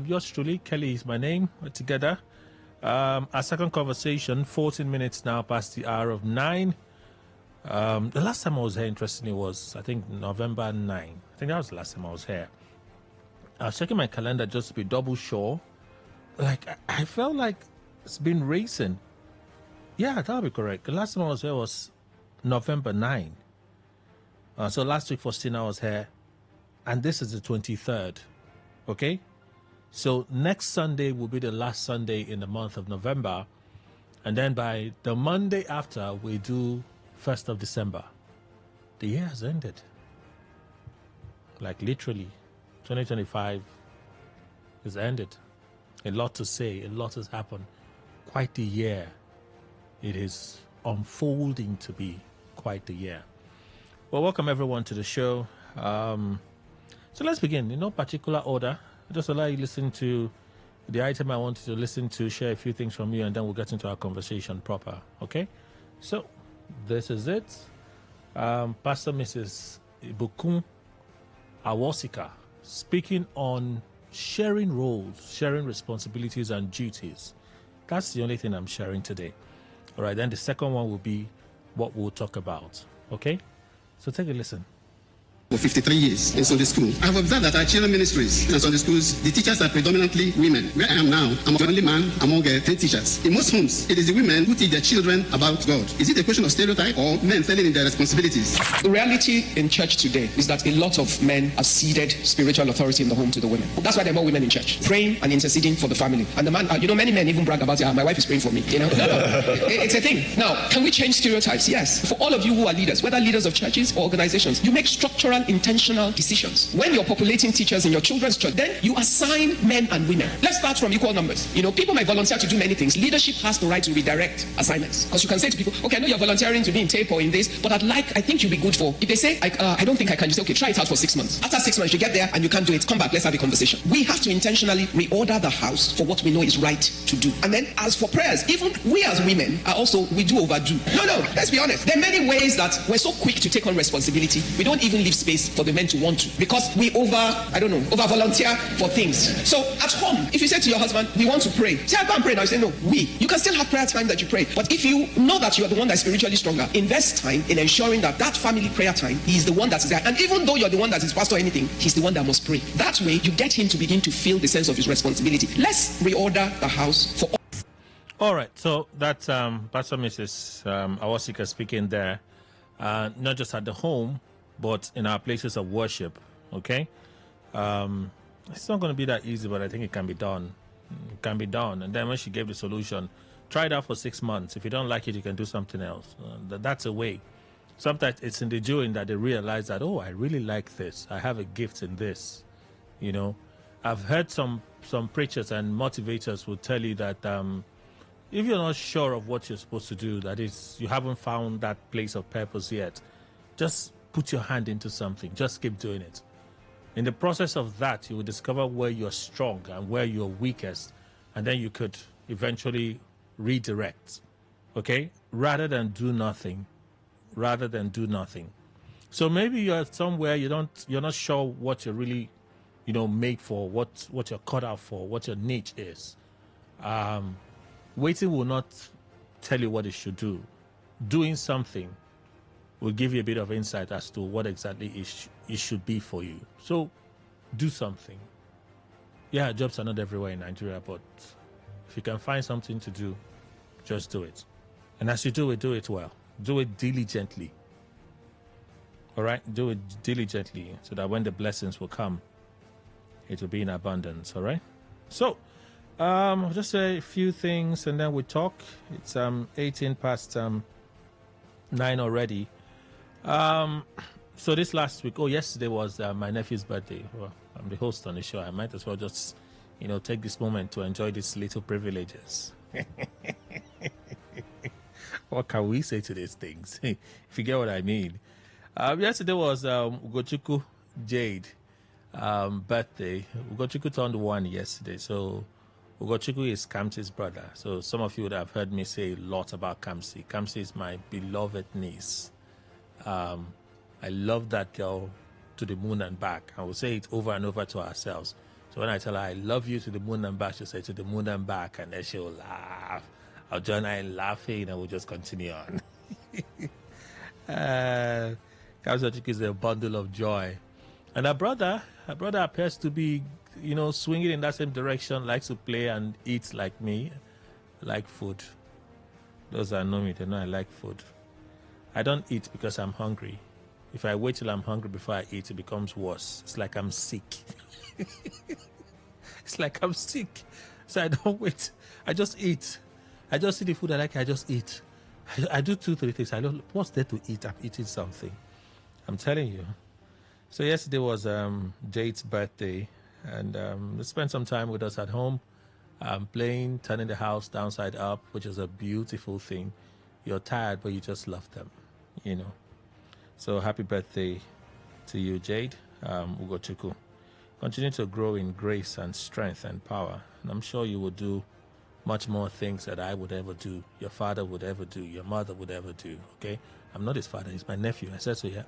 Yours truly, Kelly is my name. We're together. Our second conversation, 14 minutes now past the hour of 9. The last time I was here, interestingly, was, I think, November 9. I think that was the last time I was here. I was checking my calendar just to be double sure. Like, I felt like it's been racing. Yeah, that would be correct. The last time I was here was November 9. So last week, 14, I was here. And this is the 23rd. Okay? So next Sunday will be the last Sunday in the month of November. And then by the Monday after, we do 1st of December. The year has ended. Like literally, 2025 is ended. A lot to say, a lot has happened. Quite the year. It is unfolding to be quite the year. Well, welcome everyone to the show. So let's begin in no particular order. Just allow you to listen to the item I want you to listen to, share a few things from you, and then we'll get into our conversation proper. Okay? So, this is it. Pastor Mrs. Ibukun Awosika speaking on sharing roles, sharing responsibilities and duties. That's the only thing I'm sharing today. All right, then the second one will be what we'll talk about. Okay? So take a listen. For 53 years in Sunday school, I have observed that our children ministries and Sunday schools, the teachers are predominantly women. Where I am now, I'm the only man among 10 teachers. In most homes, it is the women who teach their children about God. Is it a question of stereotype or men failing in their responsibilities? The reality in church today is that a lot of men have ceded spiritual authority in the home to the women. That's why there are more women in church, praying and interceding for the family. And the man, many men even brag about, my wife is praying for me. No. It's a thing. Now, can we change stereotypes? Yes. For all of you who are leaders, whether leaders of churches or organizations, you make structural, intentional decisions. When you're populating teachers in your children's church, then you assign men and women. Let's start from equal numbers. People might volunteer to do many things. Leadership has the right to redirect assignments. Because you can say to people, okay, I know you're volunteering to be in tape or in this, but I think you'll be good for. If they say, I don't think I can, you say, okay, try it out for 6 months. After 6 months, you get there and you can't do it, come back, let's have a conversation. We have to intentionally reorder the house for what we know is right to do. And then as for prayers, even we as women we do overdo. No, let's be honest. There are many ways that we're so quick to take on responsibility. We don't even leave space for the men to want to, because we over volunteer for things. So at home, if you say to your husband, we want to pray, say, I go and pray. Now you say, no, you can still have prayer time that you pray. But if you know that you are the one that's spiritually stronger, invest time in ensuring that family prayer time is the one that is there. And even though you're the one that is pastor or anything, he's the one that must pray. That way, you get him to begin to feel the sense of his responsibility. Let's reorder the house for all right. So that's Pastor Mrs. Awosika speaking there, not just at the home, but in our places of worship. Okay, it's not going to be that easy, but I think it can be done. It can be done. And then when she gave the solution, try it out for 6 months. If you don't like it, you can do something else. That's a way. Sometimes it's in the doing that they realize that, oh, I really like this. I have a gift in this. I've heard some preachers and motivators will tell you that if you're not sure of what you're supposed to do, that is, you haven't found that place of purpose yet, just put your hand into something. Just keep doing it. In the process of that, you will discover where you're strong and where you're weakest, and then you could eventually redirect. Okay? Rather than do nothing. So maybe you're somewhere you're not sure what you're really, made for, what you're cut out for, what your niche is. Waiting will not tell you what you should do. Doing something will give you a bit of insight as to what exactly it should be for you. So, do something. Yeah, jobs are not everywhere in Nigeria, but if you can find something to do, just do it. And as you do it well. Do it diligently. All right? Do it diligently so that when the blessings will come, it will be in abundance. All right? So, I'll just say a few things and then we talk. It's 18 past 9 already. So this last week, yesterday was my nephew's birthday. Well, I'm the host on the show. I might as well just, take this moment to enjoy these little privileges. What can we say to these things? If you get what I mean. Yesterday was Ugochukwu Jade birthday. Ugochukwu turned 1 yesterday. So Ugochukwu is Kamsi's brother. So some of you would have heard me say a lot about Kamsi. Kamsi is my beloved niece. I love that girl to the moon and back. I will say it over and over to ourselves. So when I tell her I love you to the moon and back, she'll say to the moon and back, and then she'll laugh. I'll join her in laughing, and we'll just continue on. Kausachik is a bundle of joy. And her brother appears to be, swinging in that same direction, likes to play and eat like me, like food. Those that know me, they know I like food. I don't eat because I'm hungry. If I wait till I'm hungry before I eat, it becomes worse. It's like I'm sick. It's like I'm sick. So I don't wait. I just eat. I just see the food I like. I just eat. I do 2-3 things. I don't. What's there to eat? I'm eating something. I'm telling you. So yesterday was Jade's birthday, and they spent some time with us at home, playing, turning the house downside up, which is a beautiful thing. You're tired, but you just love them, So happy birthday to you, Jade, Ugochukwu. Continue to grow in grace and strength and power, and I'm sure you will do much more things that I would ever do, your father would ever do, your mother would ever do. Okay, I'm not his father; he's my nephew. I said so. Yeah.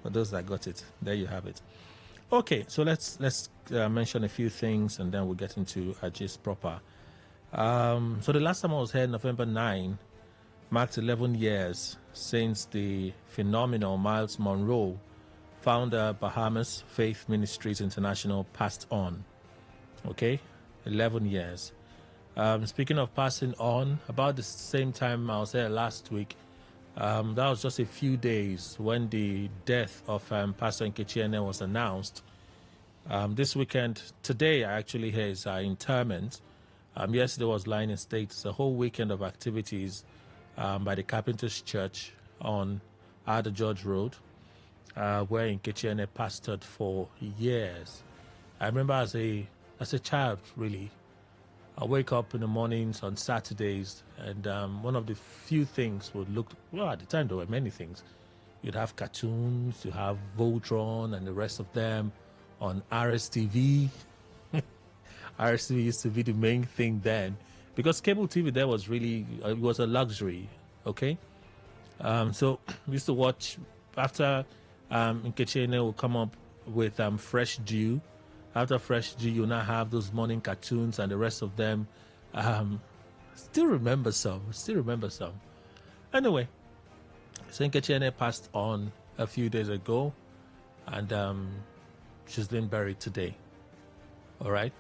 For those that got it, there you have it. Okay, so let's mention a few things, and then we'll get into our gist proper. So the last time I was here, November 9, marked 11 years since the phenomenal Miles Monroe, founder Bahamas Faith Ministries International, passed on. Okay, 11 years. Speaking of passing on, about the same time I was there last week, that was just a few days when the death of Pastor Nkechi was announced. This weekend, today I actually hear his interment. Yesterday was lying in state. It's a whole weekend of activities by the Carpenters Church on Ada George Road, where Nkechi pastored for years. I remember as a child, really, I wake up in the mornings on Saturdays, and one of the few things would look, well, at the time there were many things. You'd have cartoons, you have Voltron and the rest of them on RSTV. RSTV used to be the main thing then, because cable TV there was really, it was a luxury, okay? So we used to watch, after Nkechi will come up with Fresh Dew. After Fresh Dew, you now have those morning cartoons and the rest of them. Still remember some. Anyway, so Nkechi passed on a few days ago, and she's been buried today. All right?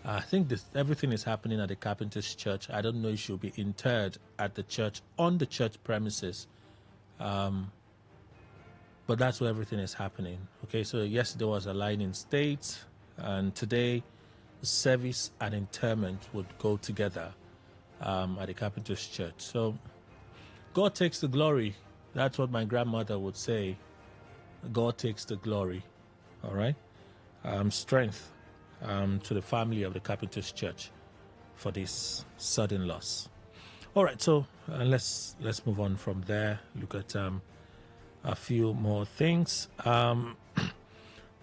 I think everything is happening at the Carpenters Church. I don't know if she'll be interred at the church, on the church premises. But that's where everything is happening. Okay, so yesterday was a line in state, and today service and interment would go together at the Carpenters Church. So God takes the glory. That's what my grandmother would say. God takes the glory. All right? Strength to the family of the Carpenters Church for this sudden loss. All right, so let's move on from there. Look at a few more things.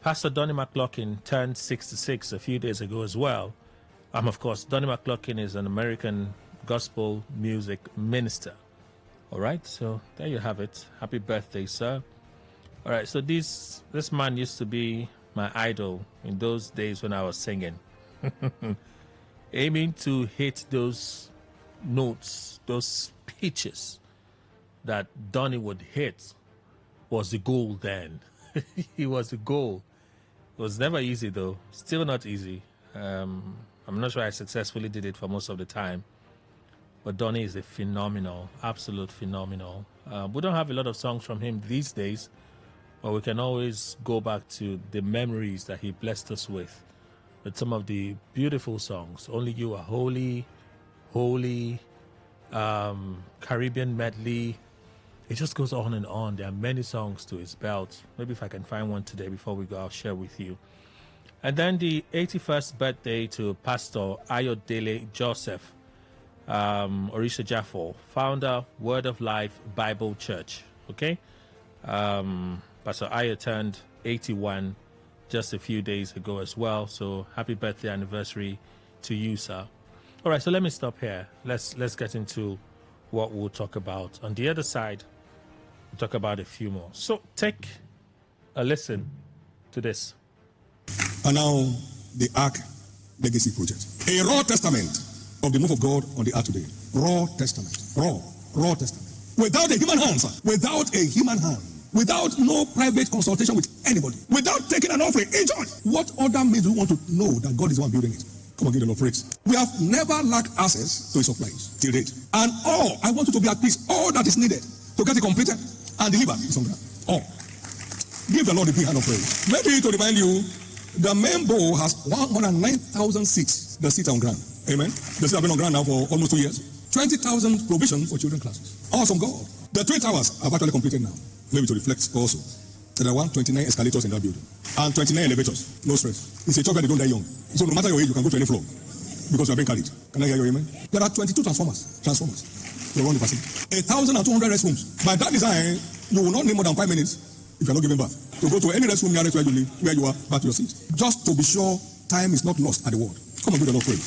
Pastor Donnie McLaughlin turned 66 a few days ago as well. Of course, Donnie McLaughlin is an American gospel music minister. All right, so there you have it. Happy birthday, sir. All right, so this man used to be my idol in those days when I was singing. Aiming to hit those notes, those pitches that Donnie would hit was the goal then. He was the goal. It was never easy, though. Still not easy. I'm not sure I successfully did it for most of the time. But Donnie is a phenomenal, absolute phenomenal. We don't have a lot of songs from him these days, but we can always go back to the memories that he blessed us with some of the beautiful songs. Only You Are Holy, Holy, Caribbean Medley. It just goes on and on. There are many songs to his belt. Maybe if I can find one today before we go, I'll share with you. And then the 81st birthday to Pastor Ayodele Joseph, Orisha Jaffo, founder, Word of Life Bible Church. Okay? Pastor Ayo turned 81 just a few days ago as well. So happy birthday anniversary to you, sir. All right, so let me stop here. Let's get into what we'll talk about. On the other side, we'll talk about a few more. So take a listen to this. And now, the Ark Legacy Project. A raw testament of the move of God on the earth today. Raw testament. Raw testament. Without a human hand, sir. Without a human hand. Without no private consultation with anybody. Without taking an offering in church. What other means do you want to know that God is the one building it? Come on, give the Lord praise. We have never lacked access to his supplies till date. And all, I want you to be at peace. All that is needed to get it completed and delivered is on ground. All. Give the Lord a big hand of praise. Maybe to remind you, the main bowl has 109,000 seats. The seats are on ground. Amen. The seats have been on ground now for almost 2 years. 20,000 provision for children classes. Awesome God. The Twin Towers have actually completed now. Maybe to reflect also. There are 129 escalators in that building. And 29 elevators. No stress. It's a church that they don't die young. So no matter your age, you can go to any floor. Because you are being carried. Can I hear you, amen? There are 22 transformers. They run the facility. 1,200 restrooms. By that design, you will not need more than 5 minutes if you are not giving birth. To go to any restroom nearest where you live, where you are, back to your seat. Just to be sure time is not lost at the word. Come on, give the Lord praise.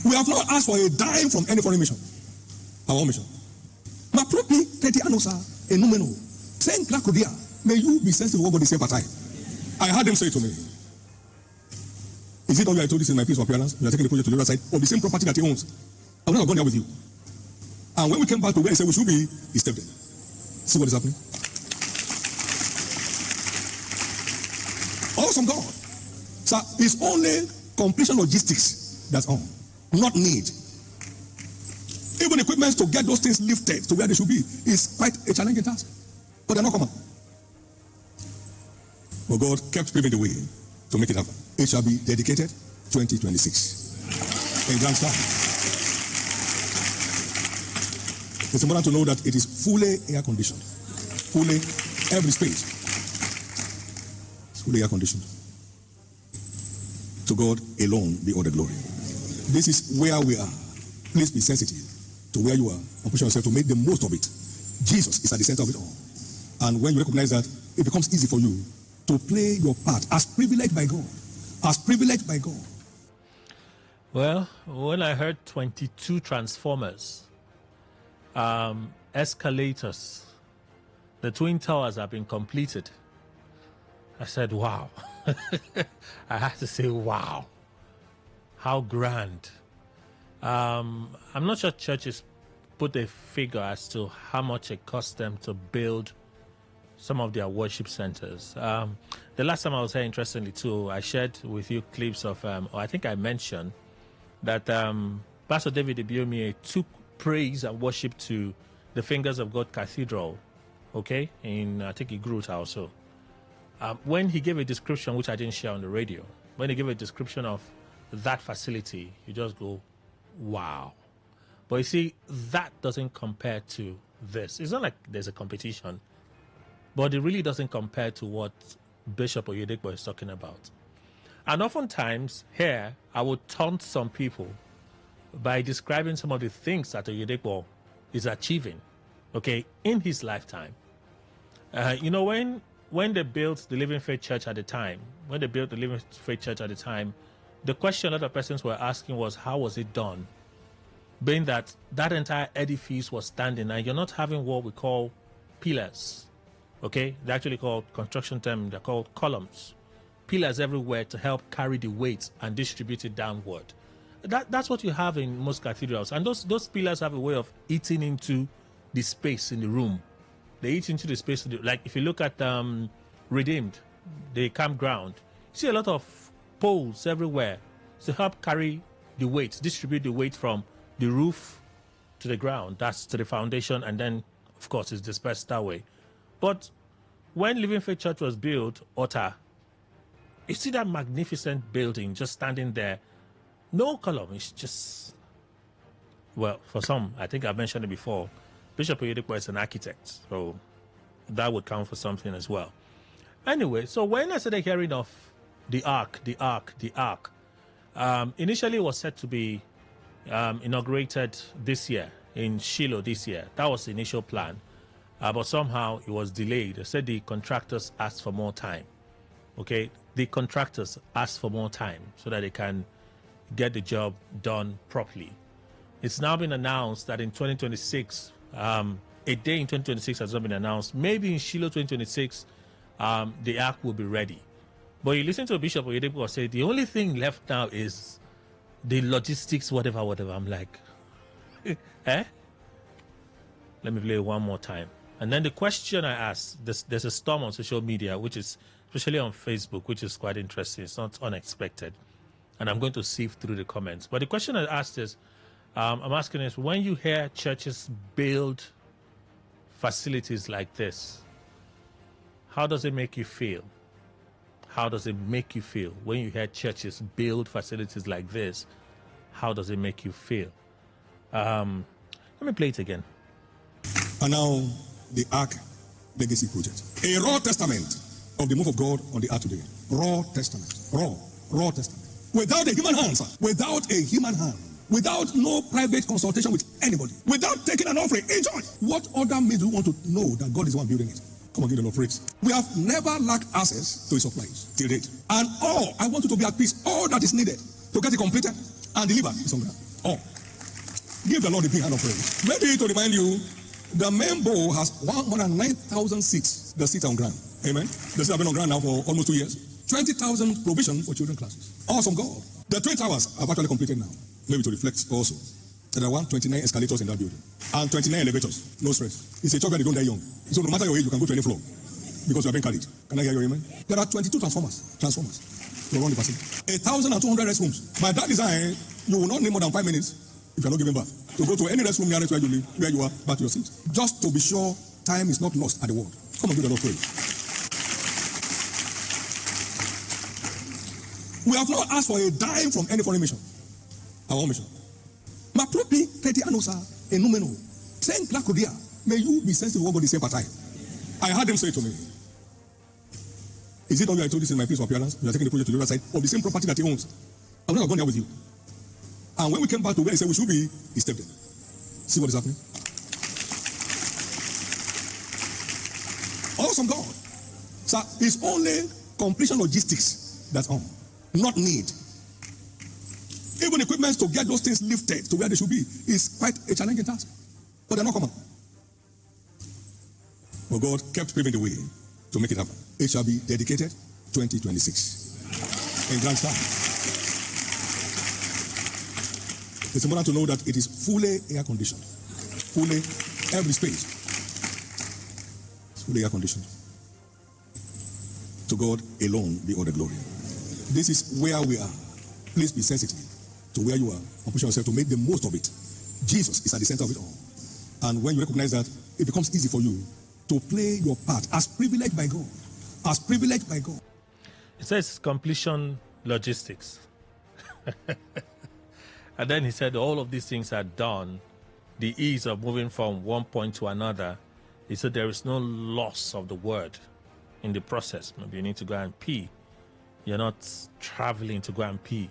We have not asked for a dime from any foreign mission. Our own mission. Ma propri teti anosa enumeno. Sen krakodia. May you be sensitive to what God is saying per time. I heard them say to me, is it all you I told this in my place of appearance? You are taking the project to the other side of the same property that he owns. I would not have gone there with you. And when we came back to where he said we should be, he stepped in. See what is happening? Awesome God. So it's only completion logistics that's on. Not need. Even equipment to get those things lifted to where they should be is quite a challenging task. But they're not common. But God kept paving the way to make it happen. It shall be dedicated 2026 in grand style. It's important to know that it is fully air conditioned. Fully, every space. It's fully air conditioned. To God alone be all the glory. This is where we are. Please be sensitive to where you are and push yourself to make the most of it. Jesus is at the center of it all. And when you recognize that, it becomes easy for you to play your part as privileged by God. As privileged by God. Well, when I heard 22 transformers, escalators, the Twin Towers have been completed, I said, wow. I had to say, wow. How grand. I'm not sure churches put a figure as to how much it cost them to build some of their worship centers. The last time I was here, interestingly, too, I shared with you clips of, or I think I mentioned that Pastor David Ibiomie took praise and worship to the Fingers of God Cathedral, okay, in, I think, Igruta also. When he gave a description, which I didn't share on the radio, when he gave a description of that facility, you just go, wow. But you see, that doesn't compare to this. It's not like there's a competition, but it really doesn't compare to what Bishop Oyedepo is talking about. And oftentimes, here, I would taunt some people by describing some of the things that Oyedepo is achieving, okay, in his lifetime. You know, when they built the Living Faith Church at the time, the question other persons were asking was, how was it done? Being that entire edifice was standing, and you're not having what we call pillars, okay? They're actually called, construction term, they're called columns. Pillars everywhere to help carry the weight and distribute it downward. That's what you have in most cathedrals. And those pillars have a way of eating into the space in the room. They eat into the space. Like if you look at Redeemed, the campground, you see a lot of poles everywhere to help carry the weight, distribute the weight from the roof to the ground. That's to the foundation, and then, of course, it's dispersed that way. But when Living Faith Church was built, Otta, you see that magnificent building just standing there. No column. It's just, well, for some, I think I've mentioned it before, Bishop Oyedepo is an architect, so that would count for something as well. Anyway, so when I started hearing of the ark, initially it was set to be inaugurated this year, in Shiloh this year. That was the initial plan. But somehow it was delayed. They said the contractors asked for more time. Okay, the contractors asked for more time so that they can get the job done properly. It's now been announced that in 2026, a day in 2026 has not been announced. Maybe in Shiloh 2026, the ark will be ready. But you listen to Bishop Oyedepo say the only thing left now is the logistics, whatever. I'm like, eh? Let me play it one more time. And then the question I asked, there's a storm on social media, which is, especially on Facebook, which is quite interesting. It's not unexpected. And I'm going to sift through the comments. But the question I asked is, I'm asking is, when you hear churches build facilities like this, how does it make you feel? How does it make you feel? When you hear churches build facilities like this, how does it make you feel? Let me play it again. And now, the Ark Legacy Project. A raw testament of the move of God on the earth today. Raw testament. Raw testament. Without a human hand, sir. Without a human hand. Without no private consultation with anybody. Without taking an offering. Enjoy. What other means do you want to know that God is the one building it? Come on, give the Lord praise. We have never lacked access to his supplies till date. And all, I want you to be at peace. All that is needed to get it completed and delivered is on ground. All. Give the Lord a big hand of praise. Maybe to remind you, the main bowl has 109,000 seats. The seats are on ground. Amen. The seats have been on ground now for almost 2 years. 20,000 provision for children classes. Awesome God. The Twin Towers have actually completed now. Maybe to reflect also. There are 129 escalators in that building. And 29 elevators. No stress. It's a job that they don't die young. So no matter your age, you can go to any floor. Because you are being carried. Can I hear your amen? There are 22 transformers. To run the facility. 1,200 restrooms. By that design, you will not need more than 5 minutes if you are not giving birth. To go to any restroom nearest where you live, where you are, back to your seat. Just to be sure time is not lost at the word. Come on, give the Lord praise. We have not asked for a dime from any foreign mission. Our own mission. Ma propri peti anosa enumeno. Saying Clacodia, may you be sensitive to what God is saying per time. I heard him say to me, is it all you I told this in my place of appearance? You are taking the project to the other side of the same property that he owns. I'm not going there with you. And when we came back to where he said we should be, he stepped in. See what is happening? Awesome God. So it's only completion logistics that's on, not need. Even equipment to get those things lifted to where they should be is quite a challenging task. But they're not common. But God kept paving the way to make it happen. It shall be dedicated 2026 in grand style. It's important to know that it is fully air conditioned. Fully, every space. It's fully air conditioned. To God alone be all the glory. This is where we are. Please be sensitive to where you are and push yourself to make the most of it. Jesus is at the center of it all. And when you recognize that, it becomes easy for you to play your part as privileged by God. As privileged by God. It says completion logistics. And then he said all of these things are done. The ease of moving from one point to another. He said there is no loss of the word in the process. Maybe you need to go and pee. You're not traveling to go and pee.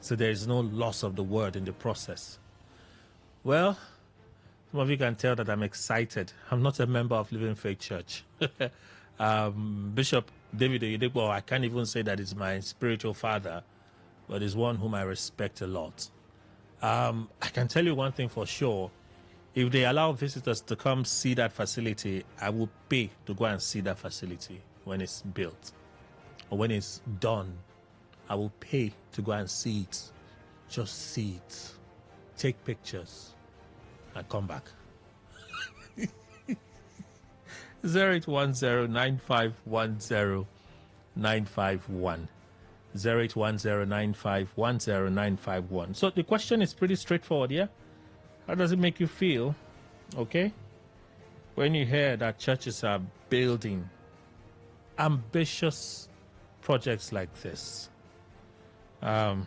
So there is no loss of the word in the process. Well, some of you can tell that I'm excited. I'm not a member of Living Faith Church. Bishop David Oyedepo, I can't even say that he's my spiritual father, but he's one whom I respect a lot. I can tell you one thing for sure. If they allow visitors to come see that facility, I will pay to go and see that facility when it's built. Or when it's done, I will pay to go and see it. Just see it. Take pictures and come back. 0810-9510-951. 0810-9510-951. So the question is pretty straightforward, yeah? How does it make you feel, okay, when you hear that churches are building ambitious projects like this? You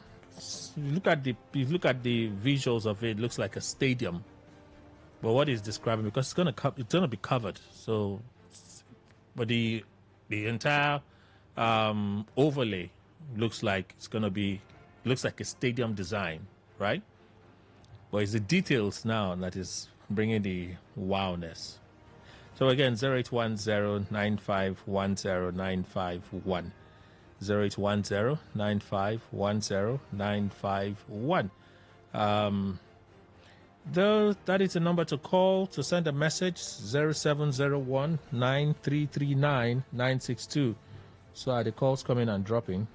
look at the visuals of it, it looks like a stadium. But what he's describing, because it's gonna be covered. So, but the entire overlay looks like looks like a stadium design, right? But it's the details now that is bringing the wowness. So again, 0810-9510-951. 0810-9510-951. Though that is the number to call to send a message, 0701 9339 962. So are the calls coming and dropping?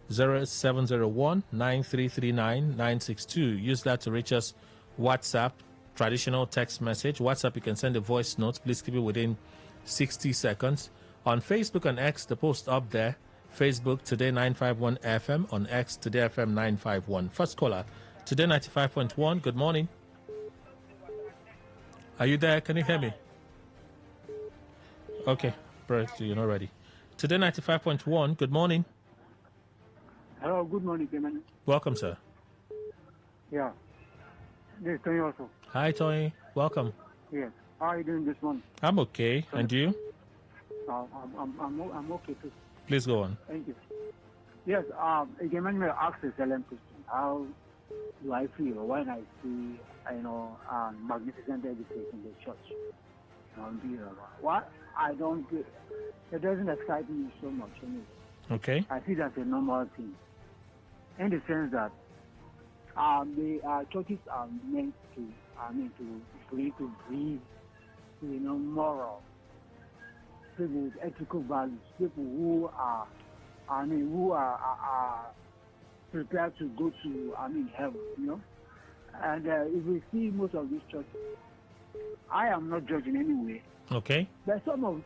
0701 9339 962. Use that to reach us. WhatsApp, traditional text message. WhatsApp, you can send a voice note. Please keep it within 60 seconds. On Facebook and X, the post up there. Facebook, Today951FM. On X, Today FM 951. First caller, Today 95.1. Good morning. Are you there? Can you hear me? Okay, you're not ready. Today 95.1. Good morning. Hello, good morning, Kemen. Welcome, sir. Yeah. This is Tony also. Hi, Tony. Welcome. Yes. How are you doing this morning? I'm okay. And you? I'm okay too. Please go on. Thank you. Yes, Kemen may ask a silent question. How do I feel when I see, magnificent education in the church? What I don't get, it doesn't excite me so much anyway. Okay. I see that's a normal thing, in the sense that the churches are meant to, to breed, moral people with ethical values, people who are, prepared to go to, heaven, And if we see most of these churches, I am not judging anyway. Okay. But most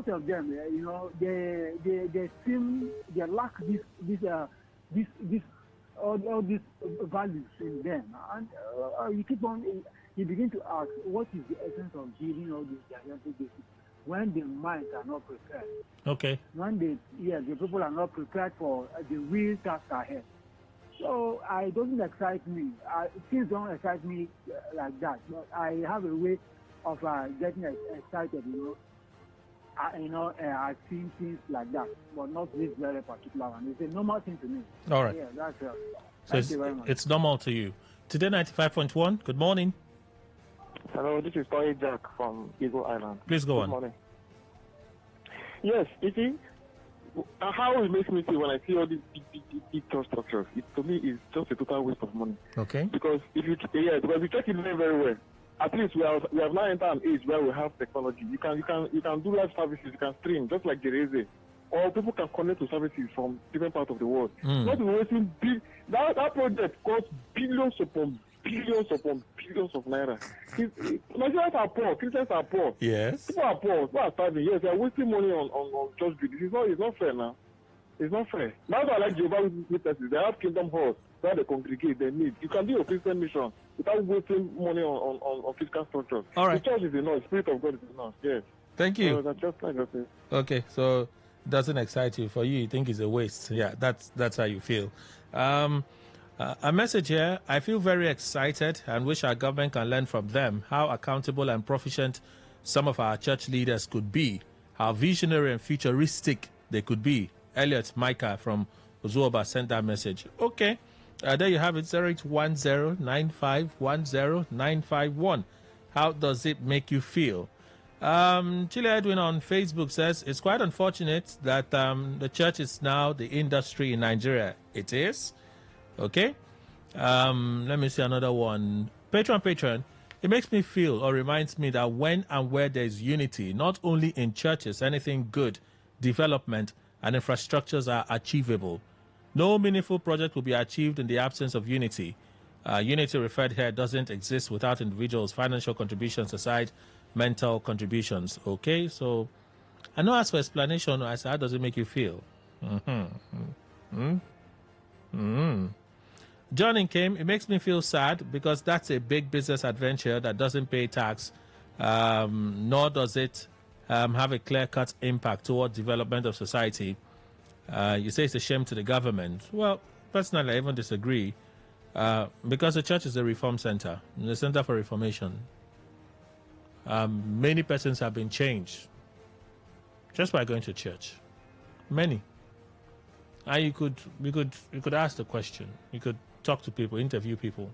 of them, they seem they lack all these values in them, and you begin to ask, what is the essence of building all these gigantic bases when the minds are not prepared? Okay. When the people are not prepared for the real task ahead. So it doesn't excite me. Things don't excite me like that. But I have a way of getting excited, I've seen things like that, but not this very particular one. It's a normal thing to me. All right. Yeah, that's Thank you very much. It's normal to you. Today 95.1. Good morning. Hello, this is Toy Jack from Eagle Island. Please go on. Good morning. Yes, you see, how it makes me feel when I see all these big church structures, to me, it's just a total waste of money. Okay. Because if you check it very well, at least we have now entered an age where we have technology. You can do live services, you can stream just like Jereze, or people can connect to services from different parts of the world. Not wasting that project costs billions upon billions of naira. Nigerians are poor, Christians are poor. Yes. People are poor, people are starving. Yes, they are wasting money on church buildings. It's not fair now. It's not fair. That's why I like Jehovah's Witnesses. They have kingdom halls where they congregate, they meet. You can do your Christian mission without wasting money on physical structures. All right. The church is enough. The Spirit of God is enough. Yes. Thank you. So that's just like I said. Okay, so it doesn't excite you. For you think it's a waste. Yeah, that's how you feel. A message here. I feel very excited and wish our government can learn from them how accountable and proficient some of our church leaders could be, how visionary and futuristic they could be. Elliot Micah from Ozuoba sent that message. Okay, there you have it, 0810-9510-951. How does it make you feel? Chile Edwin on Facebook says, it's quite unfortunate that the church is now the industry in Nigeria. It is. Okay. Let me see another one. Patron. It makes me feel or reminds me that when and where there is unity, not only in churches, anything good, development, and infrastructures are achievable. No meaningful project will be achieved in the absence of unity. Unity referred here doesn't exist without individuals' financial contributions aside mental contributions. Okay, so I know as for explanation, I said, how does it make you feel? John came, it makes me feel sad because that's a big business adventure that doesn't pay tax, nor does it have a clear-cut impact toward development of society. You say it's a shame to the government. Well, personally, I even disagree because the church is a reform center, the center for reformation. Many persons have been changed just by going to church. Many. And you could ask the question. You could talk to people, interview people.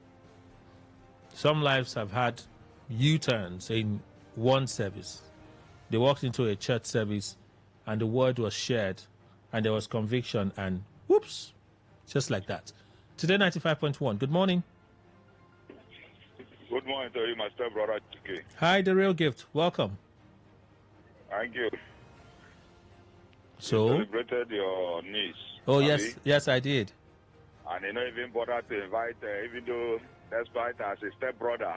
Some lives have had U-turns in one service. They walked into a church service and the word was shared and there was conviction and whoops, just like that. Today 95.1. Good morning. morning to you, my stepbrother. Okay. Hi, the real gift. Welcome. Thank you. So? You celebrated your niece. Oh, Abi? yes, I did. And you know, even bothered to invite, even though despite as a stepbrother,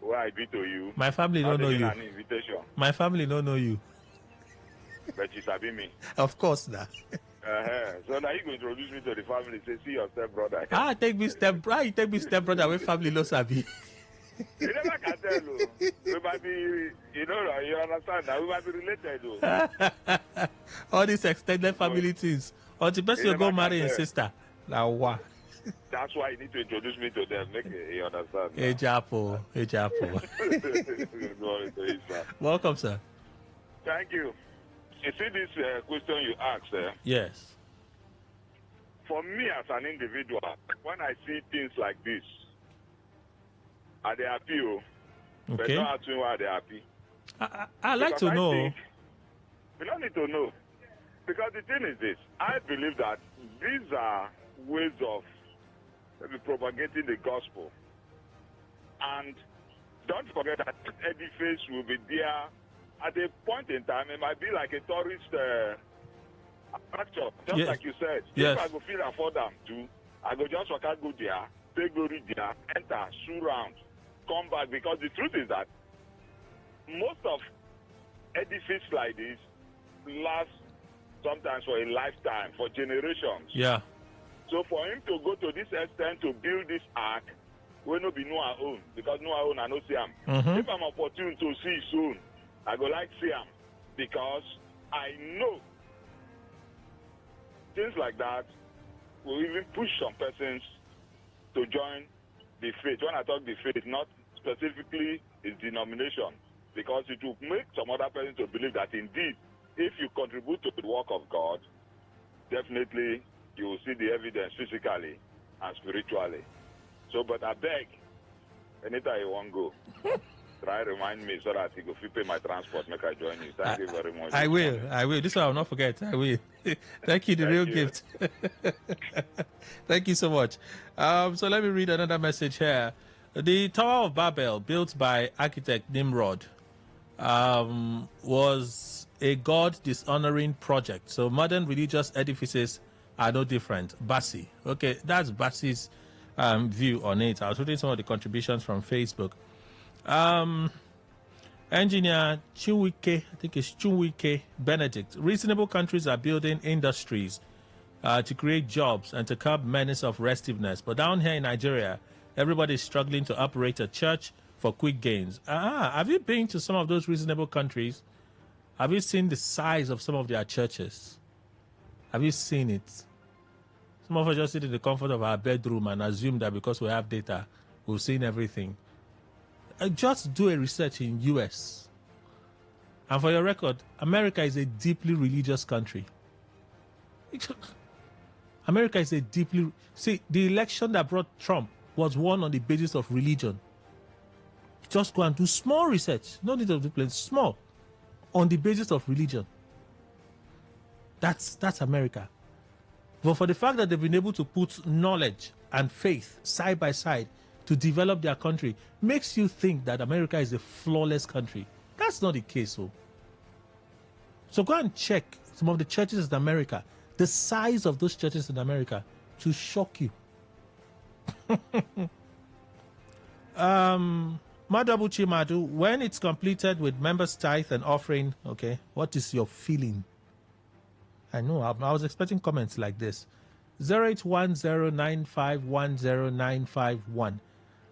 who I be to you. My family don't know you. An invitation. My family don't know you. But you sabi me. Of course, now. So now you go introduce me to the family. Say, see your stepbrother. Take me stepbrother with family no sabi. You never can tell, though. We might be, you understand that we might be related, though. All these extended family things. Or the person go marry his sister. Now what? That's why you need to introduce me to them. Make you understand. Ejapo. Good morning to you, sir. Welcome, sir. Thank you. You see this question you asked, Yes. For me as an individual, when I see things like this, are they happy? But Okay. not asking why they're happy. I like to know. We don't need to know. Because the thing is this, I believe that these are ways of maybe propagating the gospel. And don't forget that this edifice will be there at a point in time. It might be like a tourist attraction, just like you said. Yes. If I go feel afford them to, I go just walk out, go there, take glory there, enter, shoot round, come back. Because the truth is that most of edifices like this last sometimes for a lifetime, for generations. Yeah. So for him to go to this extent to build this ark, will not be Noah own, because Noah own I no see him. If I'm opportune to see his own, I go like see him, because I know things like that will even push some persons to join the faith. When I talk the faith, not specifically its denomination, because it will make some other persons to believe that indeed, if you contribute to the work of God, definitely you will see the evidence physically and spiritually. So, but I beg, anytime you want to go, try to remind me so that you go pay my transport, make I join you. Thank you very much. I will. This one I will not forget. I will. Thank you, the real gift. Thank you so much. So let me read another message here. The Tower of Babel, built by architect Nimrod, was a God-dishonoring project. So modern religious edifices are no different. Bassi. Okay, that's Bassi's view on it. I was reading some of the contributions from Facebook. Engineer Chinwike, I think it's Chinwike Benedict. Reasonable countries are building industries to create jobs and to curb menace of restiveness. But down here in Nigeria, everybody is struggling to operate a church for quick gains. Have you been to some of those reasonable countries? Have you seen the size of some of their churches? Have you seen it? Some of us just sit in the comfort of our bedroom and assume that because we have data, we've seen everything. Just do a research in US. And for your record, America is a deeply religious country. America is a deeply... See, the election that brought Trump was won on the basis of religion. Just go and do small research. No need to do plenty. Small. On the basis of religion. That's America. But for the fact that they've been able to put knowledge and faith side by side to develop their country makes you think that America is a flawless country. That's not the case. So go and check some of the churches in America, the size of those churches in America, to shock you. Madabuchi Madu, when it's completed with members' tithe and offering, okay, what is your feeling? I know, I was expecting comments like this. 0810951091.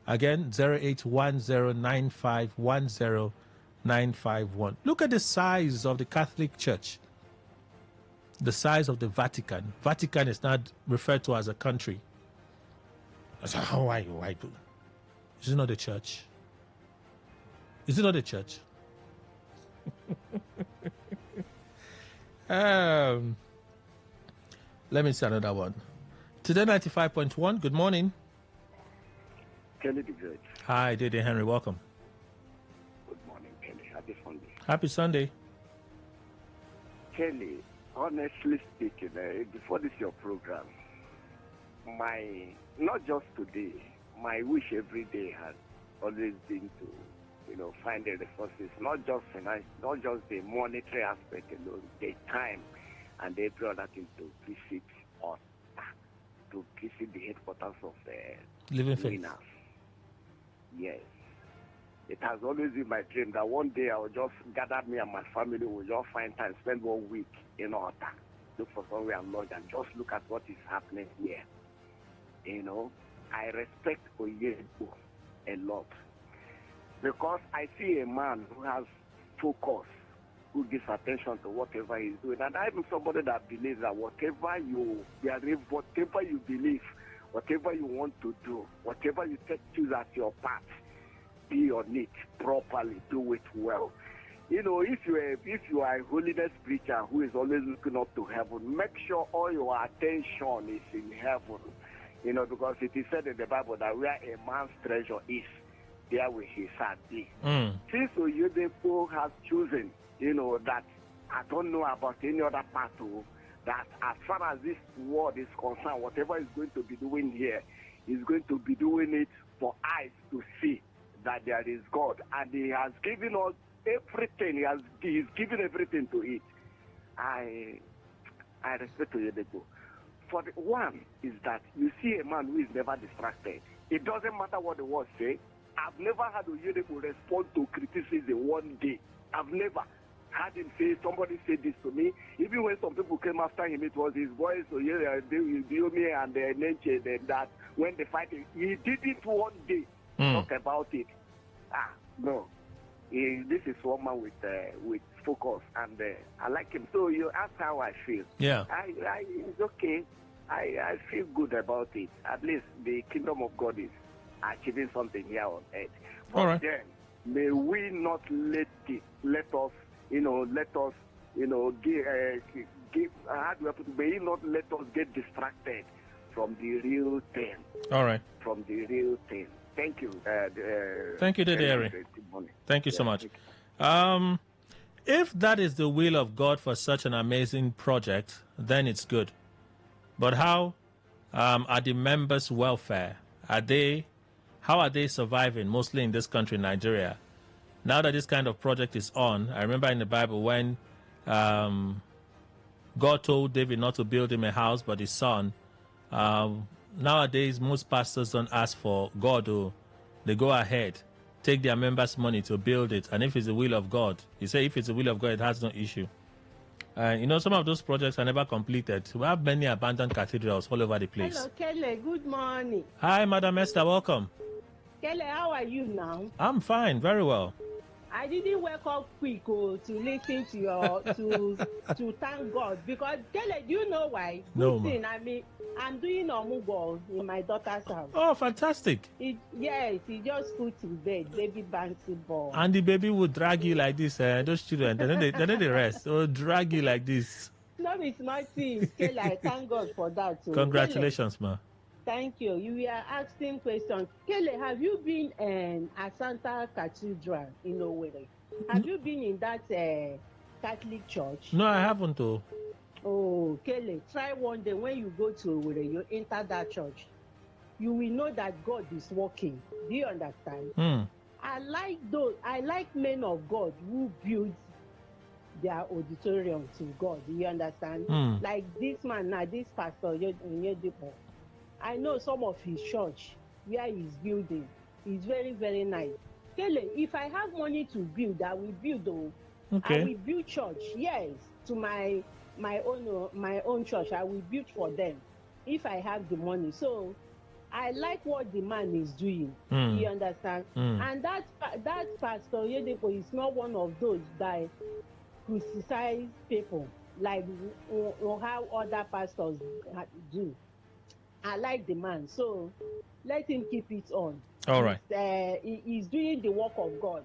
Again, 0810951091. Look at the size of the Catholic Church. The size of the Vatican. Vatican is not referred to as a country. So how are you? Why do? Is it not a church? Is it not a church? Let me see another one. Today 95.1. Good morning. Kelly the Great. Hi, Dede Henry. Welcome. Good morning, Kelly. Happy Sunday. Happy Sunday. Kelly, honestly speaking, before this your program, not just today, my wish every day has always been to, find the resources, not just finance, not just the monetary aspect alone, the time and every other thing to visit us, to visit the headquarters of Living Faith. winners. Yes. It has always been my dream that one day I will just gather me and my family, will just find time, spend 1 week in Ota, look for somewhere and lodge and just look at what is happening here. I respect Oyedepo a lot because I see a man who has focus, who gives attention to whatever he's doing. And I'm somebody that believes that whatever you believe, whatever you want to do, whatever you choose as your path, be on it properly, do it well. If you are a holiness preacher who is always looking up to heaven, make sure all your attention is in heaven. Because it is said in the Bible that where a man's treasure is, there will his heart be. Since Oyedepo has chosen, that I don't know about any other part of that, as far as this world is concerned, whatever he's going to be doing here, he's going to be doing it for eyes to see that there is God, and he has given us everything. He's given everything to it. I respect Oyedepo. For the one is that you see a man who is never distracted. It doesn't matter what the world say. I've never had Oyedepo respond to criticism one day. I've never had him say, somebody said this to me. Even when some people came after him, it was his voice, Diomi and Nenche, that when they fight, he did it one day. Talk about it. No. This is one man with focus, and I like him. So you ask how I feel. Yeah. It's okay. I feel good about it. At least the kingdom of God is achieving something here on earth. But all right. Then, may we not let us may he not let us get distracted from the real thing. All right. From the real thing. Thank you. Thank you, Dede. Thank you so much. If that is the will of God for such an amazing project, then it's good. But how are the members' welfare? How are they surviving, mostly in this country, Nigeria? Now that this kind of project is on, I remember in the Bible when God told David not to build him a house, but his son. Nowadays, most pastors don't ask for God. They go ahead, take their members' money to build it. And if it's the will of God, you say if it's the will of God, it has no issue. Some of those projects are never completed. We have many abandoned cathedrals all over the place. Hello, Kelly. Good morning. Hi, Madam Esther. Welcome. Kelly, how are you now? I'm fine. Very well. I didn't wake up quick to listen to your to thank God, because Kelly, do you know why? No, thing, I'm doing omugo in my daughter's house. Oh, fantastic! Yes, he just put in bed, baby bouncy ball. And the baby will drag you like this. Those children, they don't rest. Or drag you like this. No, it's my thing, Kelly. I thank God for that too. Congratulations, Kelly, ma. Thank you. You were asking questions. Kelly, have you been in Asanta Cathedral in Owerri? Have you been in that Catholic church? No, I haven't though. Oh, Kelly, try one day when you go to Owerri, you enter that church. You will know that God is working. Do you understand? I like men of God who build their auditorium to God. Do you understand? Like this man now, this pastor, Oyedepo. I know some of his church where he's building is very, very nice. Kelly, if I have money to build, I will build though. Okay. I will build church, yes, to my own church. I will build for them if I have the money. So I like what the man is doing. You understand? And that pastor Oyedepo is not one of those that criticize people like how other pastors do. I like the man, so let him keep it on. All right. He's doing the work of God,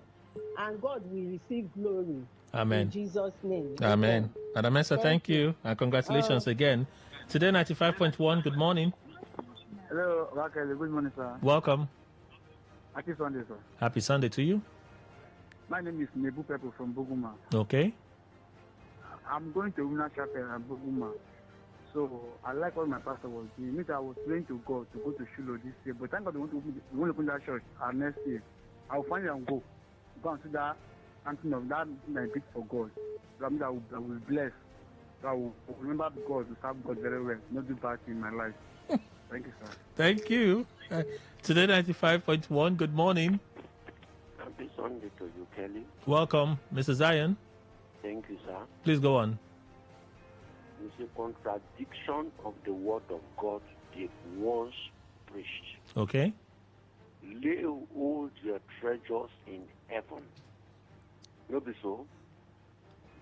and God will receive glory. Amen. In Jesus' name. Amen. Madam Esther, thank you. And congratulations again. Today 95.1, good morning. Hello, Raquel. Good morning, sir. Welcome. Happy Sunday, sir. Happy Sunday to you. My name is Nebu Pepe from Buguma. Okay. I'm going to Una Chapel at Buguma. So I like what my pastor was doing. I was praying to God to go to Shiloh this year, but thank God we want to open that church next year. I'll find it and go and see that something of that my bit for God. So I will be blessed. So I will remember God to serve God very well, not do bad in my life. Thank you, sir. Thank you. Today 95.1, good morning. Happy Sunday to you, Kelly. Welcome, Mr. Zion. Thank you, sir. Please go on. It's a contradiction of the word of God they once preached. Okay. Lay hold your treasures in heaven. No be so.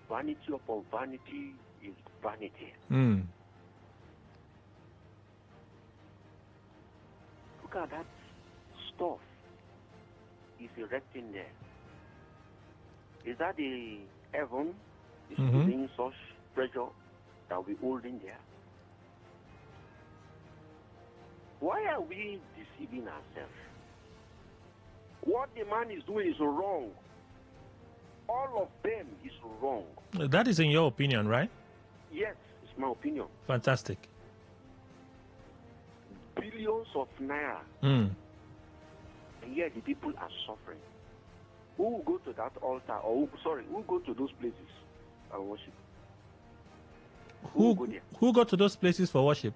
Vanity upon vanity is vanity. Look at that stuff is erecting there. Is that the heaven is putting such treasure that we hold in there? Why are we deceiving ourselves? What the man is doing is wrong. All of them is wrong. That is in your opinion, right? Yes, it's my opinion. Fantastic. Billions of naira. And yet the people are suffering. Who will go to that altar, or who will go to those places and worship? Who go to those places for worship?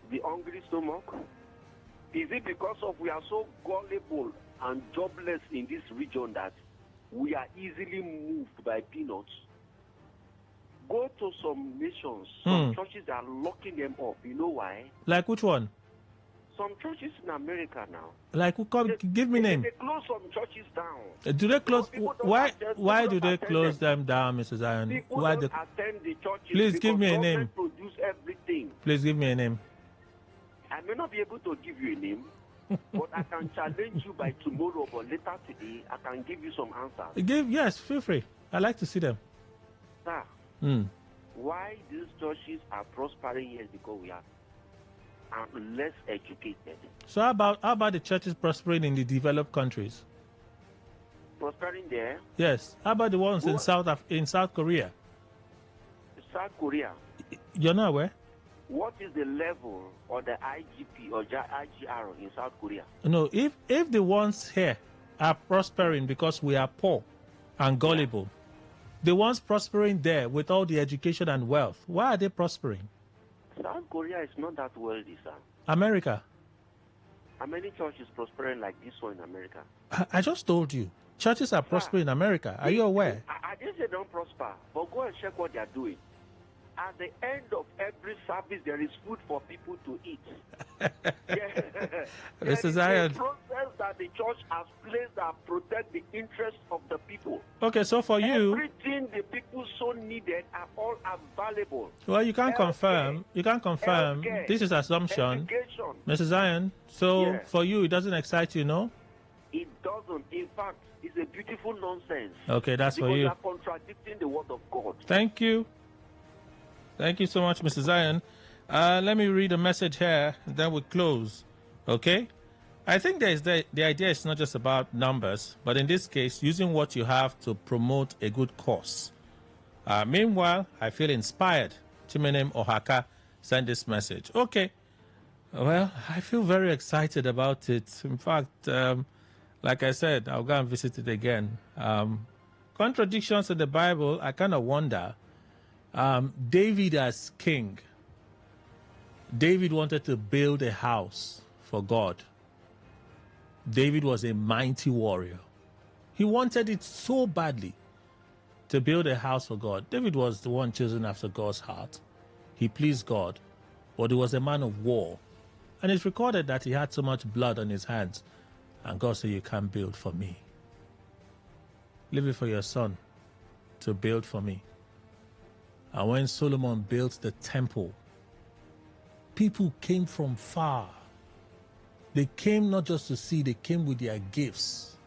The hungry stomach. Is it because of we are so gullible and jobless in this region that we are easily moved by peanuts? Go to some nations, some churches that are locking them up. You know why? Like which one? Some churches in America now. Like who? Give me name. They close some churches down. Do they close? Why do they close them down, Mr. Zion? People Why don't attend the churches. Please give me a name. Produce everything. Please give me a name. I may not be able to give you a name, but I can challenge you by tomorrow or later today. I can give you some answers. Yes, feel free. I like to see them. Sir, why these churches are prospering here is because we are less educated. So how about the churches prospering in the developed countries? Prospering there? Yes. How about the ones in South Korea? South Korea. You're not aware? What is the level or the IGP or IGR in South Korea? No, if the ones here are prospering because we are poor and gullible, the ones prospering there with all the education and wealth, why are they prospering? South Korea is not that wealthy, sir. America. How many churches prospering like this one in America? I just told you. Churches are prospering in America. Are you aware? I didn't say don't prosper, but go and check what they are doing. At the end of every service, there is food for people to eat. Mr. Zion. There is a process that the church has placed that protect the interests of the people. Okay, so for you, everything the people so needed are all available. Well, you can't confirm. You can't confirm. This is assumption. Education. Mr. Zion. So for you, it doesn't excite you, no? It doesn't. In fact, it's a beautiful nonsense. Okay, that's for you. Because you are contradicting the word of God. Thank you. Thank you so much, Mr. Zion. Let me read a message here, and then we close. Okay? I think the idea is not just about numbers, but in this case, using what you have to promote a good cause. Meanwhile, I feel inspired. Chimenem Ohaka sent this message. Okay. Well, I feel very excited about it. In fact, like I said, I'll go and visit it again. Contradictions in the Bible, I kind of wonder. David as king, David wanted to build a house for God. David was a mighty warrior. He wanted it so badly to build a house for God. David was the one chosen after God's heart. He pleased God, but he was a man of war. And it's recorded that he had so much blood on his hands. And God said, you can't build for me. Leave it for your son to build for me. And when Solomon built the temple, people came from far. They came not just to see, they came with their gifts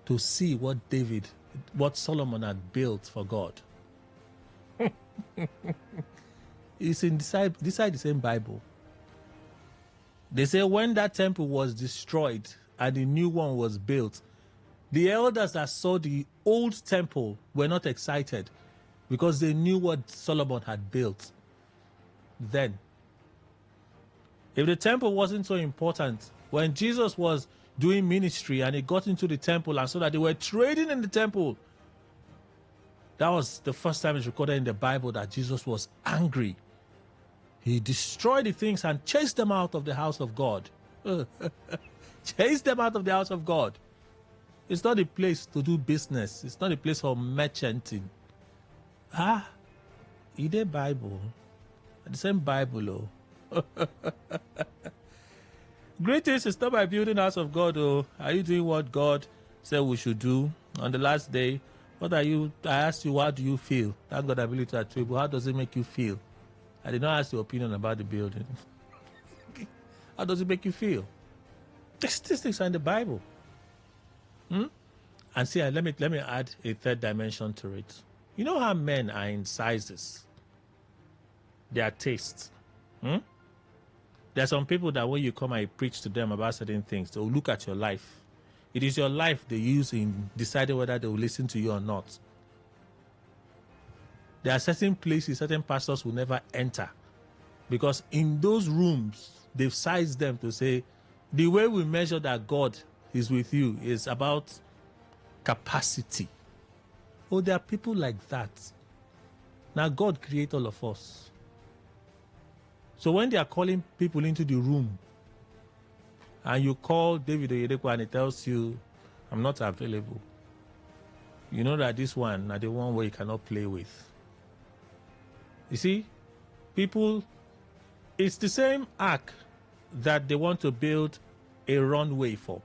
to see what Solomon had built for God. It's inside the same Bible. They say when that temple was destroyed and the new one was built, the elders that saw the old temple were not excited, because they knew what Solomon had built then. If the temple wasn't so important, when Jesus was doing ministry, and he got into the temple and saw that they were trading in the temple. That was the first time it's recorded in the Bible that Jesus was angry. He destroyed the things and chased them out of the house of God. Chased them out of the house of God. It's not a place to do business. It's not a place for merchanting. In the Bible. The same Bible, oh. Greatest is not by building house of God, oh. Are you doing what God said we should do on the last day? What are you? I asked you, what do you feel? That's God's ability to attribute. How does it make you feel? I did not ask your opinion about the building. How does it make you feel? The statistics are in the Bible. And see, let me add a third dimension to it. You know how men are in sizes? Their taste. There are some people that when you come and you preach to them about certain things, they'll look at your life. It is your life they use in deciding whether they will listen to you or not. There are certain places certain pastors will never enter, because in those rooms, they've sized them to say, the way we measure that God is with you is about capacity. Oh, there are people like that. Now, God created all of us. So when they are calling people into the room, and you call David Oyedepo and he tells you, I'm not available, you know that this one is the one where you cannot play with. You see, people, it's the same ark that they want to build a runway for.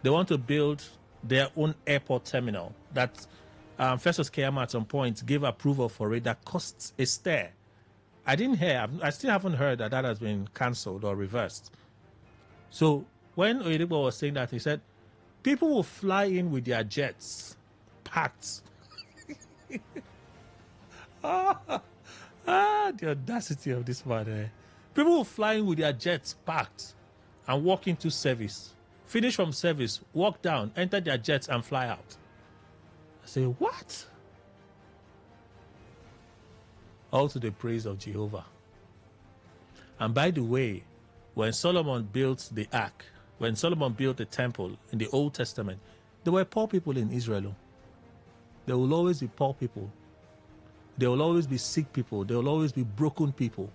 They want to build their own airport terminal that Festus Keyamo at some point gave approval for it that costs a stare. I didn't hear, I still haven't heard that has been cancelled or reversed. So when Oyedepo was saying that, he said, people will fly in with their jets packed. The audacity of this man. People will fly in with their jets packed and walk into service. Finish from service, walk down, enter their jets and fly out. I say, what? All to the praise of Jehovah. And by the way, when Solomon built the ark, when Solomon built the temple in the Old Testament, there were poor people in Israel. There will always be poor people. There will always be sick people. There will always be broken people.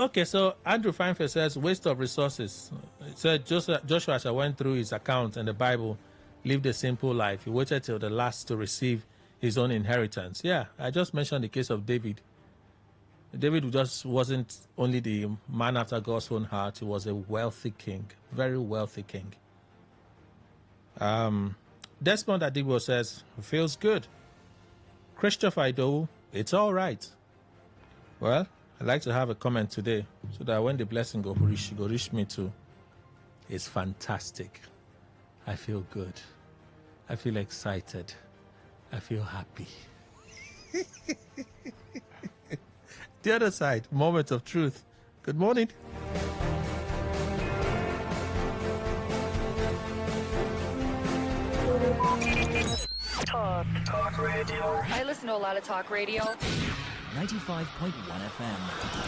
Okay, so Andrew Feinfeld says, waste of resources. It said Joshua, as I went through his account in the Bible, lived a simple life. He waited till the last to receive his own inheritance. Yeah, I just mentioned the case of David. David just wasn't only the man after God's own heart, he was a wealthy king, very wealthy king. Desmond Adibo says, feels good. Christopher Idowu, it's all right. Well, I'd like to have a comment today so that when the blessing go reach me too. It's fantastic. I feel good. I feel excited. I feel happy. The other side, moment of truth. Good morning. Talk radio. I listen to a lot of talk radio. 95.1 FM.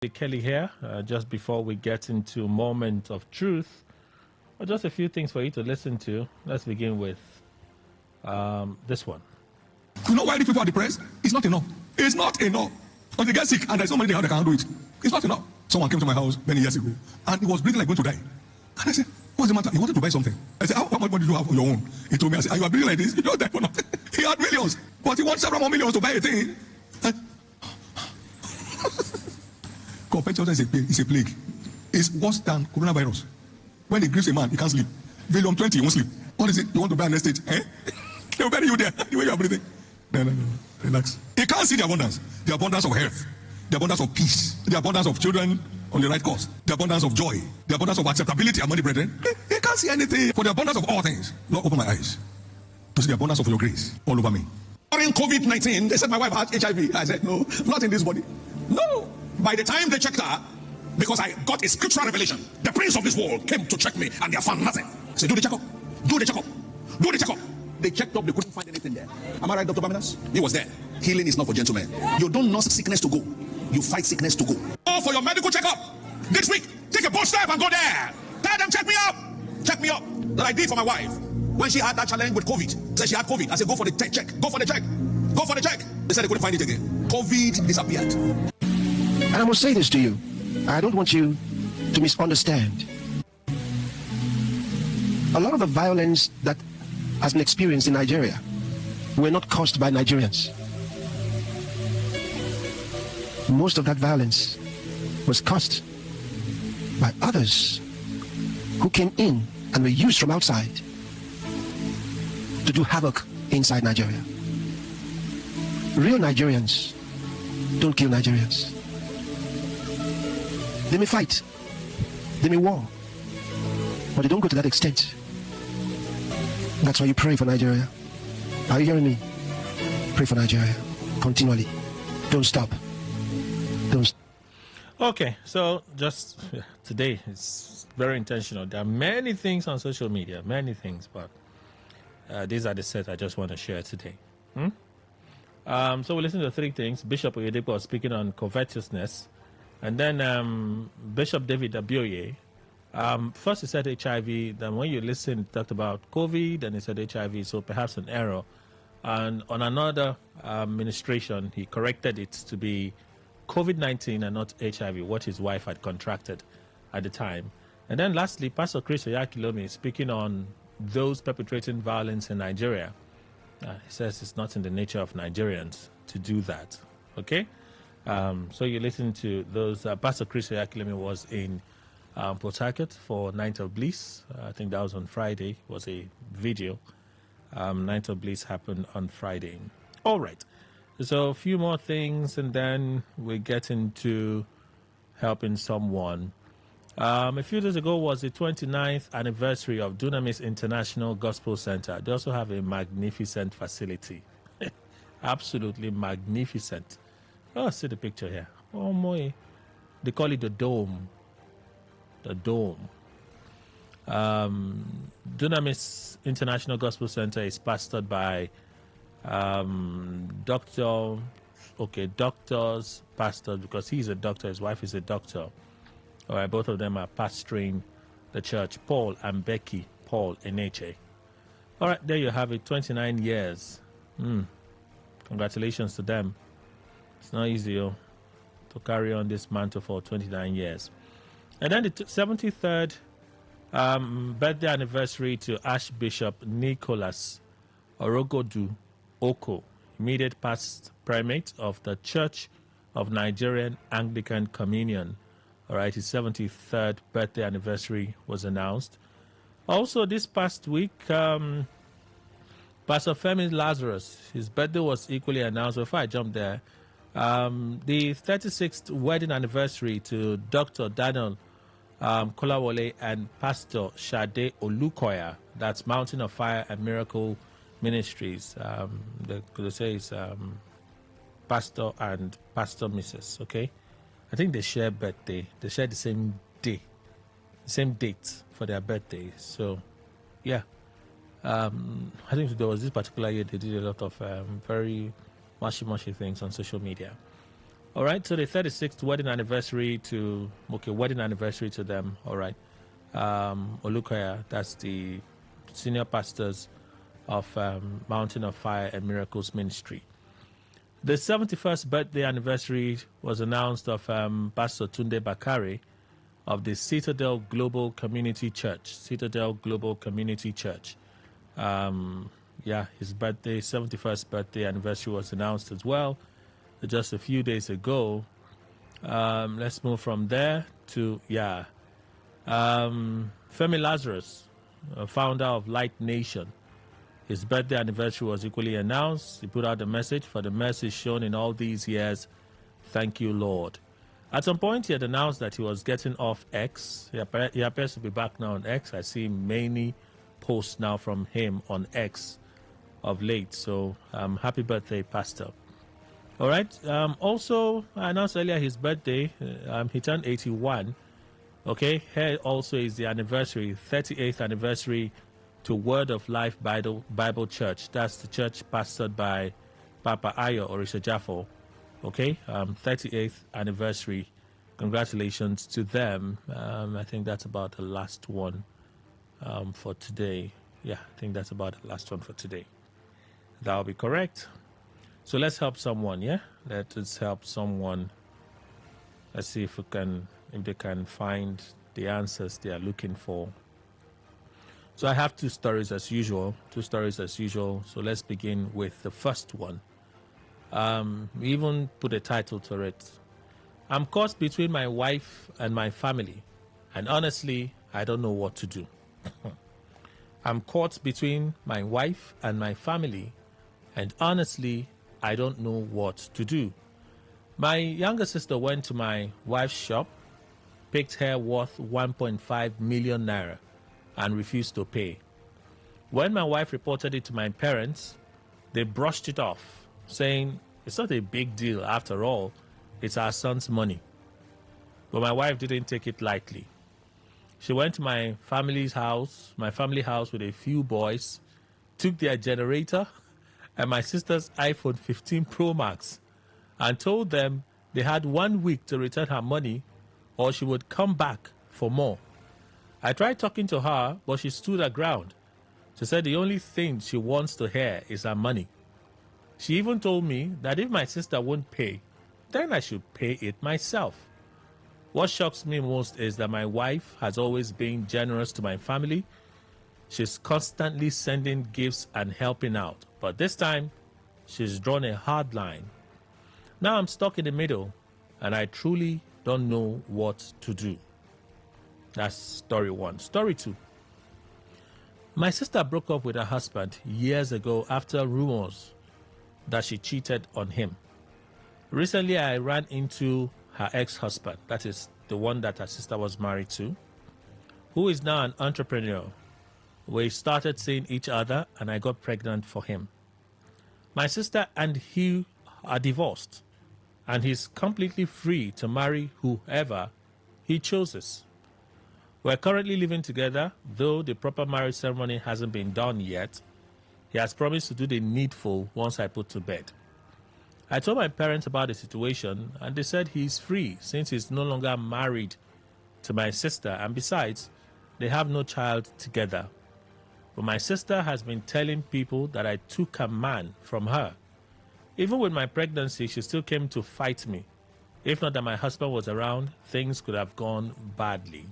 Kelly here. Just before we get into moment of truth, just a few things for you to listen to. Let's begin with this one. You know why the people are depressed? It's not enough. It's not enough. When they get sick and there's so many how they can't do it. It's not enough. Someone came to my house many years ago and he was breathing like going to die. And I said, what's the matter? He wanted to buy something. I said, how much money do you have on your own? He told me, I said, are you breathing like this? You don't die for nothing. He had millions, but he wants several more millions to buy a thing. Covetousness is a plague. It's worse than coronavirus. When it grieves a man, he can't sleep. Volume 20, he won't sleep. What is it? You want to buy an estate? Eh? They'll bury you there. The way you are breathing. No. Relax. He can't see the abundance of health, the abundance of peace, the abundance of children on the right course, the abundance of joy, the abundance of acceptability among the brethren. He can't see anything. For the abundance of all things, Lord, open my eyes to see the abundance of your grace all over me. During COVID-19, they said my wife had HIV. I said, no, not in this body. No. By the time they checked her, because I got a scriptural revelation, the prince of this world came to check me and they found nothing. I said, do the checkup. Do the checkup. Do the checkup. They checked up, they couldn't find anything there. Am I right, Dr. Baminas? He was there. Healing is not for gentlemen. You don't nurse sickness to go. You fight sickness to go. Go for your medical checkup. This week, take a bold step and go there. Tell them, check me up. Check me up. That I did for my wife. When she had that challenge with COVID, said she had COVID. I said, go for the check. Go for the check. Go for the check. They said they couldn't find it again. COVID disappeared. And I must say this to you. I don't want you to misunderstand. A lot of the violence that has been experienced in Nigeria were not caused by Nigerians. Most of that violence was caused by others who came in and were used from outside to do havoc inside Nigeria. Real Nigerians don't kill Nigerians. They may fight, they may war, but they don't go to that extent. That's why you pray for Nigeria. Are you hearing me? Pray for Nigeria continually. Don't stop. Don't stop. Okay, so just today, it's very intentional. There are many things on social media, many things, but these are the set I just want to share today. So we listen to three things. Bishop Oyedepo was speaking on covetousness, and then Bishop David Abioye. First he said HIV, then when you listen, he talked about COVID, and he said HIV, so perhaps an error. And on another ministration, he corrected it to be COVID-19 and not HIV, what his wife had contracted at the time. And then lastly, Pastor Chris Oyakhilome speaking on those perpetrating violence in Nigeria. He says it's not in the nature of Nigerians to do that. Okay? So you listen to those. Pastor Chris Oyakhilome was in Port Harcourt for Night of Bliss. I think that was on Friday. It was a video. Night of Bliss happened on Friday. All right. So a few more things, and then we get into helping someone. A few days ago was the 29th anniversary of Dunamis International Gospel Center. They also have a magnificent facility. Absolutely magnificent. Oh, see the picture here. Oh, my. They call it the Dome. The Dome. Dunamis International Gospel Center is pastored by doctors, pastors, because he's a doctor, his wife is a doctor. All right, both of them are pastoring the church, Paul and Becky Paul Eneche. All right, there you have it, 29 years. Congratulations to them. It's not easy to carry on this mantle for 29 years. And then the 73rd birthday anniversary to Archbishop Nicholas Orogodu Oko, immediate past primate of the Church of Nigerian Anglican Communion. All right, his 73rd birthday anniversary was announced. Also, this past week, Pastor Femi Lazarus, his birthday was equally announced. Before I jump there, the 36th wedding anniversary to Dr. Daniel Kolawole and Pastor Shade Olukoya, that's Mountain of Fire and Miracle Ministries. They say it's Pastor and Pastor Mrs., okay? I think they share birthday. They share the same day, the same date for their birthdays. So, yeah. I think there was this particular year they did a lot of very mushy things on social media. All right, so the 36th wedding anniversary to them. All right. Olukoya, that's the senior pastors of Mountain of Fire and Miracles Ministry. The 71st birthday anniversary was announced of Pastor Tunde Bakare of the Citadel Global Community Church. His birthday, 71st birthday anniversary was announced as well just a few days ago. Let's move from there to, Femi Lazarus, founder of Light Nation. His birthday anniversary was equally announced. He put out a message for the mercy shown in all these years. Thank you, Lord. At some point, he had announced that he was getting off X. He appears to be back now on X. I see many posts now from him on X of late. So, happy birthday, Pastor. All right. Also, I announced earlier his birthday. He turned 81. Okay. Here also is the anniversary, 38th anniversary to Word of Life Bible Church. That's the church pastored by Papa Ayo Orisha Jaffo. Okay. 38th anniversary. Congratulations to them. I think that's about the last one for today. Yeah, I think that's about the last one for today. That will be correct. So let's help someone, yeah? Let us help someone. Let's see if they can find the answers they are looking for. So I have two stories as usual. So let's begin with the first one. We even put a title to it. I'm caught between my wife and my family, and honestly, I don't know what to do. I'm caught between my wife and my family, and honestly, I don't know what to do. My younger sister went to my wife's shop, picked hair worth 1.5 million naira, and refused to pay. When my wife reported it to my parents, they brushed it off, saying, it's not a big deal after all, it's our son's money. But my wife didn't take it lightly. She went to my family house with a few boys, took their generator and my sister's iPhone 15 Pro Max and told them they had 1 week to return her money or she would come back for more. I tried talking to her, but she stood her ground. She said the only thing she wants to hear is her money. She even told me that if my sister won't pay, then I should pay it myself. What shocks me most is that my wife has always been generous to my family. She's constantly sending gifts and helping out. But this time, she's drawn a hard line. Now I'm stuck in the middle, and I truly don't know what to do. That's story one. Story two. My sister broke up with her husband years ago after rumors that she cheated on him. Recently, I ran into her ex-husband, that is the one that her sister was married to, who is now an entrepreneur. We started seeing each other and I got pregnant for him. My sister and he are divorced and he's completely free to marry whoever he chooses. We're currently living together, though the proper marriage ceremony hasn't been done yet. He has promised to do the needful once I put to bed. I told my parents about the situation and they said he's free since he's no longer married to my sister and besides, they have no child together. But my sister has been telling people that I took a man from her. Even with my pregnancy, she still came to fight me. If not that my husband was around, things could have gone badly.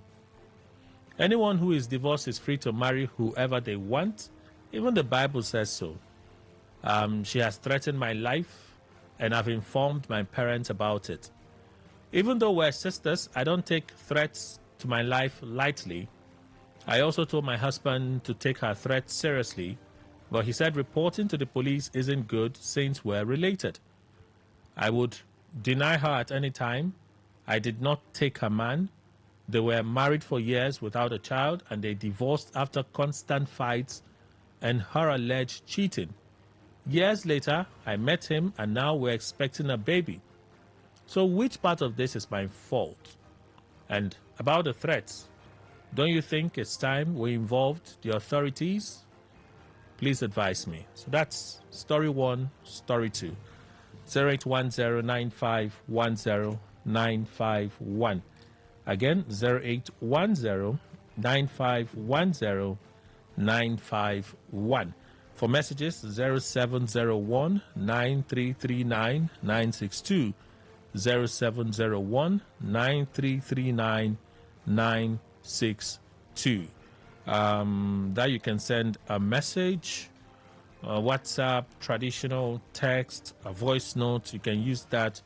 Anyone who is divorced is free to marry whoever they want. Even the Bible says so. She has threatened my life, and I've informed my parents about it. Even though we're sisters, I don't take threats to my life lightly. I also told my husband to take her threats seriously, but he said reporting to the police isn't good since we're related. I would deny her at any time. I did not take her man. They were married for years without a child, and they divorced after constant fights and her alleged cheating. Years later, I met him, and now we're expecting a baby. So which part of this is my fault? And about the threats, don't you think it's time we involved the authorities? Please advise me. So that's story one, story two. 0810-9510-951. Again, 0810-9510-951. For messages, 0701-9339-962, 0701-9339-962. That you can send a message, WhatsApp, traditional text, a voice note. You can use that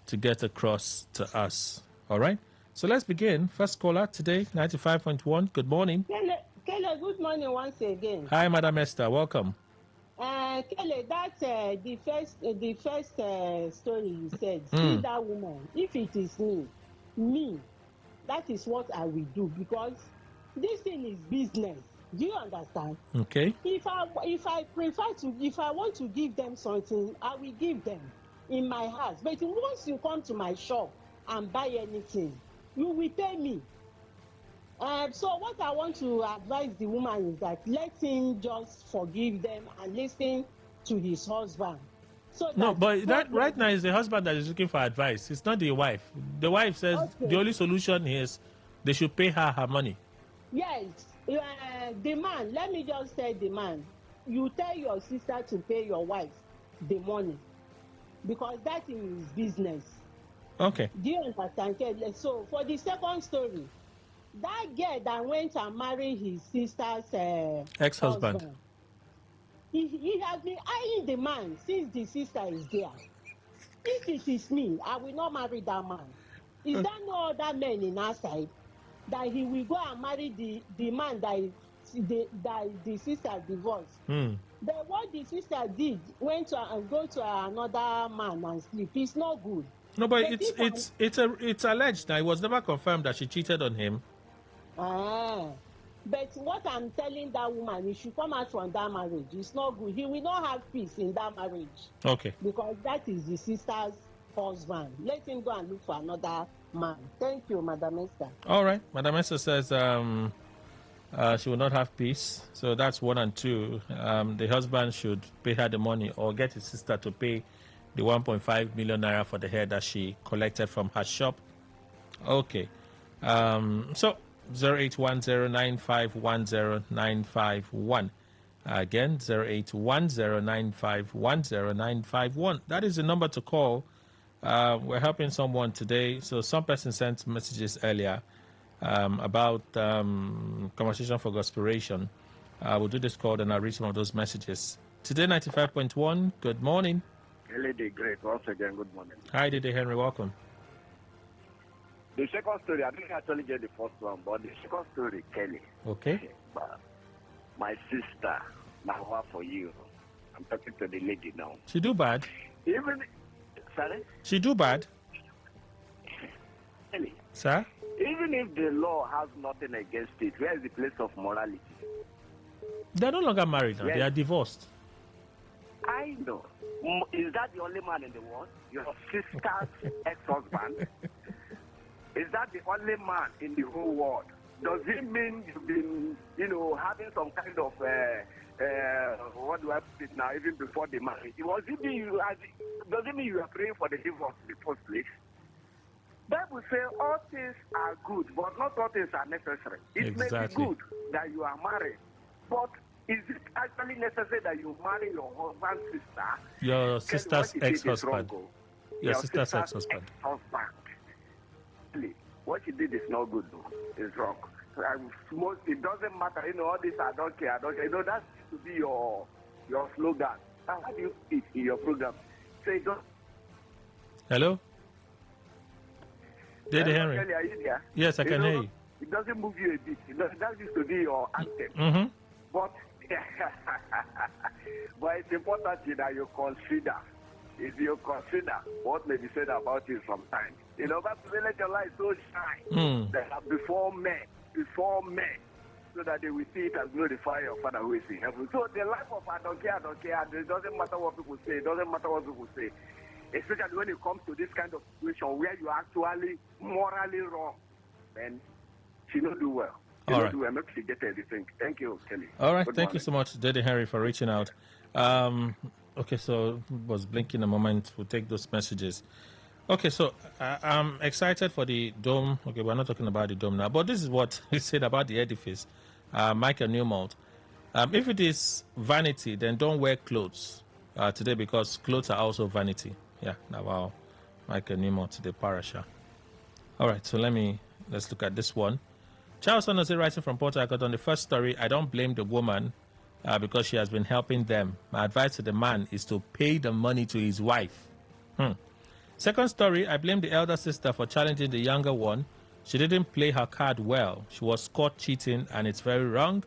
to get across to us. All right? So let's begin. First caller today, 95.1. Good morning. Kelly, good morning once again. Hi, Madam Esther. Welcome. Kelly, that's the first story you said. See that woman. If it is me, that is what I will do, because this thing is business. Do you understand? Okay. If I want to give them something, I will give them in my house. But once you come to my shop and buy anything, you will pay me. So what I want to advise the woman is that let him just forgive them and listen to his husband. So no, but that right now is the husband that is looking for advice. It's not the wife. The wife says the only solution is they should pay her money. Yes, the man. Let me just say the man. You tell your sister to pay your wife the money, because that is business. Okay. Do you understand? So for the second story, that girl that went and married his sister's ex-husband, he has been eyeing the man since the sister is there. If it is me, I will not marry that man. Is there no other men in our side that he will go and marry the man that the sister divorced? But what the sister did, went to go to another man and sleep. It's not good. No, but it's alleged that it was never confirmed that she cheated on him. But what I'm telling that woman, he should come out from that marriage. It's not good. He will not have peace in that marriage. Okay. Because that is the sister's husband. Let him go and look for another man. Thank you, Madam Esther. All right. Madam Esther says she will not have peace. So that's 1 and 2. The husband should pay her the money or get his sister to pay the 1.5 million naira for the hair that she collected from her shop. Okay. So 0810-9510-951. Again, 0810-9510-951. That is the number to call. We're helping someone today. So some person sent messages earlier about Conversation for Gospiration. We'll do this call and I'll read some of those messages. Today, 95.1. Good morning. Lady Great, once again, good morning. Hi, Dede Henry. Welcome. The second story, I didn't actually get the first one, but the second story, Kelly. Okay. My sister, now for you. I'm talking to the lady now. She do bad. Sorry? She do bad. Kelly. Sir? Even if the law has nothing against it, where is the place of morality? They're no longer married now. They are divorced. I know. Is that the only man in the world? Your sister's ex-husband? Is that the only man in the whole world? Does it mean you've been, having some kind of, what do I put it now, even before the marriage? Does it mean you are praying for the divorce in the first place? Bible says all things are good, but not all things are necessary. It may be good that you are married, but is it actually necessary that you marry your husband's sister? Your sister's ex-husband. Your sister's ex-husband. What she did is not good, though. It's wrong. It doesn't matter. All this, I don't care. That used to be your slogan. How do you speak in your program? Say, don't. Hello? Dede Henry. Are you there? Yes, I can hear you. It doesn't move you a bit. That used to be your anthem. Mm-hmm. But it's important that you consider. If you consider what may be said about you sometimes, but to let your light so shine that before men, so that they will see it and glorify your Father who is in heaven. So the life of I don't care. It doesn't matter what people say. Especially when it comes to this kind of situation where you are actually morally wrong, then she don't do well. All right. Make she get everything. Thank you, Kelly. All right. Thank you so much, Dede Henry, for reaching out. Okay, so was blinking a moment. We'll take those messages. Okay, so I'm excited for the dome. Okay, we're not talking about the dome now, but this is what he said about the edifice. Michael Newmont. If it is vanity, then don't wear clothes today because clothes are also vanity. Yeah, now wow. Michael Newmont, the parasha. All right, so let's look at this one. Charles Sonosi writing from Port Harcourt on the first story. I don't blame the woman because she has been helping them. My advice to the man is to pay the money to his wife. Second story, I blame the elder sister for challenging the younger one. She didn't play her card well. She was caught cheating, and it's very wrong.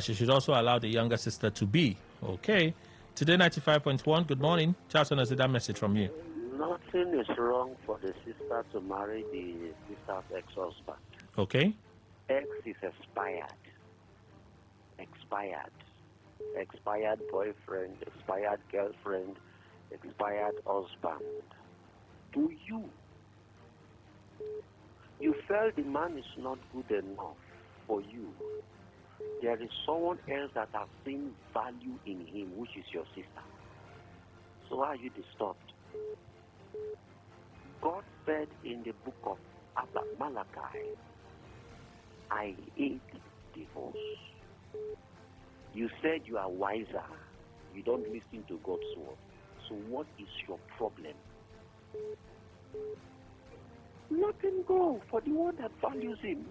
She should also allow the younger sister to be. Okay. Today, 95.1, good morning. Charles Sonosi, that message from you. Nothing is wrong for the sister to marry the sister's ex-husband. Okay. Ex is expired. Expired boyfriend, expired girlfriend, expired husband. To you, you felt the man is not good enough for you. There is someone else that has seen value in him, which is your sister. So why are you disturbed? God said in the book of Malachi, I hate divorce. You said you are wiser. You don't listen to God's word. So what is your problem? Let him go for the one that values him.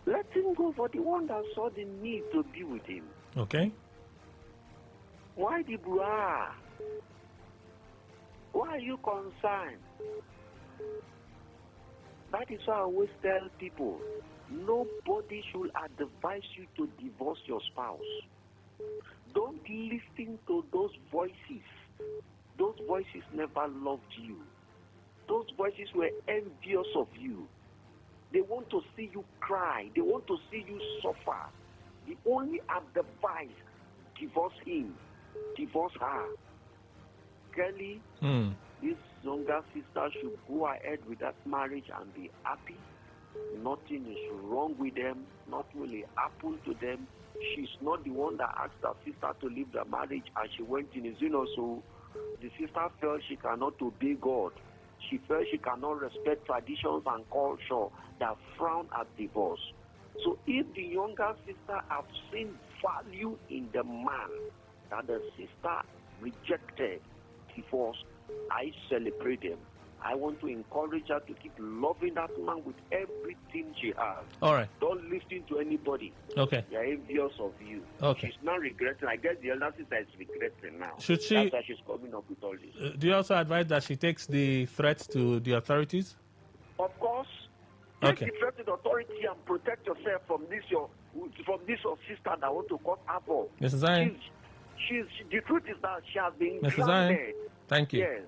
Let him go for the one that saw the need to be with him. Okay. Why the brouhaha? Why are you concerned? That is why I always tell people, nobody should advise you to divorce your spouse. Don't listen to those voices. Those voices never loved you. Those voices were envious of you. They want to see you cry. They want to see you suffer. The only advice, divorce him, divorce her. Kelly, this younger sister should go ahead with that marriage and be happy. Nothing is wrong with them. Nothing will happen to them. She's not the one that asked her sister to leave the marriage and she went in a sin. So the sister felt she cannot obey God. She felt she cannot respect traditions and culture that frown at divorce. So if the younger sister have seen value in the man that the sister rejected divorce, I celebrate them. I want to encourage her to keep loving that man with everything she has. All right. Don't listen to anybody. Okay. They are envious of you. Okay. She's not regretting. I guess the elder sister is regretting now. Should she? That's why she's coming up with all this. Do you also advise that she takes the threat to the authorities? Of course. Take Okay. the threat to the authority and protect yourself from this your sister that want to cause havoc. Mrs. Zion. The truth is that she has been Mrs. Zion. grounded. Thank you. Yes.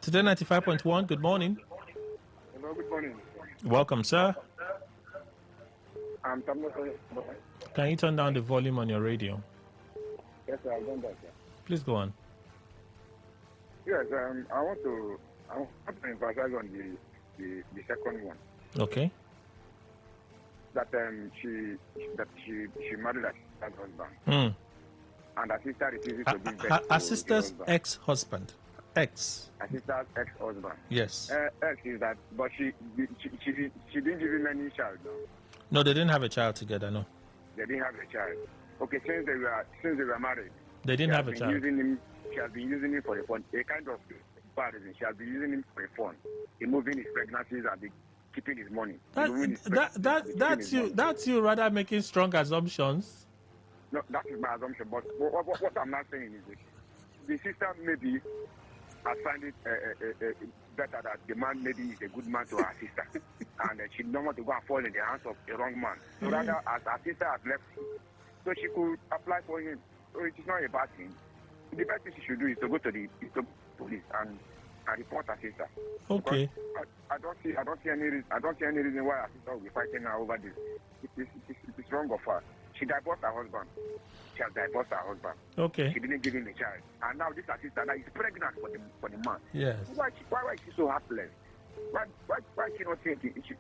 Today 95.1, good morning. Hello, good morning. Welcome, sir. I'm Can you turn down the volume on your radio? Yes, sir, I've done that, sir. Please go on. Yes, I want to emphasize on the second one. Okay. That she married her husband. And her sister refuses to give birth her sister's ex-husband. Her sister's ex-husband. Yes. Ex is that, but she didn't give him any child, no? No, they didn't have a child together, no. They didn't have a child. Okay, since they were married. They didn't have a child. She has been using him for a fun, a kind of bad reason. She has been using him for a fun, removing his pregnancies and keeping his money. That's you rather making strong assumptions. No, that is my assumption. But what I'm not saying is this. The sister maybe has found it better that the man maybe is a good man to her sister. And she don't want to go and fall in the hands of the wrong man. So rather, as her sister has left him, so she could apply for him. So it is not a bad thing. The best thing she should do is to go to the police and report her sister. Okay. I don't see any reason why her sister will be fighting her over this. It is wrong of her. She divorced her husband. She has divorced her husband. Okay. She didn't give him a child. And now this her sister that is pregnant for the man. Yes. Why is she so heartless? Why is she not thinking? She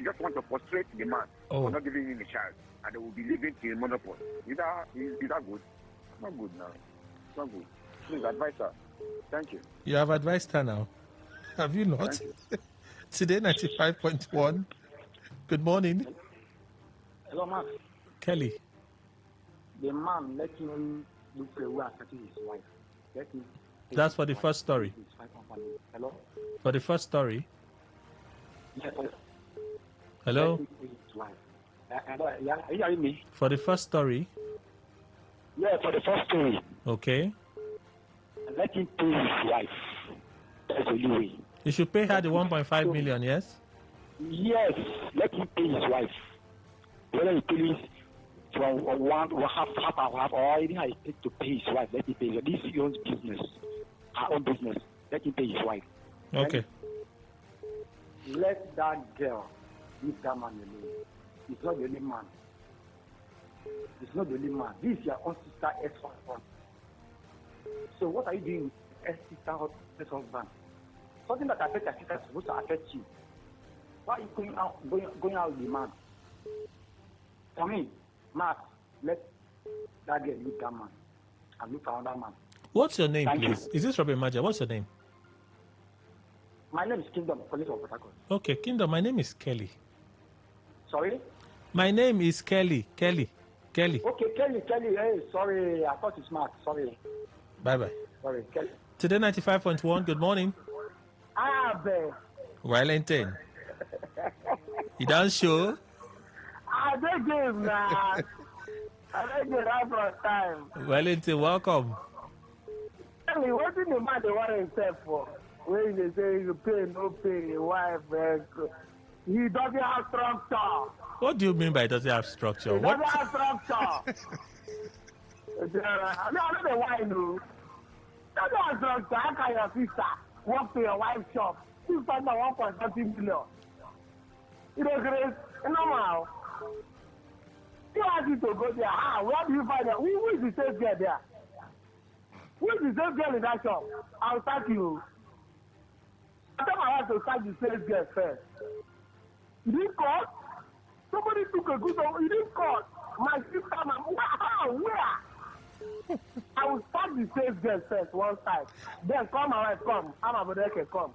just wants to frustrate the man for not giving him a child. And they will be living till monopause. Is that good? not good now. It's not good. Please advise her. Thank you. You have advised her now. Have you not? Today 95.1. Good morning. Hello, Max. Kelly. The man let him look away and settle his wife. Let him. That's for the first story. Hello? For the first story? Yes. Hello? Let him pay his wife. Yeah, are you hearing me? For the first story? Yeah, for the first story. Okay. Let him pay his wife. That's the only way. You should pay her the 1.5 million, yes? Yes, let him pay his wife. Whether he pays from half, or anything I take to pay his wife, let him pay. This is your own business, her own business. Let him pay his wife. Okay. Let that girl leave that man alone. He's not the only man. He's not the only man. This is your own sister ex-husband. So what are you doing with ex-sister ex-husband? Something that affects your sister is supposed to affect you. Why are you going out with the man? For me, Mark, let that girl leave that man and look for another man. What's your name, Thank please? you. Is this Robin Maja? What's your name? My name is Kingdom, police of Port Harcourt. Okay, Kingdom, my name is Kelly. Sorry? My name is Kelly. Kelly. Okay, Kelly. Hey, sorry, I thought it's Mark. Sorry. Bye-bye. Sorry, Kelly. Today 95.1, good morning. Babe. Wellington. You done show? I beg you, man. I beg you that for time. Wellington, welcome. Tell me, what did the man they want himself for? When they say you pay, no pay, wife, he doesn't have structure. What do you mean by doesn't have structure? He What? doesn't have structure. I don't know why, no. Doesn't have structure. How can your sister walk to your wife's shop? She spent 1.something million. You know, Grace, normal. You ask you to go there. Where do you find that? Who is the safe girl there? Who is the safe girl in that shop? I'll start you. I tell my wife to start the safe girl first. You didn't call? Somebody took a good one. You didn't call. My sister, where? I will start the safe girl first, one side. Then call my wife, come. I'm a brother can come.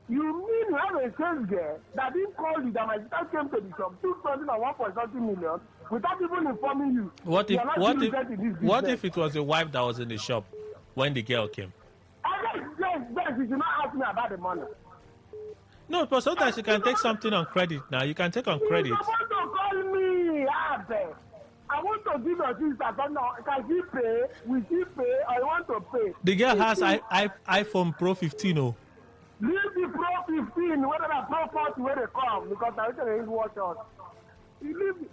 You mean you have a sales girl that didn't call you that my sister came to the shop, took something at 1.something million without even informing you? What if it was your wife that was in the shop when the girl came? Yes, you should not ask me about the money. No, but sometimes you can take something on credit now. You can take on credit. You want to call me, Abe. I want to give your sister something. Can she pay? Will she pay? Or you want to pay? The girl has iPhone Pro 15. Oh. Leave the Pro 15, whether the Pro 40, where they come, because I think they watch us. You leave.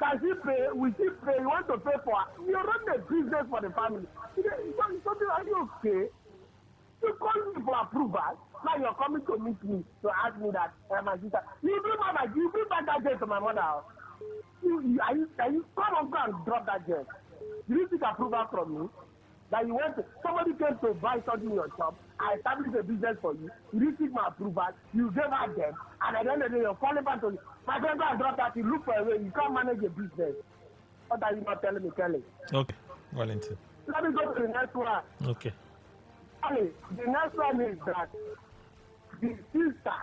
Can she pay? Will she pay? You want to pay for her? You run the business for the family. Something, are you okay? You call me for approval. Now you're coming to meet me to ask me that my sister. You bring back that jet to my mother house. You come on, go and drop that jet. You didn't seek approval from me. That you went to, somebody came to buy something in your shop. I established a business for you. You didn't seek my approval. You gave her them. And at the end of the day, you're falling back to me. My friend, go and drop that. You look for a way. You can't manage a business. What are you not telling me, Kelly? Okay, Wellington. Let me go to the next one. Okay. Kelly, the next one is that the sister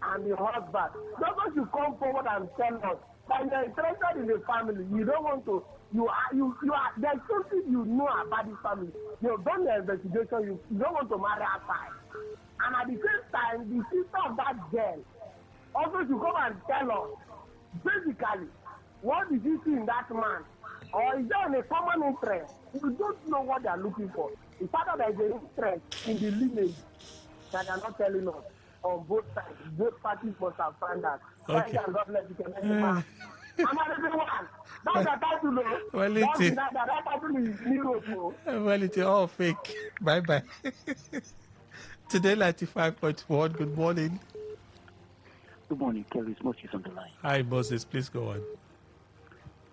and the husband, just you come forward and tell us that you're interested in the family, you don't want to, you are, there's something you know about the family. You've done the investigation, you don't want to marry outside. And at the same time, the sister of that girl also should come and tell us, basically, what did you see in that man? Or is there a common interest? You don't know what they are looking for. It's either there is an interest in the lineage that they are not telling us. On both sides, both parties must have found that. Okay. I'm not everyone. That's the title, though. Wellington. That title is zero. Wellington, all fake. Bye-bye. Today, 95.1, good morning. Good morning, Kelly. Moses on the line. Hi, Moses. Please go on.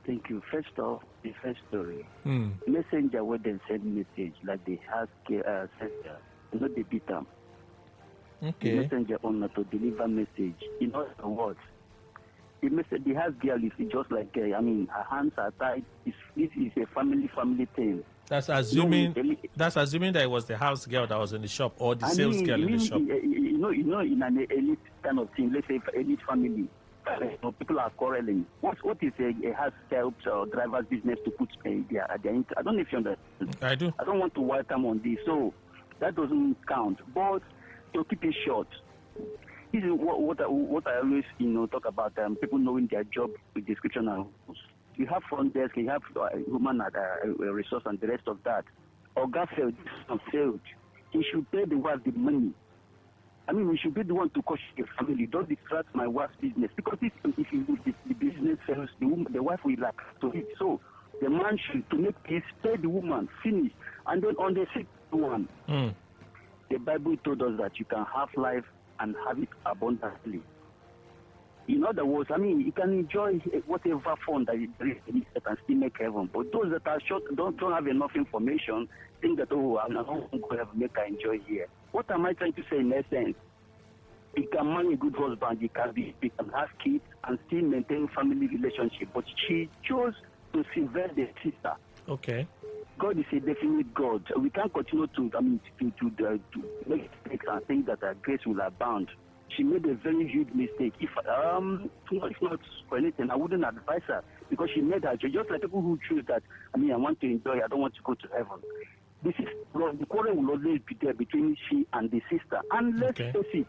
Thank you. First off, the first story. Messenger where they send message like they ask sender, not they beat them. Okay. The messenger owner to deliver message. In other words, the house girl is just like, her hands are tied. This is a family thing. That's assuming that it was the house girl that was in the shop or the sales girl in the shop. In an elite kind of thing, let's say elite family, people are quarreling. What is a house help driver's business to put their I don't know if you understand. I do. I don't want to welcome on this, so that doesn't count. But to keep it short, this is what I always talk about. People knowing their job with description and you have front desk, you have human resource and the rest of that. Oga failed. He should pay the wife the money. We should be the one to caution the family. Don't distract my wife's business. Because if the business fails, the wife will lack to it. So the man should, to make peace, pay the woman, finish. And then on the sixth one, the Bible told us that you can have life and have it abundantly. In other words, you can enjoy whatever fun that there is in it and still make heaven. But those that are short, don't have enough information, think that, I'm not going to make I enjoy here. What am I trying to say in essence? You can marry a good husband, you can have kids and still maintain family relationship. But she chose to sever the sister. Okay. God is a definite God. We can't continue to make mistakes and think that grace will abound. She made a very huge mistake. If not for anything, I wouldn't advise her because she made her choice. Just like people who choose that, I want to enjoy, I don't want to go to heaven. The quarrel will always be there between she and the sister. And let's face it,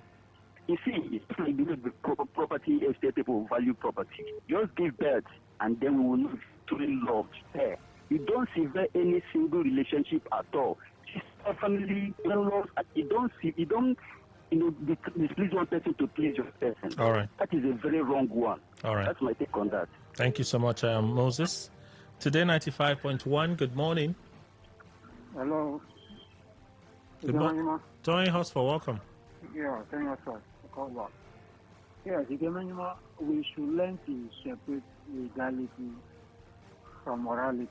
you see, it's like the property estate people value property. Just give birth and then we will not truly love her. You don't sever any single relationship at all. Sister, family, in-laws, displease one person to please your person. All right. That is a very wrong one. All right. That's my take on that. Thank you so much, Moses. Today 95.1, good morning. Hello. Good morning. Tony Hosford, welcome. Yeah, thank you, sir. Call back. Yes, we should learn to separate legality from morality.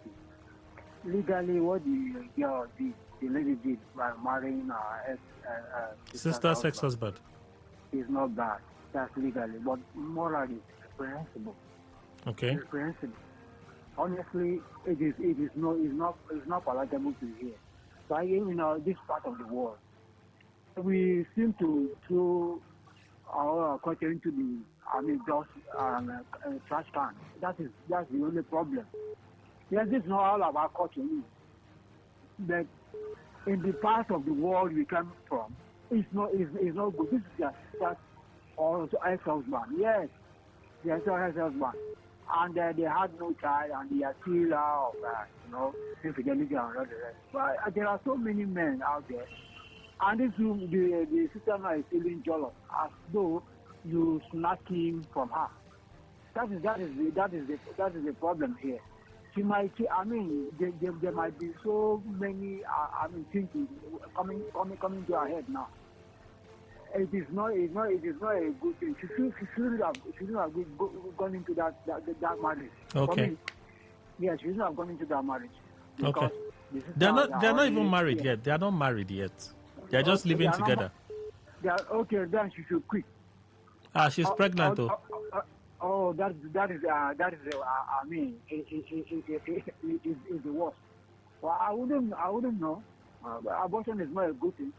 Legally, what the girl did, the lady did by marrying her sister's ex-husband is not bad. That's legally, but morally reprehensible. Okay. Reprehensible. Honestly, it is not palatable to hear. So this part of the world, we seem to throw our culture into the trash can. That's the only problem. Yes, this is not all about culture, but in the part of the world we come from, it's not good. This is just also ex-husband. Yes, they are ex-husband, and they had no child, and they are still out of infidelity and all the rest. But there are so many men out there, and the sister now is feeling jealous, as though you snatch him from her. That is the problem here. She might, there might be so many, thinking coming to her head now. It is not a good thing. She shouldn't have gone into that marriage. Okay. Yeah, she shouldn't have gone into that marriage. Okay. They're not even married yet. They are not married yet. They are just living together. Okay, then she should quit. She's pregnant though. That is the worst. Well, I wouldn't know. Abortion is not a good thing.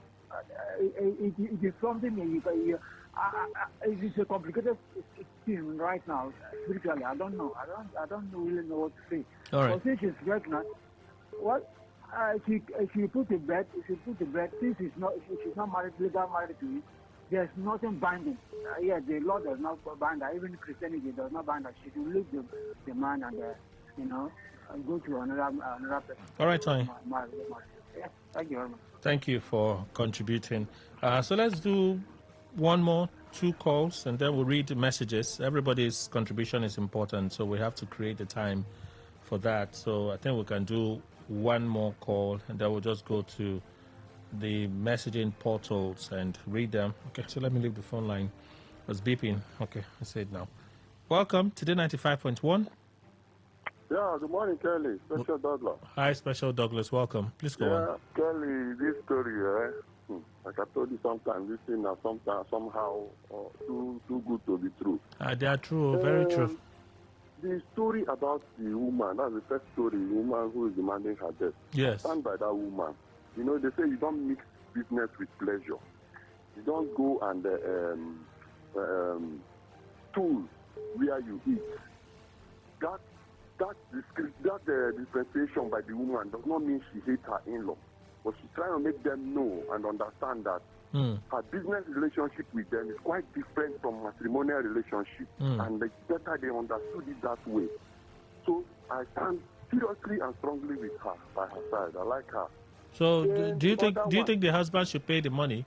It is something it is a complicated thing right now. Spiritually, I don't know. I don't really know what to say. All right. But since she's pregnant, she put to bed. Since she's not married, legal married to it, there's nothing binding. The law does not bind her. Even Christianity does not bind her. She should leave the man and go to another person. All right, Tony. Yeah, thank you very much. Thank you for contributing. So let's do two calls, and then we'll read the messages. Everybody's contribution is important, so we have to create the time for that. So I think we can do one more call, and then we'll just go to the messaging portals and read them. Okay, so let me leave the phone line. It was beeping. Okay, I say it now. Welcome to Today 95.1. Yeah, good morning, Kelly. Special Douglas. Hi, Special Douglas. Welcome. Please go on. Kelly, this story, Like I told you sometimes, this thing is sometimes somehow too good to be true. They are true, very true. The story about the woman, that's the first story, the woman who is demanding her death. Yes. I stand by that woman. You know, they say you don't mix business with pleasure. You don't go and stool where you eat. That differentiation by the woman does not mean she hates her in-law, but she's trying to make them know and understand that her business relationship with them is quite different from matrimonial relationship, and it's better they understood it that way. So I stand seriously and strongly with her, by her side. I like her. So do you think the husband should pay the money?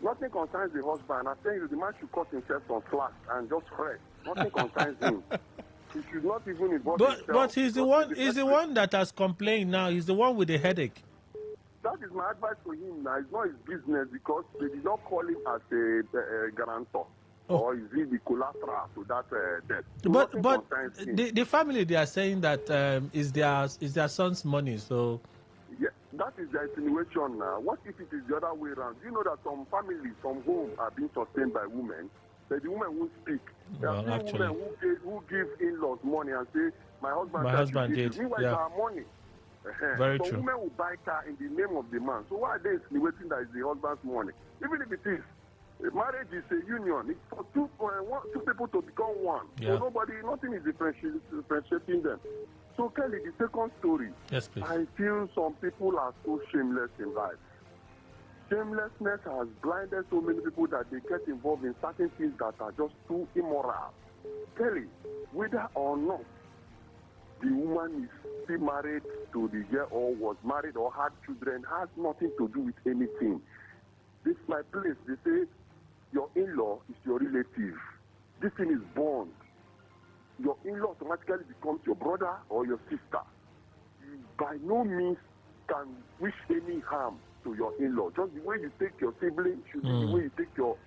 Nothing concerns the husband. I tell you, the man should cut himself some slack and just rest. Nothing concerns him. He should not even involve himself. But he's the one. He's the one that has complained now. He's the one with the headache. That is my advice to him now. It's not his business because they did not call him as a guarantor. Or is he the collateral to that debt? So but the family, they are saying that is their son's money. So yeah, that is the insinuation now. What if it is the other way around? You know that some families, some homes are being sustained by women. That the women won't speak. There are women who give in-laws money and say, my husband did. Meanwhile, it's our money. Very so true. Women will buy car in the name of the man. So why are they insinuating that it's the husband's money? Even if it is, marriage is a union. It's for two people to become one. Yeah. So nothing is differentiating them. So Kelly, the second story. Yes, please. I feel some people are so shameless in life. Shamelessness has blinded so many people that they get involved in certain things that are just too immoral. Kelly, whether or not the woman is still married to the girl or was married or had children has nothing to do with anything. This is my place. They say your in-law is your relative. This thing is bond. Your in-law automatically becomes your brother or your sister. You by no means can wish any harm to your in-law. Just the way you take your sibling should be the way you take your...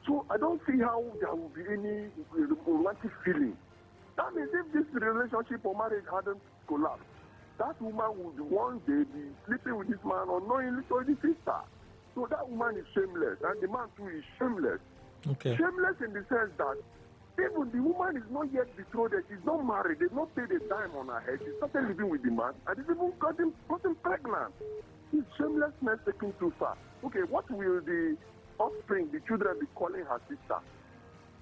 So I don't see how there will be any romantic feeling. That means if this relationship or marriage hadn't collapsed, that woman would one day be sleeping with this man unknowingly to his sister. So that woman is shameless, and the man too is shameless. Okay. Shameless in the sense that even the woman is not yet betrothed, she's not married, they've not paid a dime on her head, she started living with the man, and they even got him pregnant. Is shamelessness taken too far? Okay, what will the offspring, the children, be calling her sister?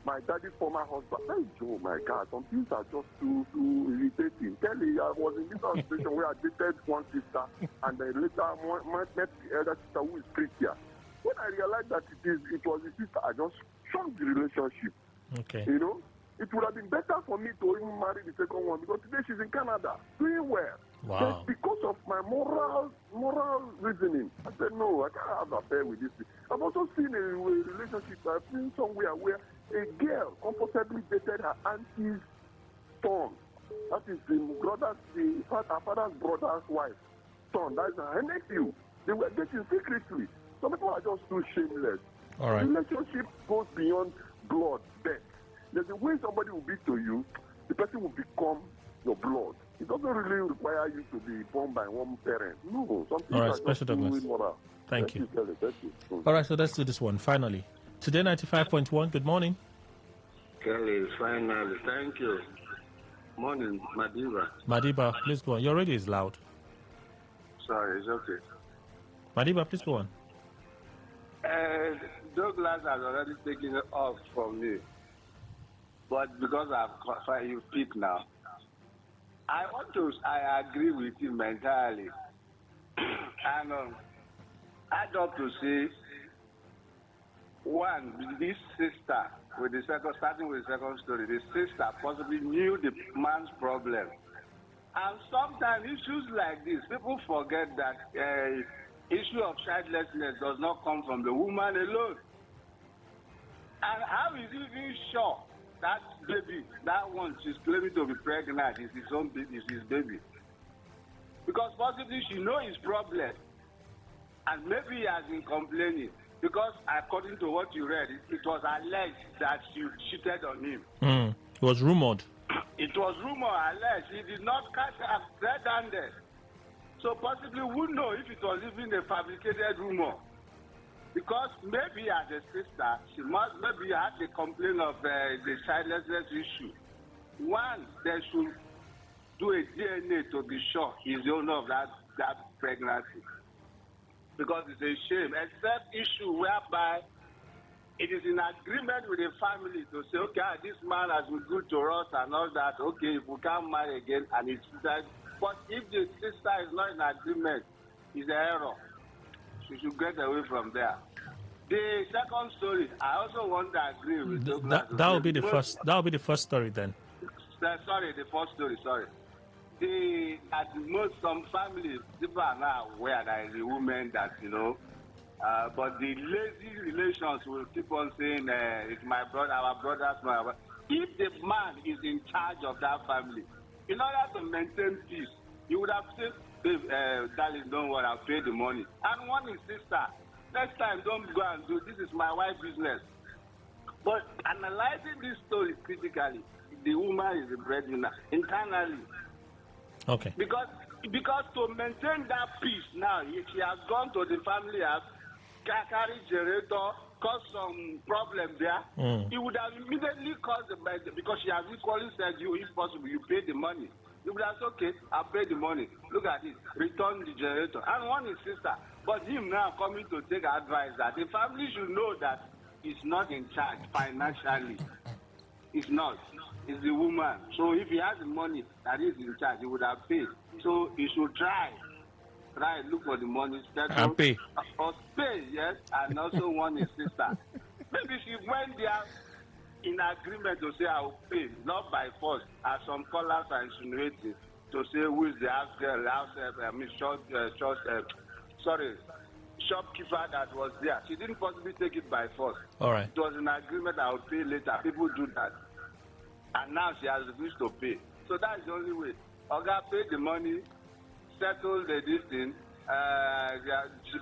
My daddy's former husband. Oh my God, some things are just too irritating. Kelly, I was in this situation where I dated one sister and then later met the other sister who is Christian. When I realized that it was the sister, I just shunned the relationship. Okay. You know, it would have been better for me to even marry the second one because today she's in Canada doing well. Wow. But because of my moral reasoning, I said no, I can't have an affair with this. I've also seen a relationship. I've seen somewhere where a girl comfortably dated her auntie's son. That is her father's brother's wife. Son, that is her nephew. They were dating secretly. Some people are just too shameless. All right. Relationship goes beyond blood, death. There's a way somebody will be to you, the person will become your blood. It doesn't really require you to be born by one parent. No, something all right, are Special just Douglas. too immoral. Thank you. Thank you. All right, so let's do this one. Finally. Today 95.1, good morning. Kelly, finally, thank you. Morning, Madiba, please go on. Your radio is loud. Sorry, it's okay. Madiba, please go on. Douglas has already taken it off from me. But because you speak now, I agree with him entirely. And I'd love to say, one, this sister, starting with the second story, the sister possibly knew the man's problem. And sometimes issues like this, people forget that issue of childlessness does not come from the woman alone. And how is he even sure that baby, that one she's claiming to be pregnant, is his baby? Because possibly she knows his problem. And maybe he has been complaining. Because according to what you read, it was alleged that she cheated on him. It was rumored. It was rumor, alleged. He did not catch her red-handed. So possibly we know if it was even a fabricated rumor. Because maybe as a sister, she must maybe had the complaint of the childlessness issue. One, they should do a DNA to be sure he's the owner of that pregnancy. Because it's a shame, except issue whereby it is in agreement with the family to say, okay, this man has been good to us and all that. Okay, if we can't marry again, and it's that. But if the sister is not in agreement, it's an error. She should get away from there. The second story, I also want to agree with Douglas. That will be the first. That will be the first story then. Sorry, the first story. Sorry. Some families, people are not aware that it's a woman that but the lazy relations will keep on saying it's my brother, our brother's brother. If the man is in charge of that family, in order to maintain peace, you would have said, darling, don't worry, I'll pay the money. And one is sister. Next time, don't go and do this is my wife's business. But analyzing this story critically, the woman is the breadwinner internally. Okay. Because to maintain that peace now, she has gone to the family house, carry generator, cause some problem there. It would have immediately caused the because she has equally said if possible, you pay the money. You would have said, okay, I'll pay the money. Look at it, return the generator. And one is sister. But him now coming to take advice that the family should know that he's not in charge financially. It's not. It's the woman. So if he has the money that is in charge, he would have paid. So he should try look for the money, and pay. Or pay, yes, and also one is sister. Maybe she went there in agreement to say I will pay, not by force, as some callers are insinuating, to say who is the house girl, shopkeeper that was there. She didn't possibly take it by force. All right. It was an agreement I will pay later. People do that. And now she has refused to pay. So that's the only way. Oga paid the money, settle the distance,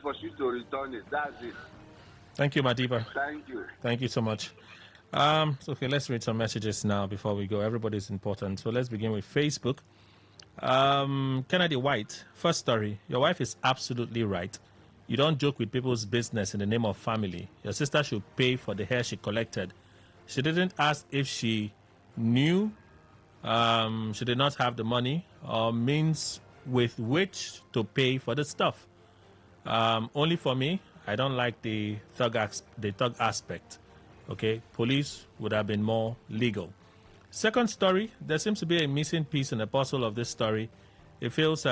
for she to return it. That's it. Thank you, Madiba. Thank you. Thank you so much. Okay, let's read some messages now before we go. Everybody's important. So let's begin with Facebook. Kennedy White, first story. Your wife is absolutely right. You don't joke with people's business in the name of family. Your sister should pay for the hair she collected. She didn't ask if she knew she did not have the money or means with which to pay for the stuff. Only for me, I don't like the thug aspect. Okay, police would have been more legal. Second story, there seems to be a missing piece in the puzzle of this story. It feels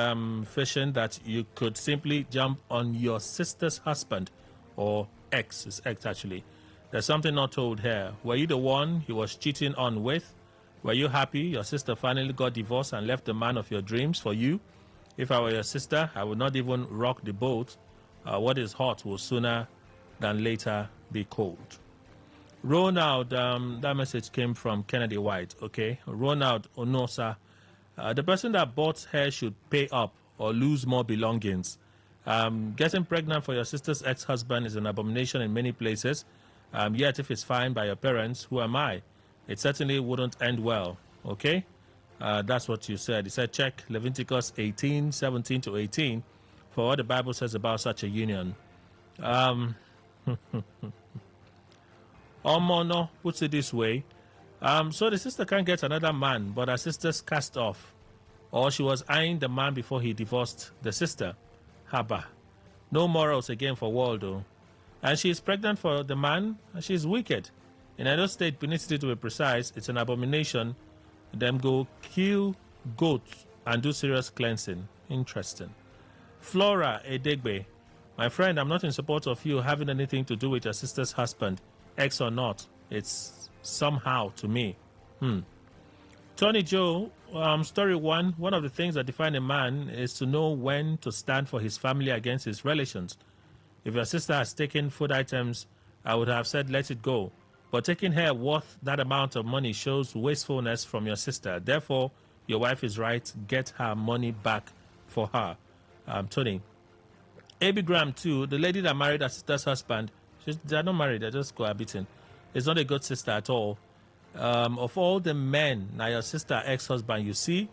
fishing that you could simply jump on your sister's husband or ex. It's ex actually. There's something not told here. Were you the one he was cheating on with? Were you happy your sister finally got divorced and left the man of your dreams for you? If I were your sister, I would not even rock the boat. What is hot will sooner than later be cold. Ronald, that message came from Kennedy White, okay? Ronald Onosa, the person that bought her should pay up or lose more belongings. Getting pregnant for your sister's ex-husband is an abomination in many places. Yet if it's fine by your parents, who am I? It certainly wouldn't end well, okay? That's what you said. He said, check Leviticus 18:17-18 for what the Bible says about such a union. Omono puts it this way. So the sister can't get another man, but her sister's cast off. Or she was eyeing the man before he divorced the sister. Haba. No morals again for Waldo. And she is pregnant for the man, and she is wicked. In Edo State, Benin City to be precise, it's an abomination. Them go kill goats and do serious cleansing. Interesting. Flora Edegbe, my friend, I'm not in support of you having anything to do with your sister's husband, ex or not. It's somehow to me. Tony Joe, story one of the things that define a man is to know when to stand for his family against his relations. If your sister has taken food items, I would have said let it go. But taking her worth that amount of money shows wastefulness from your sister. Therefore, your wife is right. Get her money back for her. Tony. A.B. Graham, too, the lady that married her sister's husband, they're not married, they're just cohabiting. It's not a good sister at all. Of all the men, now your sister ex-husband, you see,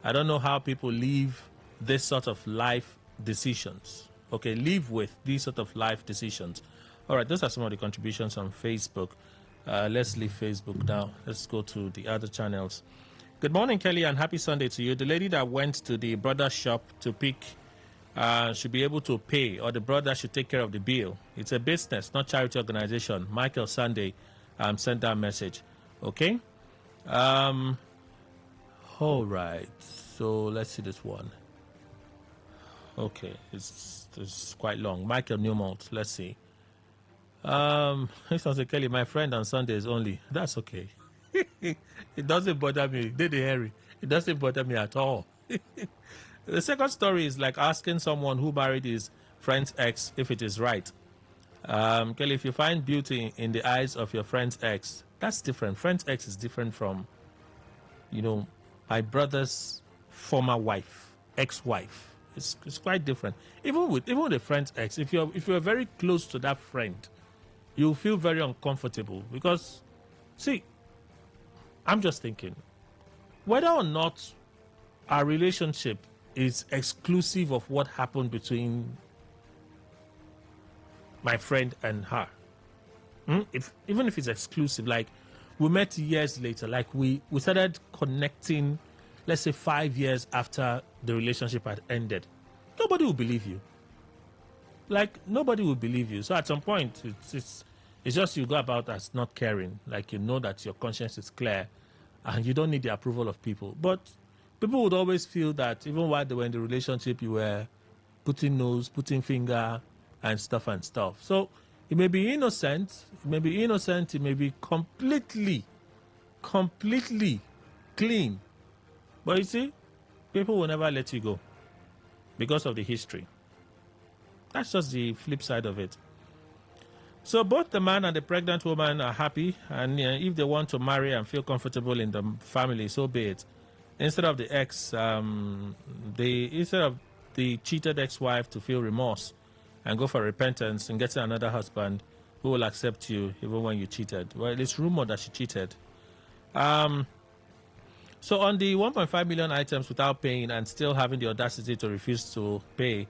I don't know how people leave this sort of life decisions. Okay, live with these sort of life decisions. All right, those are some of the contributions on Facebook. Let's leave Facebook now. Let's go to the other channels. Good morning, Kelly, and happy Sunday to you. The lady that went to the brother shop to pick should be able to pay, or the brother should take care of the bill. It's a business, not charity organization. Michael Sunday sent that message. Okay? All right. So let's see this one. Okay, it's quite long. Michael Newmont, let's see. This was Kelly, my friend on Sundays only. That's okay. It doesn't bother me. Did Harry? It doesn't bother me at all. The second story is like asking someone who married his friend's ex if it is right. Kelly, if you find beauty in the eyes of your friend's ex, that's different. Friend's ex is different from, my brother's former wife, ex-wife. It's quite different. Even with a friend's ex, if you're very close to that friend, you'll feel very uncomfortable because, see, I'm just thinking, whether or not our relationship is exclusive of what happened between my friend and her. Even if it's exclusive, like we met years later, like we started connecting, let's say 5 years after the relationship had ended, nobody will believe you. Like, nobody will believe you. So at some point, it's just you go about as not caring. Like, you know that your conscience is clear and you don't need the approval of people. But people would always feel that even while they were in the relationship, you were putting nose, putting finger, and stuff. So it may be innocent, it may be completely clean. But you see, people will never let you go because of the history. That's just the flip side of it. So both the man and the pregnant woman are happy, and if they want to marry and feel comfortable in the family, so be it. Instead of the instead of the cheated ex-wife to feel remorse and go for repentance and getting another husband who will accept you even when you cheated. Well, it's rumored that she cheated. So on the 1.5 million items without paying and still having the audacity to refuse to pay,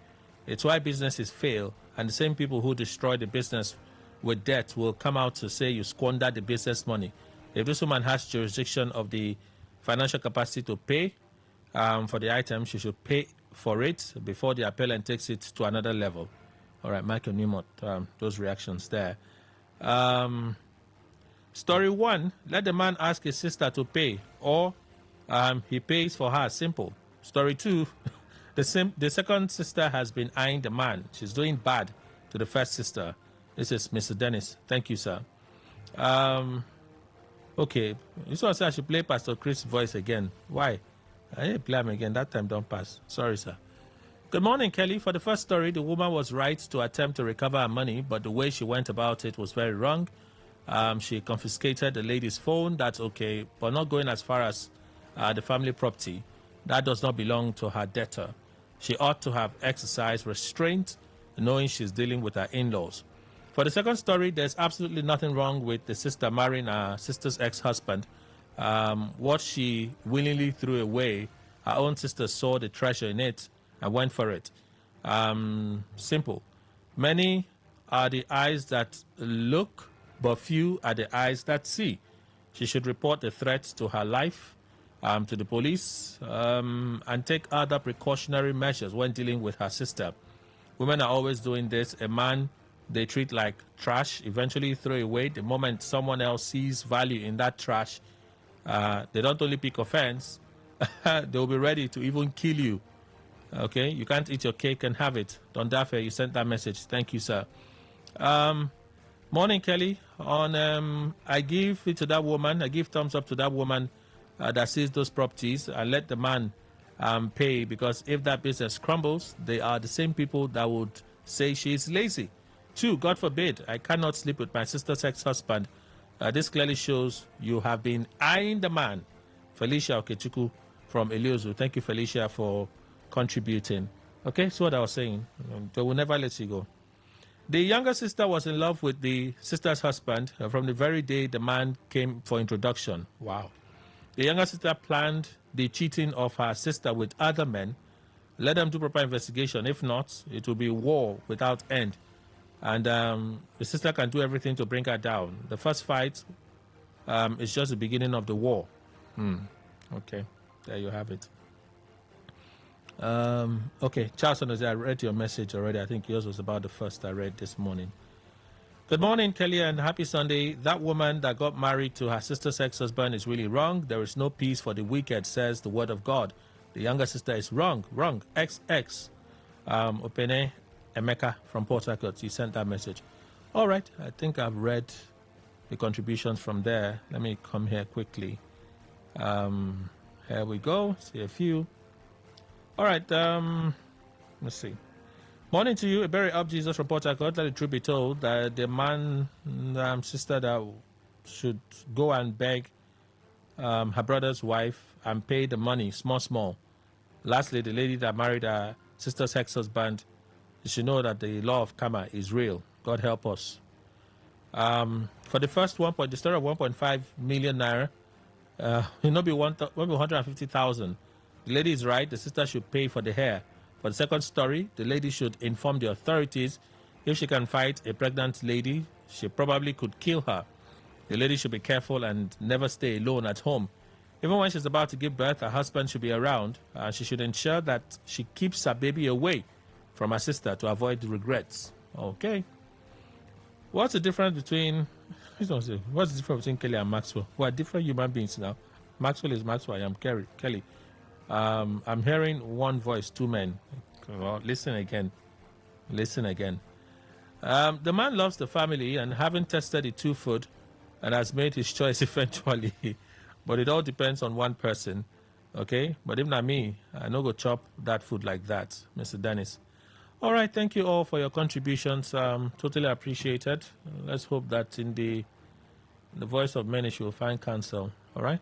it's why businesses fail, and the same people who destroy the business with debt will come out to say you squandered the business money. If this woman has jurisdiction of the financial capacity to pay for the item, she should pay for it before the appellant takes it to another level. All right, Michael Newmont, those reactions there. Story 1, let the man ask his sister to pay, or he pays for her, simple. Story 2, the second sister has been eyeing the man. She's doing bad to the first sister. This is Mr. Dennis. Thank you, sir. Okay, this one says I should play Pastor Chris' voice again. Why? I didn't play him again. That time don't pass. Sorry, sir. Good morning, Kelly. For the first story, the woman was right to attempt to recover her money, but the way she went about it was very wrong. She confiscated the lady's phone. That's okay, but not going as far as the family property. That does not belong to her debtor. She ought to have exercised restraint, knowing she's dealing with her in-laws. For the second story, there's absolutely nothing wrong with the sister marrying her sister's ex-husband. What she willingly threw away, her own sister saw the treasure in it and went for it. Simple. Many are the eyes that look, but few are the eyes that see. She should report the threat to her life to the police and take other precautionary measures when dealing with her sister. Women are always doing this. A man they treat like trash, eventually throw away. The moment someone else sees value in that trash, they don't only pick offense, they'll be ready to even kill you. Okay, you can't eat your cake and have it. Don Dafe, you sent that message. Thank you, sir. Morning, Kelly. I give it to that woman. I give thumbs up to that woman that sees those properties, and let the man pay, because if that business crumbles, they are the same people that would say she is lazy. 2, God forbid, I cannot sleep with my sister's ex-husband. This clearly shows you have been eyeing the man. Felicia Okechukwu from Eliozu. Thank you, Felicia, for contributing. Okay, so what I was saying, they will never let you go. The younger sister was in love with the sister's husband from the very day the man came for introduction. Wow. The younger sister planned the cheating of her sister with other men. Let them do proper investigation. If not, it will be war without end. And the sister can do everything to bring her down. The first fight is just the beginning of the war. Okay, there you have it. Okay, Charleston, I read your message already. I think yours was about the first I read this morning. Good morning, Kelly, and happy Sunday. That woman that got married to her sister's ex-husband is really wrong. There is no peace for the wicked, says the word of God. The younger sister is wrong. XX. Opene Emeka from Port Harcourt, you sent that message. All right, I think I've read the contributions from there. Let me come here quickly. Here we go. See a few. All right, let's see. Morning to you, Barry Up Jesus from Port Harcourt. Let the truth be told, that the man, sister that should go and beg her brother's wife and pay the money, small. Lastly, the lady that married her sister's ex-husband, you should know that the law of karma is real. God help us. For the first the story of 1.5 million naira, it not be 150,000. The lady is right. The sister should pay for the hair. For the second story, the lady should inform the authorities. If she can fight a pregnant lady, she probably could kill her. The lady should be careful and never stay alone at home. Even when she's about to give birth, her husband should be around. She should ensure that she keeps her baby away from her sister to avoid regrets. Okay. What's the difference between Kelly and Maxwell? We are different human beings now. Maxwell is Maxwell. I am Kelly. I'm hearing one voice, two men. Well, listen again. The man loves the family and haven't tested the two food and has made his choice eventually. But it all depends on one person. Okay? But if not me, I no go chop that food like that, Mr. Dennis. All right, thank you all for your contributions. Totally appreciated. Let's hope that in the voice of many, she will find counsel. All right?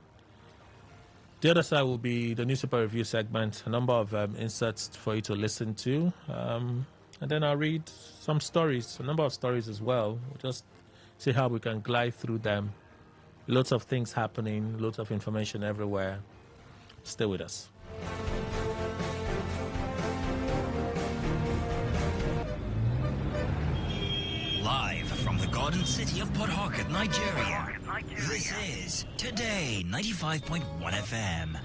The other side will be the newspaper review segment, a number of inserts for you to listen to. And then I'll read some stories, a number of stories as well. We'll just see how we can glide through them. Lots of things happening, lots of information everywhere. Stay with us. Live from the Garden City of Port Harcourt, Nigeria. This is Today 95.1 FM.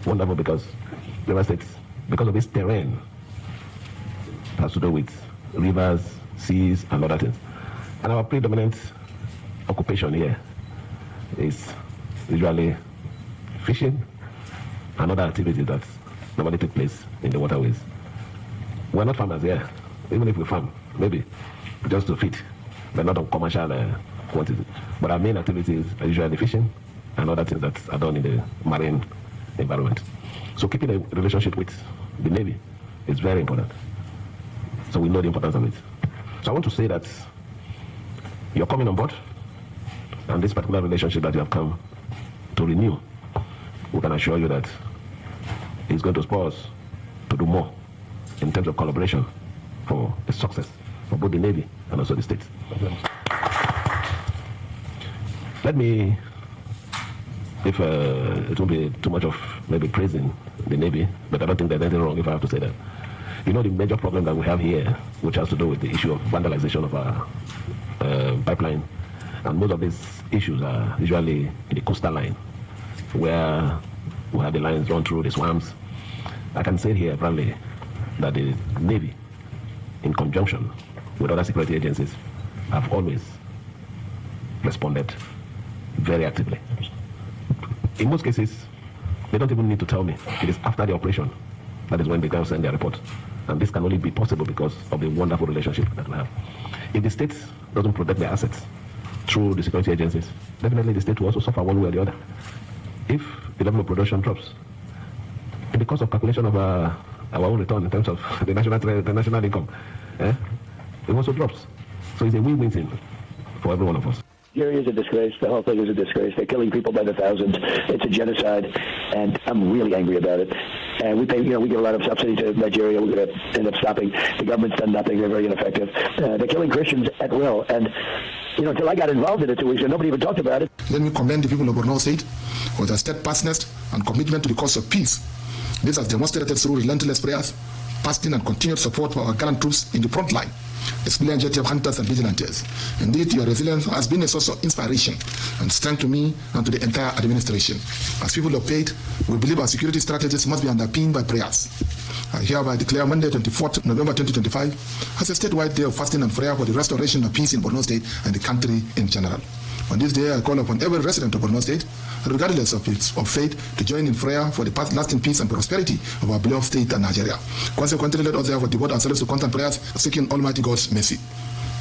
wonderful because River State, because of its terrain, has to do with rivers, seas, and other things. And our predominant occupation here is usually fishing and other activities that normally take place in the waterways. We're not farmers here, even if we farm, maybe just to feed, but not on commercial quantities. But our main activities are usually fishing and other things that are done in the marine environment. So keeping a relationship with the Navy is very important. So we know the importance of it. So I want to say that you're coming on board, and this particular relationship that you have come to renew, we can assure you that it's going to spur us to do more in terms of collaboration for a success for both the Navy and also the state. Let me, if it won't be too much of maybe praising the Navy, but I don't think there's anything wrong if I have to say that. You know, the major problem that we have here, which has to do with the issue of vandalization of our pipeline, and most of these issues are usually in the coastal line, where we have the lines run through the swamps. I can say here proudly that the Navy, in conjunction with other security agencies, have always responded very actively. In most cases, they don't even need to tell me. It is after the operation that is when they can send their report. And this can only be possible because of the wonderful relationship that we have. If the state doesn't protect their assets through the security agencies, definitely the state will also suffer one way or the other. If the level of production drops, in the course of calculation of our own return in terms of the national income, it also drops. So it's a win-win thing for every one of us. Jerry is a disgrace. The whole thing is a disgrace. They're killing people by the thousands. It's a genocide, and I'm really angry about it. And we pay, we give a lot of subsidy to Nigeria. We're going to end up stopping. The government's done nothing. They're very ineffective. They're killing Christians at will. And, until I got involved in it 2 weeks ago, nobody even talked about it. Let me commend the people of Borno State for their steadfastness and commitment to the cause of peace. This has demonstrated through relentless prayers, fasting, and continued support for our gallant troops in the front line, especially of hunters and vigilantes. Indeed, your resilience has been a source of inspiration and strength to me and to the entire administration. As people of faith, we believe our security strategies must be underpinned by prayers. I hereby declare Monday, 24th November 2025, as a statewide day of fasting and prayer for the restoration of peace in Borno State and the country in general. On this day, I call upon every resident of Borno State, regardless of faith, to join in prayer for the lasting peace and prosperity of our beloved state and Nigeria. Consequently, let us therefore devote ourselves to constant prayers, seeking Almighty God's mercy.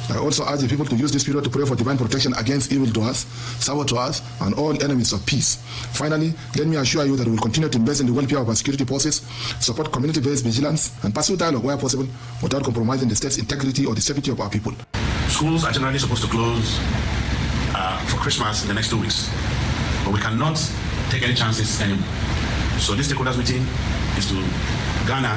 I also urge the people to use this period to pray for divine protection against evildoers, saboteurs, and all enemies of peace. Finally, let me assure you that we will continue to invest in the welfare of our security forces, support community-based vigilance, and pursue dialogue where possible without compromising the state's integrity or the safety of our people. Schools are generally supposed to close for Christmas in the next 2 weeks, but we cannot take any chances anymore. So this stakeholders meeting is to garner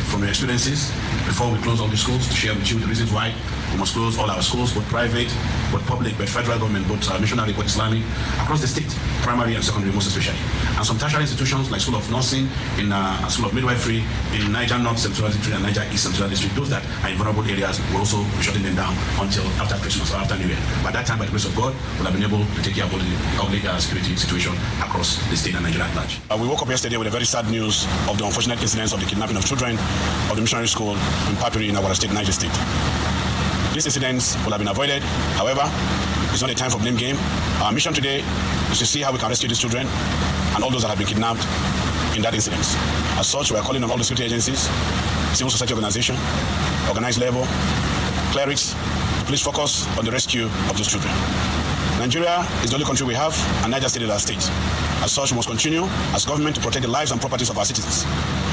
from your experiences before we close all the schools, to share with you the reasons why we must close all our schools, both private, both public, both federal government, both missionary, both Islamic, across the state, primary and secondary most especially. And some tertiary institutions like School of Nursing, in School of Midwifery, in Niger North Central District and Niger East Central District, those that are in vulnerable areas, will also be shutting them down until after Christmas or after New Year. By that time, by the grace of God, we'll have been able to take care of all the ugly security situation across the state and Nigeria at large. We woke up yesterday with a very sad news of the unfortunate incidents of the kidnapping of children of the missionary school in Papiri in our state, Niger State. These incidents will have been avoided. However, it's not a time for blame game. Our mission today is to see how we can rescue these children and all those that have been kidnapped in that incident. As such, we are calling on all the security agencies, civil society organizations, organized labor, clerics, to please focus on the rescue of those children. Nigeria is the only country we have, and Niger State is our state. As such, we must continue as government to protect the lives and properties of our citizens.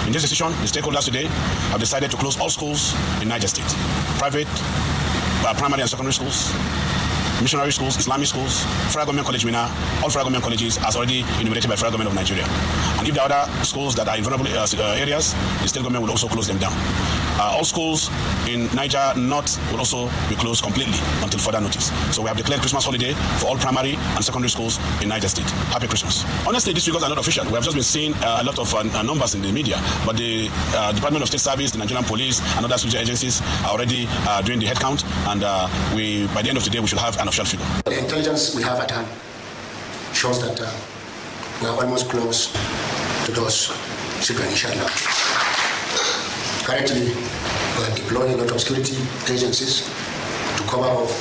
In this decision, the stakeholders today have decided to close all schools in Niger State. Private, primary and secondary schools, missionary schools, Islamic schools, Federal Government College Mina, all Federal Government colleges as already enumerated by Federal Government of Nigeria. And if there are other schools that are in vulnerable areas, the state government will also close them down. All schools in Niger North will also be closed completely until further notice. So we have declared Christmas holiday for all primary and secondary schools in Niger State. Happy Christmas. Honestly, these figures are not official. We have just been seeing a lot of numbers in the media, but the Department of State Service, the Nigerian Police, and other security agencies are already doing the head count, and by the end of the day, we should have an official figure. The intelligence we have at hand shows that we are almost close to those children, inshallah. Currently, we are deploying a lot of security agencies to cover off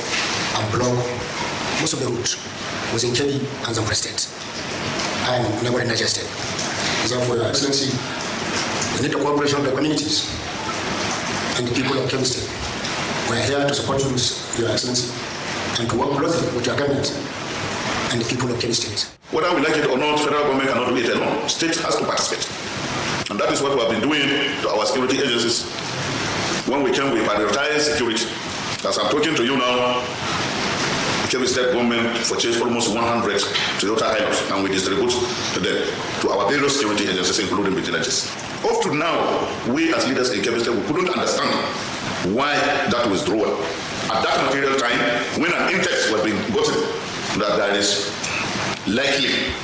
and block most of the routes within Kebbi and Zamfara State and neighboring Niger State. Therefore, Your Excellency, we need the cooperation of the communities and the people of Kebbi State. We are here to support you, Your Excellency, and to work closely with your government and the people of Kebbi State. Whether we like it or not, federal government cannot do it alone. State has to participate. And that is what we have been doing to our security agencies. When we came, we prioritized security. As I'm talking to you now, the Kebbi State government purchased almost 100 Toyota Hilux, and we distribute them to our various security agencies, including vigilantes. Up to now, we as leaders in Kebbi State, we couldn't understand why that withdrawal. At that material time, when an index was being gotten, that there is likely.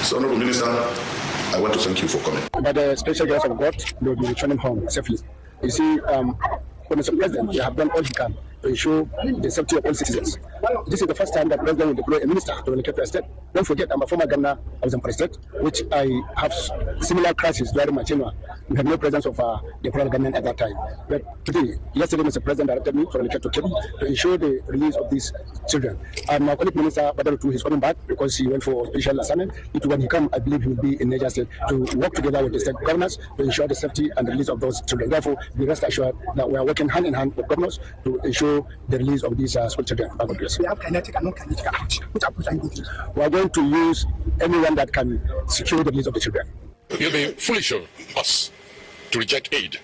So, Honorable Minister, I want to thank you for coming. By the special grace of God, they will be returning home safely. You see, when Mr. President, they have done all he can to ensure the safety of all citizens. This is the first time that President will deploy a minister to the Kebbi State. Don't forget, I'm a former governor of Zamfara State, which I have similar crisis during my tenure. We had no presence of the federal government at that time. But today, yesterday, Mr. President directed me from the Kebbi to Kebbi to ensure the release of these children. My colleague Minister Badarutu is coming back because he went for special assignment. When he comes, I believe he will be in Niger State to work together with the state governors to ensure the safety and the release of those children. Therefore, be rest assured that we are working hand in hand with governors to ensure the release of these school children. We have kinetic and non-kinetic approach. Which approach are you using? We are going to use anyone that can secure the release of the children. It will be foolish of us to reject aid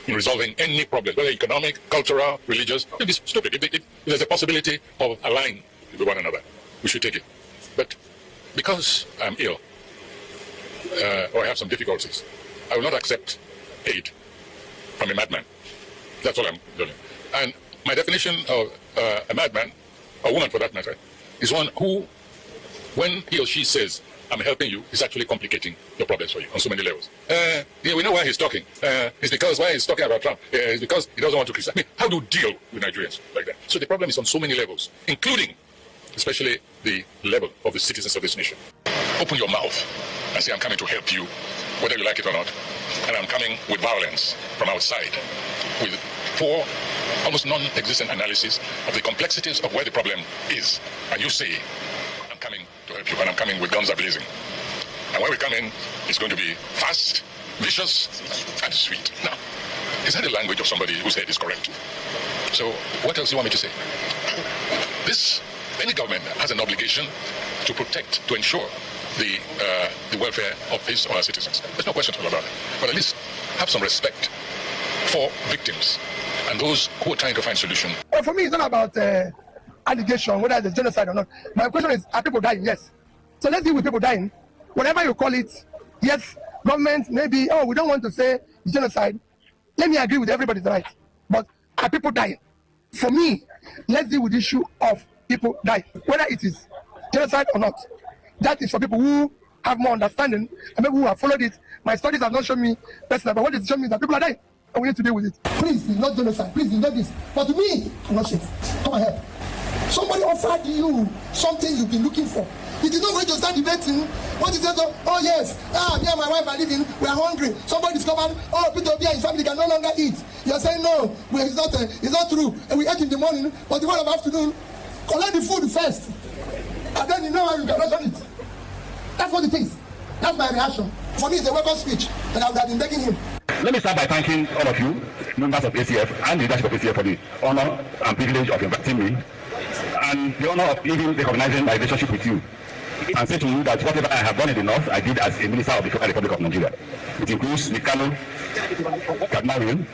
in resolving any problem, whether economic, cultural, religious. It is stupid. If there's a possibility of aligning with one another, we should take it. But because I'm ill or I have some difficulties, I will not accept aid from a madman. That's all I'm doing. And my definition of a madman, a woman for that matter, is one who, when he or she says, I'm helping you, is actually complicating your problems for you on so many levels. We know why he's talking. It's because why he's talking about Trump. It's because he doesn't want to criticize. I mean, how do you deal with Nigerians like that? So the problem is on so many levels, including, especially the level of the citizens of this nation. Open your mouth and say, I'm coming to help you, whether you like it or not. And I'm coming with violence from outside, with poor, almost non-existent analysis of the complexities of where the problem is. And you say, I'm coming to help you, and I'm coming with guns blazing. And when we come in, it's going to be fast, vicious, and sweet. Now, is that the language of somebody whose head is correct? So, what else do you want me to say? Any government has an obligation to protect, to ensure the welfare of his or her citizens. There's no question about it. But at least have some respect for victims and those who are trying to find solution. Well, for me, it's not about allegation, whether it's genocide or not. My question is, are people dying? Yes. So let's deal with people dying. Whatever you call it, yes, government, maybe, we don't want to say genocide. Let me agree with everybody's right. But are people dying? For me, let's deal with the issue of people dying, whether it is genocide or not. That is for people who have more understanding and maybe who have followed it. My studies have not shown me personally, but what it's shown me is that people are dying. And we need to deal with it. Please, it's not genocide. Please, it's not this. But to me, I'm not safe. Come and help. Somebody offered you something you've been looking for. It is not going to start debating. What is that? Oh yes, me and my wife are living. We are hungry. Somebody discovered. Oh, Peter Obi and his family can no longer eat. You are saying no. It's not true. And we ate in the morning, but the one of the afternoon, collect the food first, and then you know how you can ration it. That's what it is. That's my reaction. For me, it's a welcome speech, and I would have been begging him. Let me start by thanking all of you, members of ACF and the leadership of ACF, for the honor and privilege of inviting me, and the honor of even recognizing my relationship with you, and say to you that whatever I have done in the North, I did as a minister of the Federal Republic of Nigeria. It includes the Kano-Kaduna Rail,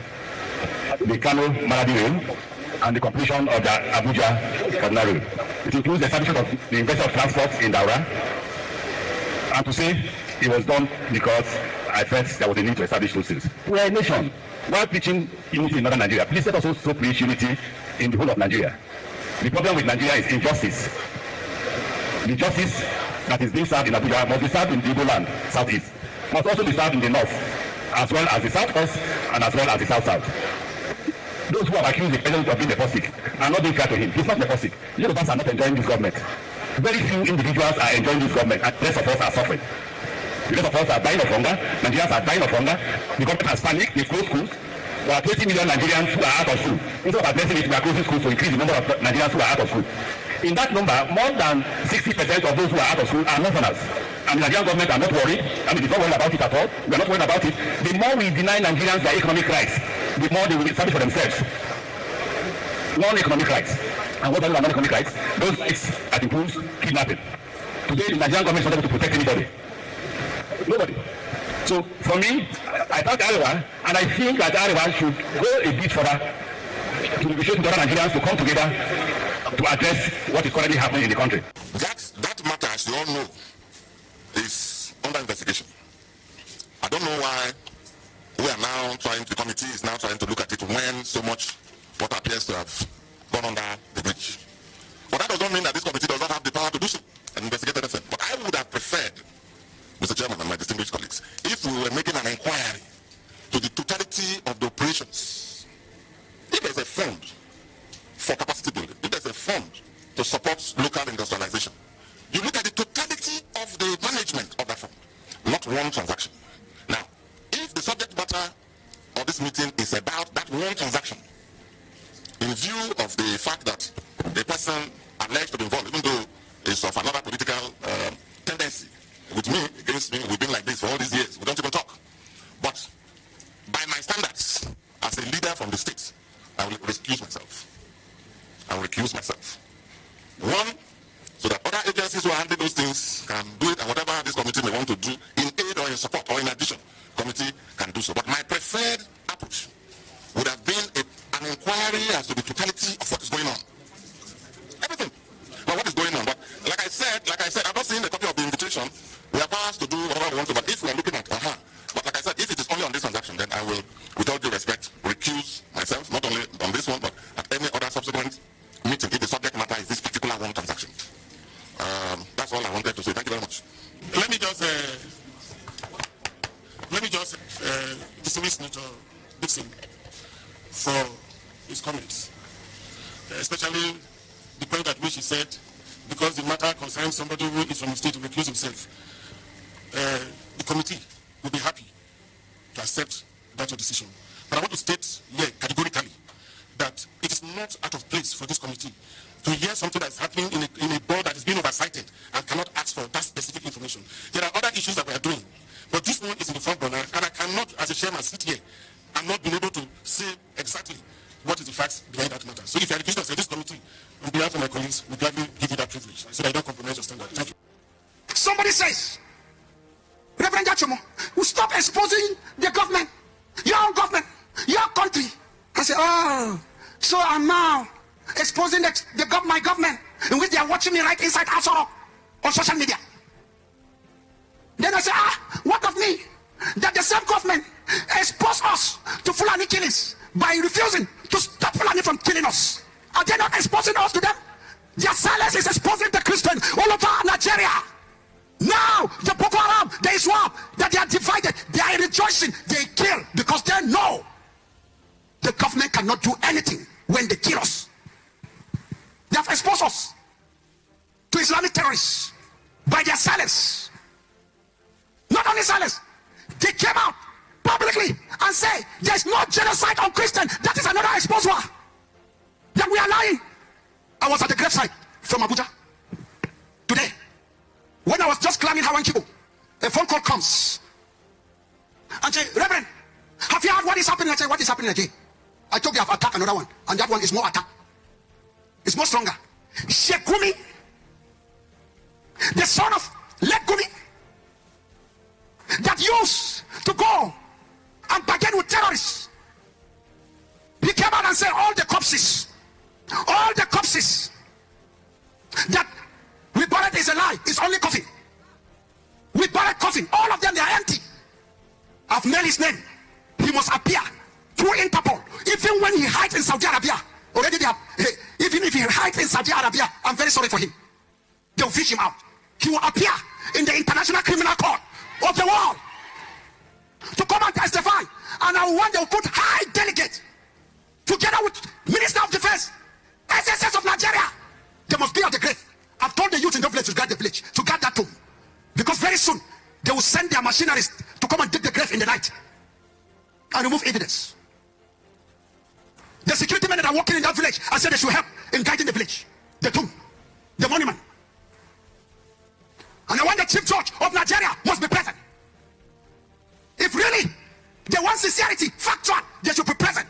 the Kano-Maradi Rail, and the completion of the Abuja-Kaduna Rail. It includes the establishment of the Investor of Transport in Daura, and to say it was done because I felt there was a need to establish those things. We are a nation. While preaching unity in northern Nigeria, please let us also preach unity in the whole of Nigeria. The problem with Nigeria is injustice. The justice that is being served in Abuja must be served in the Igbo land, southeast. Must also be served in the north, as well as the southwest and as well as the south-south. Those who have accused the president of being nepotistic are not being fair to him. He's not nepotistic. Yorubas are not enjoying this government. very few individuals are enjoying this government, and the rest of us are suffering. The rest of us are dying of hunger. Nigerians are dying of hunger. The government has panicked. They closed schools. There are 20 million Nigerians who are out of school. Instead of addressing it, we are closing schools to increase the number of Nigerians who are out of school. In that number, more than 60% of those who are out of school are northerners. And the Nigerian government are not worried. I mean, it's not worried about it at all. We are not worried about it. The more we deny Nigerians their economic rights, the more they will establish for themselves non-economic rights. And what are non-economic rights? Those rights that includes kidnapping. Today, the Nigerian government is not able to protect anybody. Nobody. So, for me, I thank Arewa, and I think that Arewa should go a bit further to negotiate with other Nigerians to come together to address what is currently happening in the country. That matter, as you all know, is under investigation. I don't know why we are now the committee is now trying to look at it when so much what appears to have gone under the bridge. But that does not mean that this committee does not have the power to do so and investigate anything. But I would have preferred, Mr. Chairman and my distinguished colleagues, if we were making an inquiry to the totality of the operations. If there's a fund for capacity building, if there's a fund to support local industrialization, you look at the totality of the management of that fund, not one transaction. Now, if the subject matter of this meeting is about that one transaction, in view of the fact that the person alleged to be involved, even though it's of another political tendency, with me, against me, we've been like this for all these years, we don't even talk. But by my standards, as a leader from the state, I will recuse myself. I will recuse myself. One, so that other agencies who are handling those things can do it, and whatever this committee may want to do in aid or in support or in addition, committee can do so. But my preferred approach would have been an inquiry as to the totality of what is going on. Everything. Well, what is going on? But like I said, I've not seen a copy of the invitation. We are powers to do whatever we want to, but if we are looking at, but like I said, if it is only on this transaction, then I will, with all due respect, recuse myself, not only on this one, but at any other subsequent meeting, if the subject matter is this particular one transaction. That's all I wanted to say. Thank you very much. Let me just dismiss Senator Dixon for his comments, especially the point at which he said, because the matter concerns somebody who is from the state to recuse himself, the committee will be happy to accept that your decision. But I want to state here categorically that it is not out of place for this committee to hear something that is happening in a board that is being oversighted and cannot ask for that specific information. There are other issues that we are doing, but this one is in the front burner, and I cannot, as a chairman, sit here and not be able to say exactly what is the facts behind that matter. So if you are accused of this committee, on behalf of my colleagues, we gladly give you that privilege so that I don't compromise your standard. Thank you. Somebody says, Reverend Jachomo, we stop exposing the government, your own government, your country. I say, oh, so I'm now exposing my government, in which they are watching me right inside Asoro on social media. Then I say, what of me? That the same government exposed us to Fulani killings by refusing to stop Fulani from killing us. Are they not exposing us to them? Their silence is exposing the Christians all over Nigeria. Now, the Boko Haram, the Islam, that they are divided, they are rejoicing, they kill because they know the government cannot do anything when they kill us. They have exposed us to Islamic terrorists by their silence. Not only silence, they came out publicly and say there's no genocide on Christians. That is another exposure. That we are lying. I was at the graveside from Abuja today. When I was just climbing Hawan Kibo, a phone call comes and say, Reverend, have you heard what is happening? I say, what is happening again? I told you I've attacked another one, and that one is more attack. It's more stronger. Sheikh Gumi, the son of Lek Gumi, that used to go and bargain with terrorists. He came out and said all the corpses that we buried is a lie. It's only coffin. We buried coffin. All of them, they are empty. I've nailed his name. He must appear through Interpol. Even when he hides in Saudi Arabia, already they have, even if he hides in Saudi Arabia, I'm very sorry for him. They'll fish him out. He will appear in the International Criminal Court of the world to come and testify. And I want them to put high delegate together with Minister of Defense, SSS of Nigeria. They must be at the grave. I've told the youth in the village to guard the village, to guard that tomb. Because very soon, they will send their machineries to come and dig the grave in the night and remove evidence. The security men that are working in that village, I said they should help in guiding the village, the tomb, the monument. And I want the chief judge of Nigeria must be present. If really they want sincerity, factual, they should be present.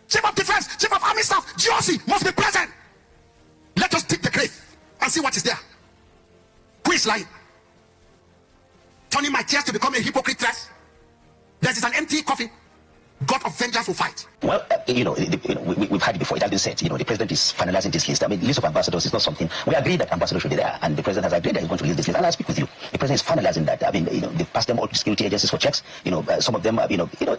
Chief of defense, chief of army staff, GOC must be present. Let us dig the grave and see what is there. Who is lying? Turning my tears to become a hypocrite dress. There is an empty coffin. God of vengeance will fight. Well, we've had it before. It has been said, the president is finalizing this list. I mean, list of ambassadors is not something. We agree that ambassadors should be there, and the president has agreed that he's going to release this list. And I'll speak with you. The president is finalizing that. I mean, they've passed them all to security agencies for checks. Some of them,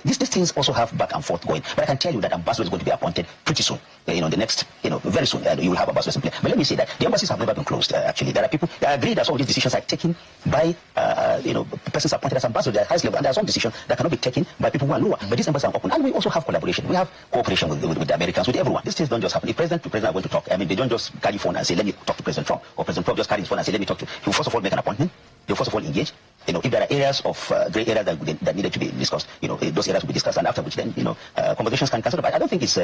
these things also have back and forth going. But I can tell you that ambassador is going to be appointed pretty soon. The next, very soon, you will have ambassadors in place. But let me say that the embassies have never been closed. Actually, there are people that agree that some of these decisions are taken by, persons appointed as ambassadors at the highest level, and there are some decisions that cannot be taken by people who are lower. But these embassies are open, and we also have collaboration. We have cooperation with the Americans, with everyone. These things don't just happen. If president to president are going to talk, I mean, they don't just carry phone and say, let me talk to President Trump, or President Trump just carry his phone and say, let me talk to. He will first of all make an appointment. They will first of all engage. If there are areas of gray areas that needed to be discussed, those areas will be discussed, and after which then, conversations can cancel. But I don't think it's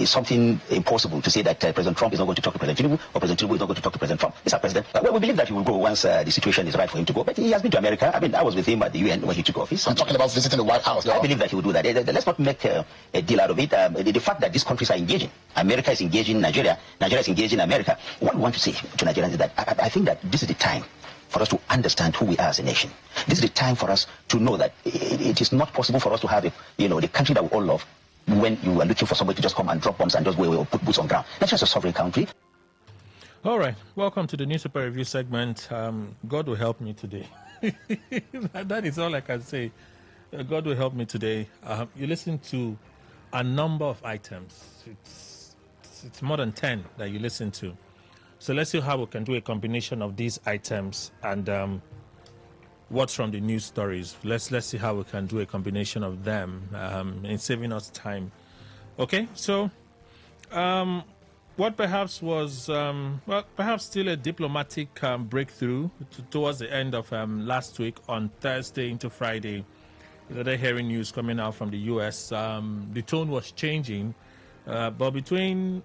something impossible to say that President Trump is not going to talk to President Tinubu, or President Tinubu is not going to talk to President Trump. He's our president. Well, we believe that he will go once the situation is right for him to go. But he has been to America. I mean, I was with him at the UN when he took office. I'm talking about visiting the White House. I believe that he will do that. Let's not make a deal out of it. The fact that these countries are engaging, America is engaging Nigeria, Nigeria is engaging America. What we want to say to Nigerians is that I think that this is the time for us to understand who we are as a nation. This is the time for us to know that it is not possible for us to have the country that we all love when you are looking for somebody to just come and drop bombs and just put boots on ground. That's just a sovereign country. All right. Welcome to the newspaper review segment. God will help me today. That is all I can say. God will help me today. You listen to a number of items. It's more than 10 that you listen to. So let's see how we can do a combination of these items and what's from the news stories. Let's see how we can do a combination of them in saving us time. Okay, so what perhaps was perhaps still a diplomatic breakthrough towards the end of last week on Thursday into Friday. They're hearing news coming out from the U.S. The tone was changing, but between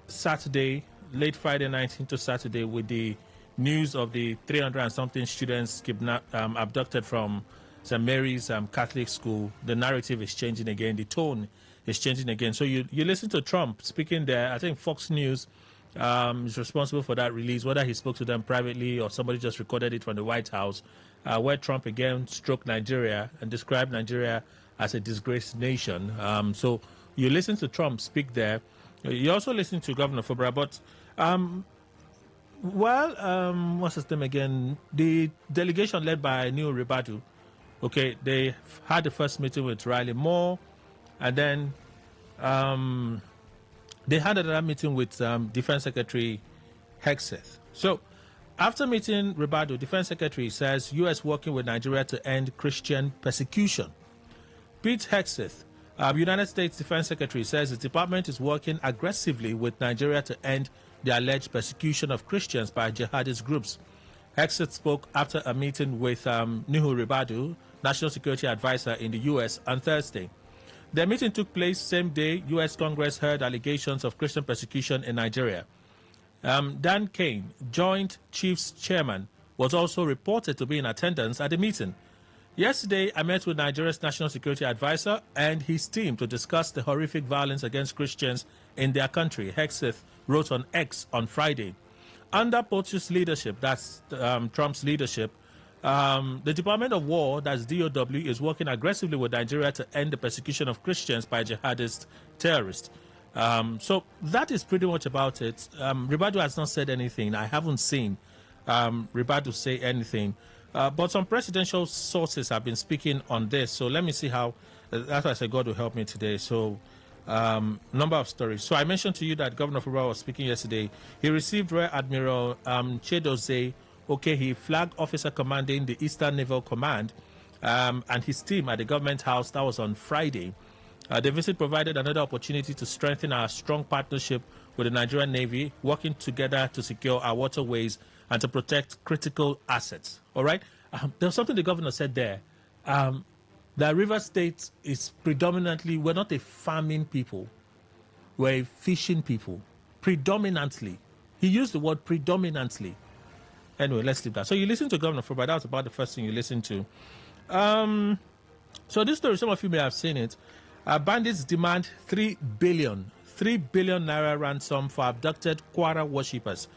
Saturday, late Friday night into Saturday, with the news of the 300 and something students abducted from St. Mary's Catholic School, the narrative is changing again. The tone is changing again. So you listen to Trump speaking there. I think Fox News is responsible for that release, whether he spoke to them privately or somebody just recorded it from the White House, where Trump again stroked Nigeria and described Nigeria as a disgraced nation. So you listen to Trump speak there. You also listen to Governor Fubara, but what's his name again? The delegation led by Nuhu Ribadu, okay, they had the first meeting with Riley Moore, and then they had another meeting with Defense Secretary Hegseth. So after meeting Ribadu, Defense Secretary says U.S. working with Nigeria to end Christian persecution. Pete Hegseth, United States Defense Secretary, says the department is working aggressively with Nigeria to end the alleged persecution of Christians by jihadist groups. Hegseth spoke after a meeting with Nuhu Ribadu, National Security Advisor in the U.S., on Thursday. The meeting took place same day U.S. Congress heard allegations of Christian persecution in Nigeria. Dan Kane, Joint Chiefs Chairman, was also reported to be in attendance at the meeting. Yesterday, I met with Nigeria's National Security Advisor and his team to discuss the horrific violence against Christians in their country, Hegseth wrote on X on Friday. Under Potu's leadership, that's Trump's leadership, the Department of War, that's DOW, is working aggressively with Nigeria to end the persecution of Christians by jihadist terrorists. So that is pretty much about it. Ribadu has not said anything. I haven't seen Ribadu say anything. But some presidential sources have been speaking on this. So let me see how, that's why I said God will help me today. So number of stories. So I mentioned to you that Governor Fubara was speaking yesterday. He received Rear Admiral Chedoze Okehi, flag officer commanding the Eastern Naval Command, and his team at the government house. That was on Friday. The visit provided another opportunity to strengthen our strong partnership with the Nigerian Navy, working together to secure our waterways and to protect critical assets. All right? There's something the governor said there. The River State is predominantly, we're not a farming people. We're a fishing people. Predominantly. He used the word predominantly. Anyway, let's leave that. So you listen to Governor Fubara. That was about the first thing you listened to. So this story, some of you may have seen it. Bandits demand 3 billion naira ransom for abducted Kwara worshippers.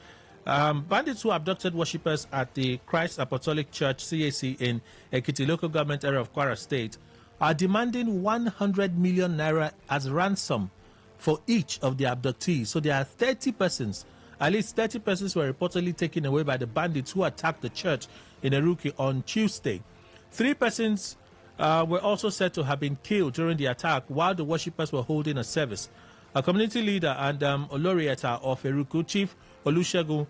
Bandits who abducted worshippers at the Christ Apostolic Church, CAC, in Ekiti local government area of Kwara State are demanding 100 million naira as ransom for each of the abductees. So there are 30 persons. At least 30 persons were reportedly taken away by the bandits who attacked the church in Eruki on Tuesday. 3 persons were also said to have been killed during the attack while the worshippers were holding a service. A community leader and Olorieta of Eruku, Chief Olusegun,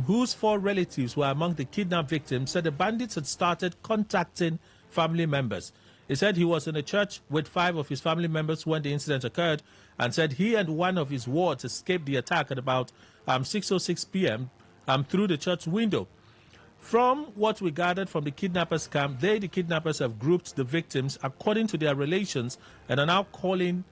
whose 4 relatives were among the kidnapped victims, said the bandits had started contacting family members. He said he was in a church with 5 of his family members when the incident occurred and said he and one of his wards escaped the attack at about 6:06 p.m. Through the church window. From what we gathered from the kidnappers' camp, the kidnappers have grouped the victims according to their relations and are now calling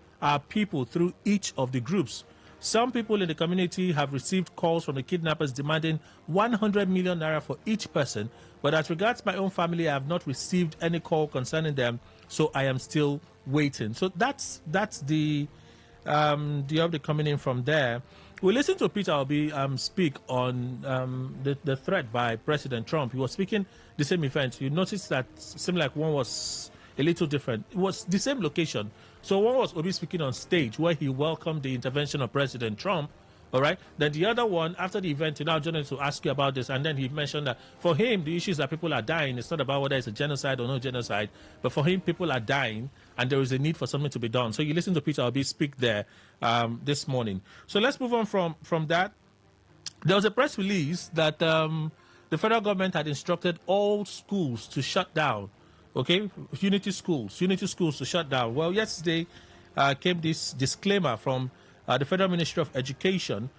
people through each of the groups. Some people in the community have received calls from the kidnappers demanding 100 million naira for each person, but as regards my own family, I have not received any call concerning them, so I am still waiting. So that's the update coming in from there. We listened to Peter Obi speak on the threat by President Trump. He was speaking the same event. You noticed that it seemed like one was a little different. It was the same location. So one was Obi speaking on stage where he welcomed the intervention of President Trump. All right. Then the other one, after the event, he now joined to ask you about this. And then he mentioned that for him, the issue is that people are dying. It's not about whether it's a genocide or no genocide. But for him, people are dying and there is a need for something to be done. So you listen to Peter Obi speak there this morning. So let's move on from that. There was a press release that the federal government had instructed all schools to shut down. Okay, unity schools to shut down. Well, yesterday came this disclaimer from the Federal Ministry of Education.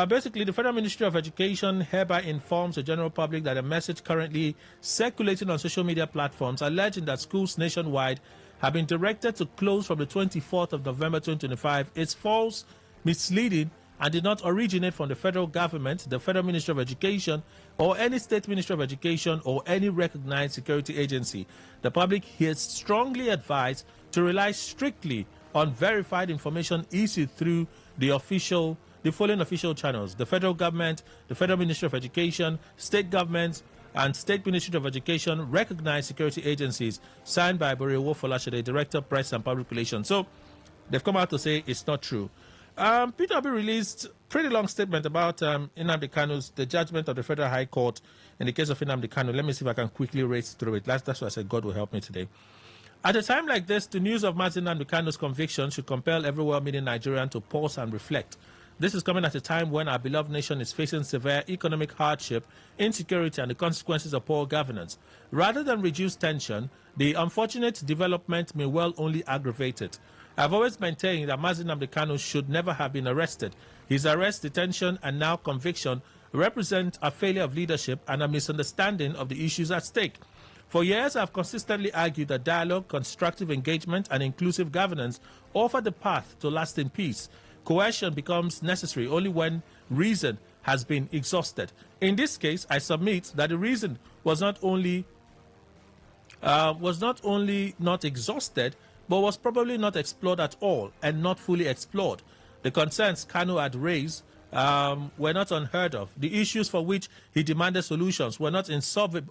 Basically, the Federal Ministry of Education hereby informs the general public that a message currently circulating on social media platforms alleging that schools nationwide have been directed to close from the 24th of November 2025 is false, misleading, and did not originate from the federal government, the Federal Ministry of Education, or any state Ministry of Education, or any recognized security agency. The public is strongly advised to rely strictly on verified information issued through the following official channels: the federal government, the Federal Ministry of Education, state governments, and State Ministry of Education, recognized security agencies, signed by Borewo Folashade, Director, Press and Public Relations. So they've come out to say it's not true. Peter Obi released a pretty long statement about Nnamdi Kanu's, the judgment of the Federal High Court in the case of Nnamdi Kanu. Let me see if I can quickly race through it. That's why I said God will help me today. At a time like this, the news of Nnamdi Kanu's conviction should compel every well-meaning Nigerian to pause and reflect. This is coming at a time when our beloved nation is facing severe economic hardship, insecurity, and the consequences of poor governance. Rather than reduce tension, the unfortunate development may well only aggravate it. I've always maintained that Nnamdi Kanu should never have been arrested. His arrest, detention, and now conviction represent a failure of leadership and a misunderstanding of the issues at stake. For years, I've consistently argued that dialogue, constructive engagement, and inclusive governance offer the path to lasting peace. Coercion becomes necessary only when reason has been exhausted. In this case, I submit that the reason was not only not exhausted, but was probably not explored at all and not fully explored. The concerns Kanu had raised were not unheard of. The issues for which he demanded solutions were not insoluble.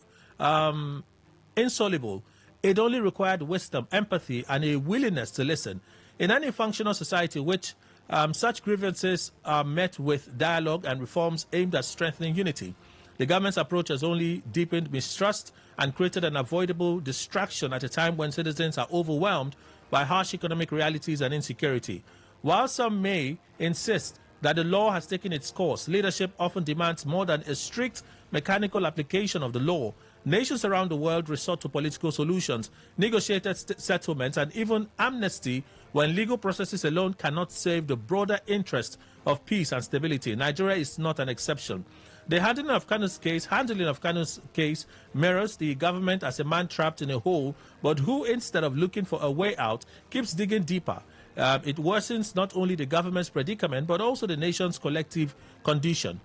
It only required wisdom, empathy, and a willingness to listen. In any functional society which such grievances are met with dialogue and reforms aimed at strengthening unity. The government's approach has only deepened mistrust and created an avoidable distraction at a time when citizens are overwhelmed by harsh economic realities and insecurity. While some may insist that the law has taken its course, leadership often demands more than a strict mechanical application of the law. Nations around the world resort to political solutions, negotiated settlements, and even amnesty when legal processes alone cannot save the broader interest of peace and stability. Nigeria is not an exception. The handling of Kanu's case mirrors the government as a man trapped in a hole, but who, instead of looking for a way out, keeps digging deeper. It worsens not only the government's predicament, but also the nation's collective condition.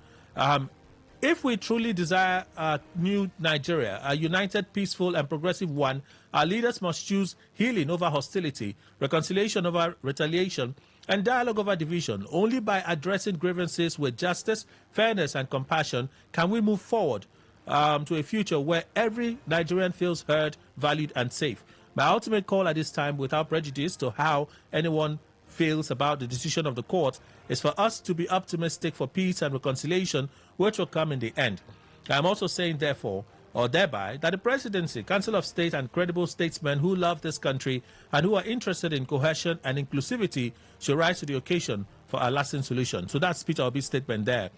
If we truly desire a new Nigeria, a united, peaceful, and progressive one, our leaders must choose healing over hostility, reconciliation over retaliation, and dialogue over division. Only by addressing grievances with justice, fairness, and compassion can we move forward to a future where every Nigerian feels heard, valued, and safe. My ultimate call at this time, without prejudice to how anyone feels about the decision of the court, is for us to be optimistic for peace and reconciliation, which will come in the end. I am also saying, therefore, or thereby, that the presidency, Council of State, and credible statesmen who love this country and who are interested in cohesion and inclusivity should rise to the occasion for a lasting solution. So that's Peter Obi's statement there.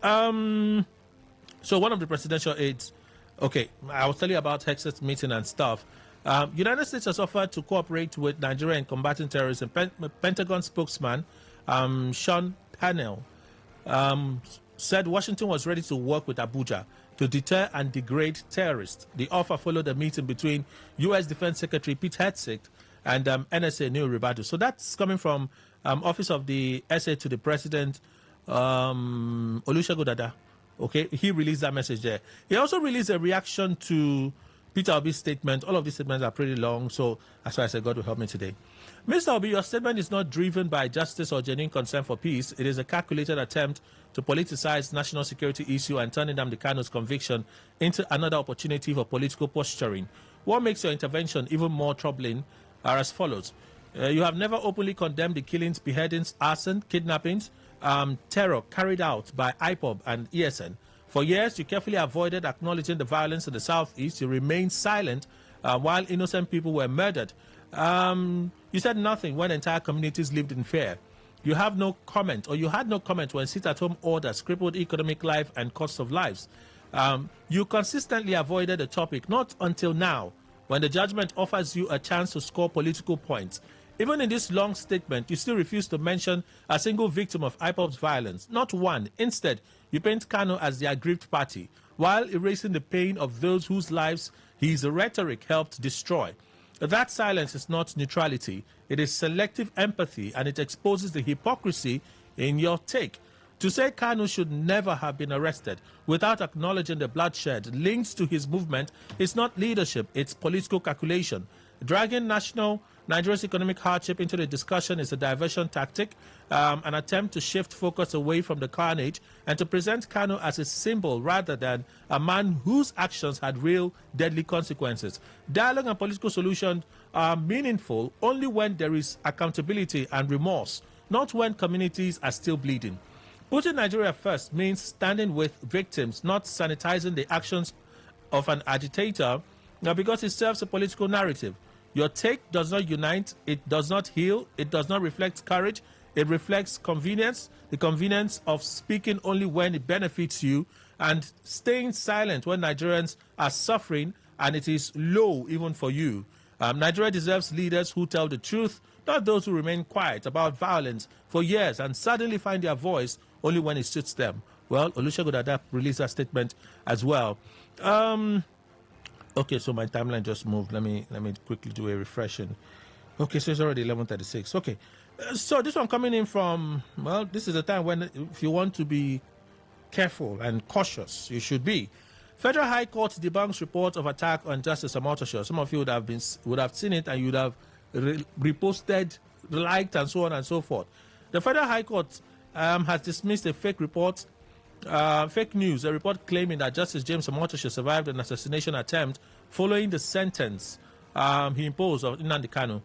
So one of the presidential aides, okay, I was telling you about Texas meeting and stuff. United States has offered to cooperate with Nigeria in combating terrorism. Pentagon spokesman Sean Pennell said Washington was ready to work with Abuja to deter and degrade terrorists. The offer followed a meeting between U.S. Defense Secretary Pete Hegseth and NSA Neil Ribadu. So that's coming from Office of the SA to the President, Olusegun Dada. Okay, he released that message there. He also released a reaction to Peter Obi's statement. All of these statements are pretty long, so that's why I said God will help me today. Mr. Obi, your statement is not driven by justice or genuine concern for peace. It is a calculated attempt to politicize national security issue and turning Nnamdi Kanu's conviction into another opportunity for political posturing. What makes your intervention even more troubling are as follows. You have never openly condemned the killings, beheadings, arson, kidnappings, terror carried out by IPOB and ESN. For years, you carefully avoided acknowledging the violence in the southeast. You remained silent while innocent people were murdered. You said nothing when entire communities lived in fear. You have no comment, or you had no comment when sit-at-home orders crippled economic life and cost of lives. You consistently avoided the topic, not until now, when the judgment offers you a chance to score political points. Even in this long statement, you still refuse to mention a single victim of IPOB's violence. Not one. Instead, you paint Kanu as the aggrieved party, while erasing the pain of those whose lives his rhetoric helped destroy. That silence is not neutrality. It is selective empathy, and it exposes the hypocrisy in your take. To say Kanu should never have been arrested without acknowledging the bloodshed linked to his movement is not leadership, it's political calculation. Dragging Nigeria's economic hardship into the discussion is a diversion tactic, an attempt to shift focus away from the carnage and to present Kanu as a symbol rather than a man whose actions had real deadly consequences. Dialogue and political solutions are meaningful only when there is accountability and remorse, not when communities are still bleeding. Putting Nigeria first means standing with victims, not sanitizing the actions of an agitator because it serves a political narrative. Your take does not unite, it does not heal, it does not reflect courage, it reflects convenience, the convenience of speaking only when it benefits you and staying silent when Nigerians are suffering and it is low even for you. Nigeria deserves leaders who tell the truth, not those who remain quiet about violence for years and suddenly find their voice only when it suits them. Well, Olusegun Dada released that statement as well. Okay, so my timeline just moved. Let me quickly do a refreshing. Okay, so it's already 11:36. Okay, so this one coming in from, well, this is a time when if you want to be careful and cautious, you should be. Federal High Court debunks report of attack on Justice Omotosho. Some of you would have seen it and you would have reposted, liked, and so on and so forth. The Federal High Court has dismissed a fake report. Fake news, a report claiming that Justice James Omotosho survived an assassination attempt following the sentence he imposed on Nnamdi Kanu.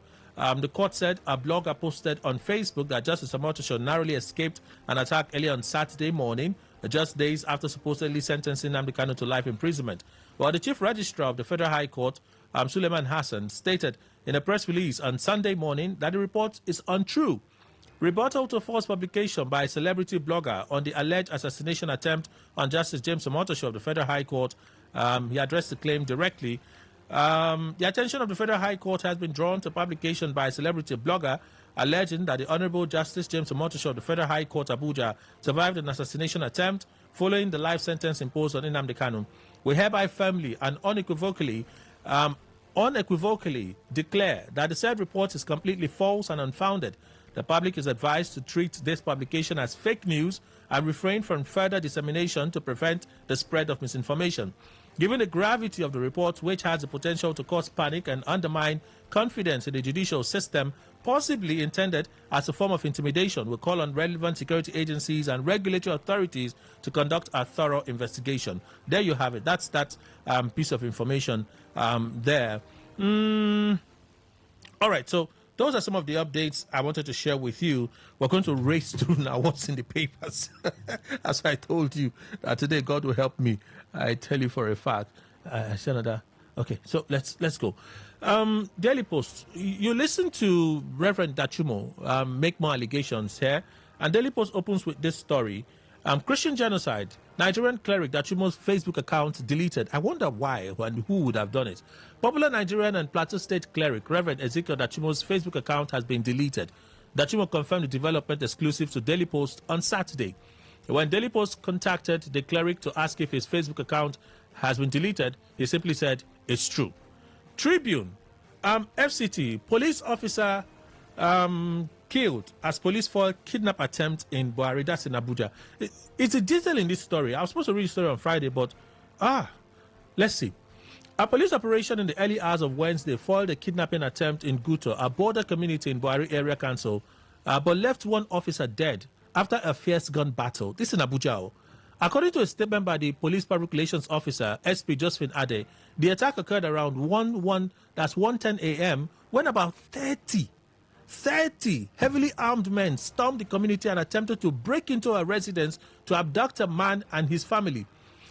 The court said a blogger posted on Facebook that Justice Omotosho narrowly escaped an attack early on Saturday morning, just days after supposedly sentencing Nnamdi Kanu to life imprisonment. While the Chief Registrar of the Federal High Court, Suleiman Hassan, stated in a press release on Sunday morning that the report is untrue. Rebuttal to false publication by a celebrity blogger on the alleged assassination attempt on Justice James Omotosho of the Federal High Court He addressed the claim directly. The attention of the Federal High Court has been drawn to publication by a celebrity blogger alleging that the Honorable Justice James Omotosho of the Federal High Court, Abuja, survived an assassination attempt following the life sentence imposed on Nnamdi Kanu. We hereby firmly and unequivocally declare that the said report is completely false and unfounded. The public is advised to treat this publication as fake news and refrain from further dissemination to prevent the spread of misinformation. Given the gravity of the report, which has the potential to cause panic and undermine confidence in the judicial system, possibly intended as a form of intimidation, we call on relevant security agencies and regulatory authorities to conduct a thorough investigation. There you have it. That's that piece of information there. All right, so those are some of the updates I wanted to share with you. We're going to race through now what's in the papers. As I told you, today God will help me. I tell you for a fact. Okay, so let's go. Daily Post. You listen to Reverend Dachumo make more allegations here, and Daily Post opens with this story. Christian genocide. Nigerian cleric Dachumo's Facebook account deleted. I wonder why and who would have done it. Popular Nigerian and Plateau State cleric Reverend Ezekiel Dachumo's Facebook account has been deleted. Dachumo confirmed the development exclusive to Daily Post on Saturday. When Daily Post contacted the cleric to ask if his Facebook account has been deleted, he simply said, it's true. Tribune. FCT. Police officer killed as police foil kidnap attempt in Buhari. That's in Abuja. It's a detail in this story. I was supposed to read the story on Friday, but let's see. A police operation in the early hours of Wednesday foiled a kidnapping attempt in Guto, a border community in Buhari Area Council, but left one officer dead after a fierce gun battle. This is in Abuja. According to a statement by the Police Public Relations Officer, SP Josephine Ade, the attack occurred around 1:10 a.m. when about 30 heavily armed men stormed the community and attempted to break into a residence to abduct a man and his family.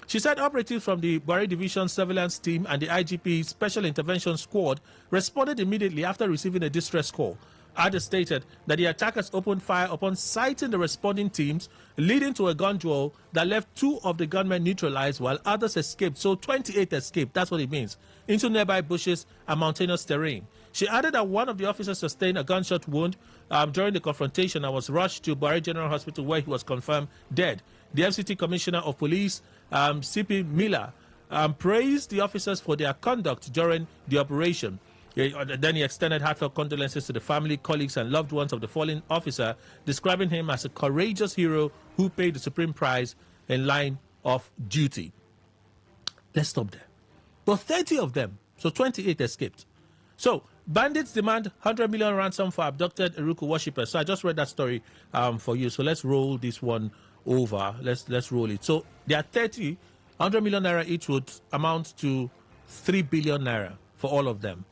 She said operatives from the Buhari Division Surveillance Team and the IGP Special Intervention Squad responded immediately after receiving a distress call. Ade stated that the attackers opened fire upon sighting the responding teams, leading to a gun duel that left 2 of the gunmen neutralized while others escaped. So 28 escaped, that's what it means, into nearby bushes and mountainous terrain. She added that one of the officers sustained a gunshot wound during the confrontation and was rushed to Buhari General Hospital where he was confirmed dead. The FCT Commissioner of Police, CP Miller, praised the officers for their conduct during the operation. Then he extended heartfelt condolences to the family, colleagues, and loved ones of the fallen officer, describing him as a courageous hero who paid the supreme price in line of duty. Let's stop there. But 30 of them, so 28 escaped. So, bandits demand 100 million ransom for abducted Iruku worshippers. So I just read that story for you. So let's roll this one over. Let's roll it. So there are 30, 100 million naira each would amount to 3 billion naira for all of them.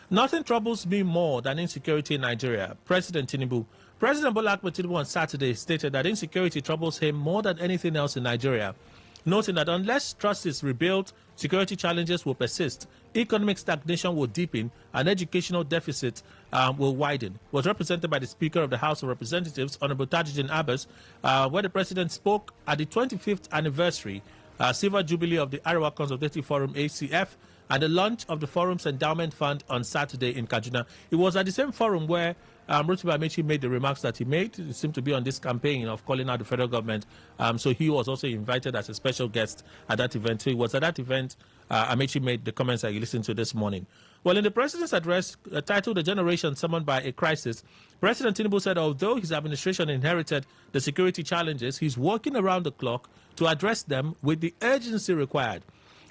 Nothing troubles me more than insecurity in Nigeria. President Tinubu. President Bola Ahmed Tinubu on Saturday stated that insecurity troubles him more than anything else in Nigeria, noting that unless trust is rebuilt, security challenges will persist, economic stagnation will deepen, and educational deficit will widen. It was represented by the Speaker of the House of Representatives, Honorable Tajuddin Abbas, where the President spoke at the 25th anniversary Silver Jubilee of the Arewa Consultative Forum, ACF, and the launch of the Forum's Endowment Fund on Saturday in Kaduna. It was at the same forum where Rotimi Amechi made the remarks that he made. It seemed to be on this campaign of calling out the federal government. So he was also invited as a special guest at that event. So it was at that event Amechi made the comments that you listened to this morning. Well, in the president's address titled "A Generation Summoned by a Crisis," President Tinubu said although his administration inherited the security challenges, he's working around the clock to address them with the urgency required.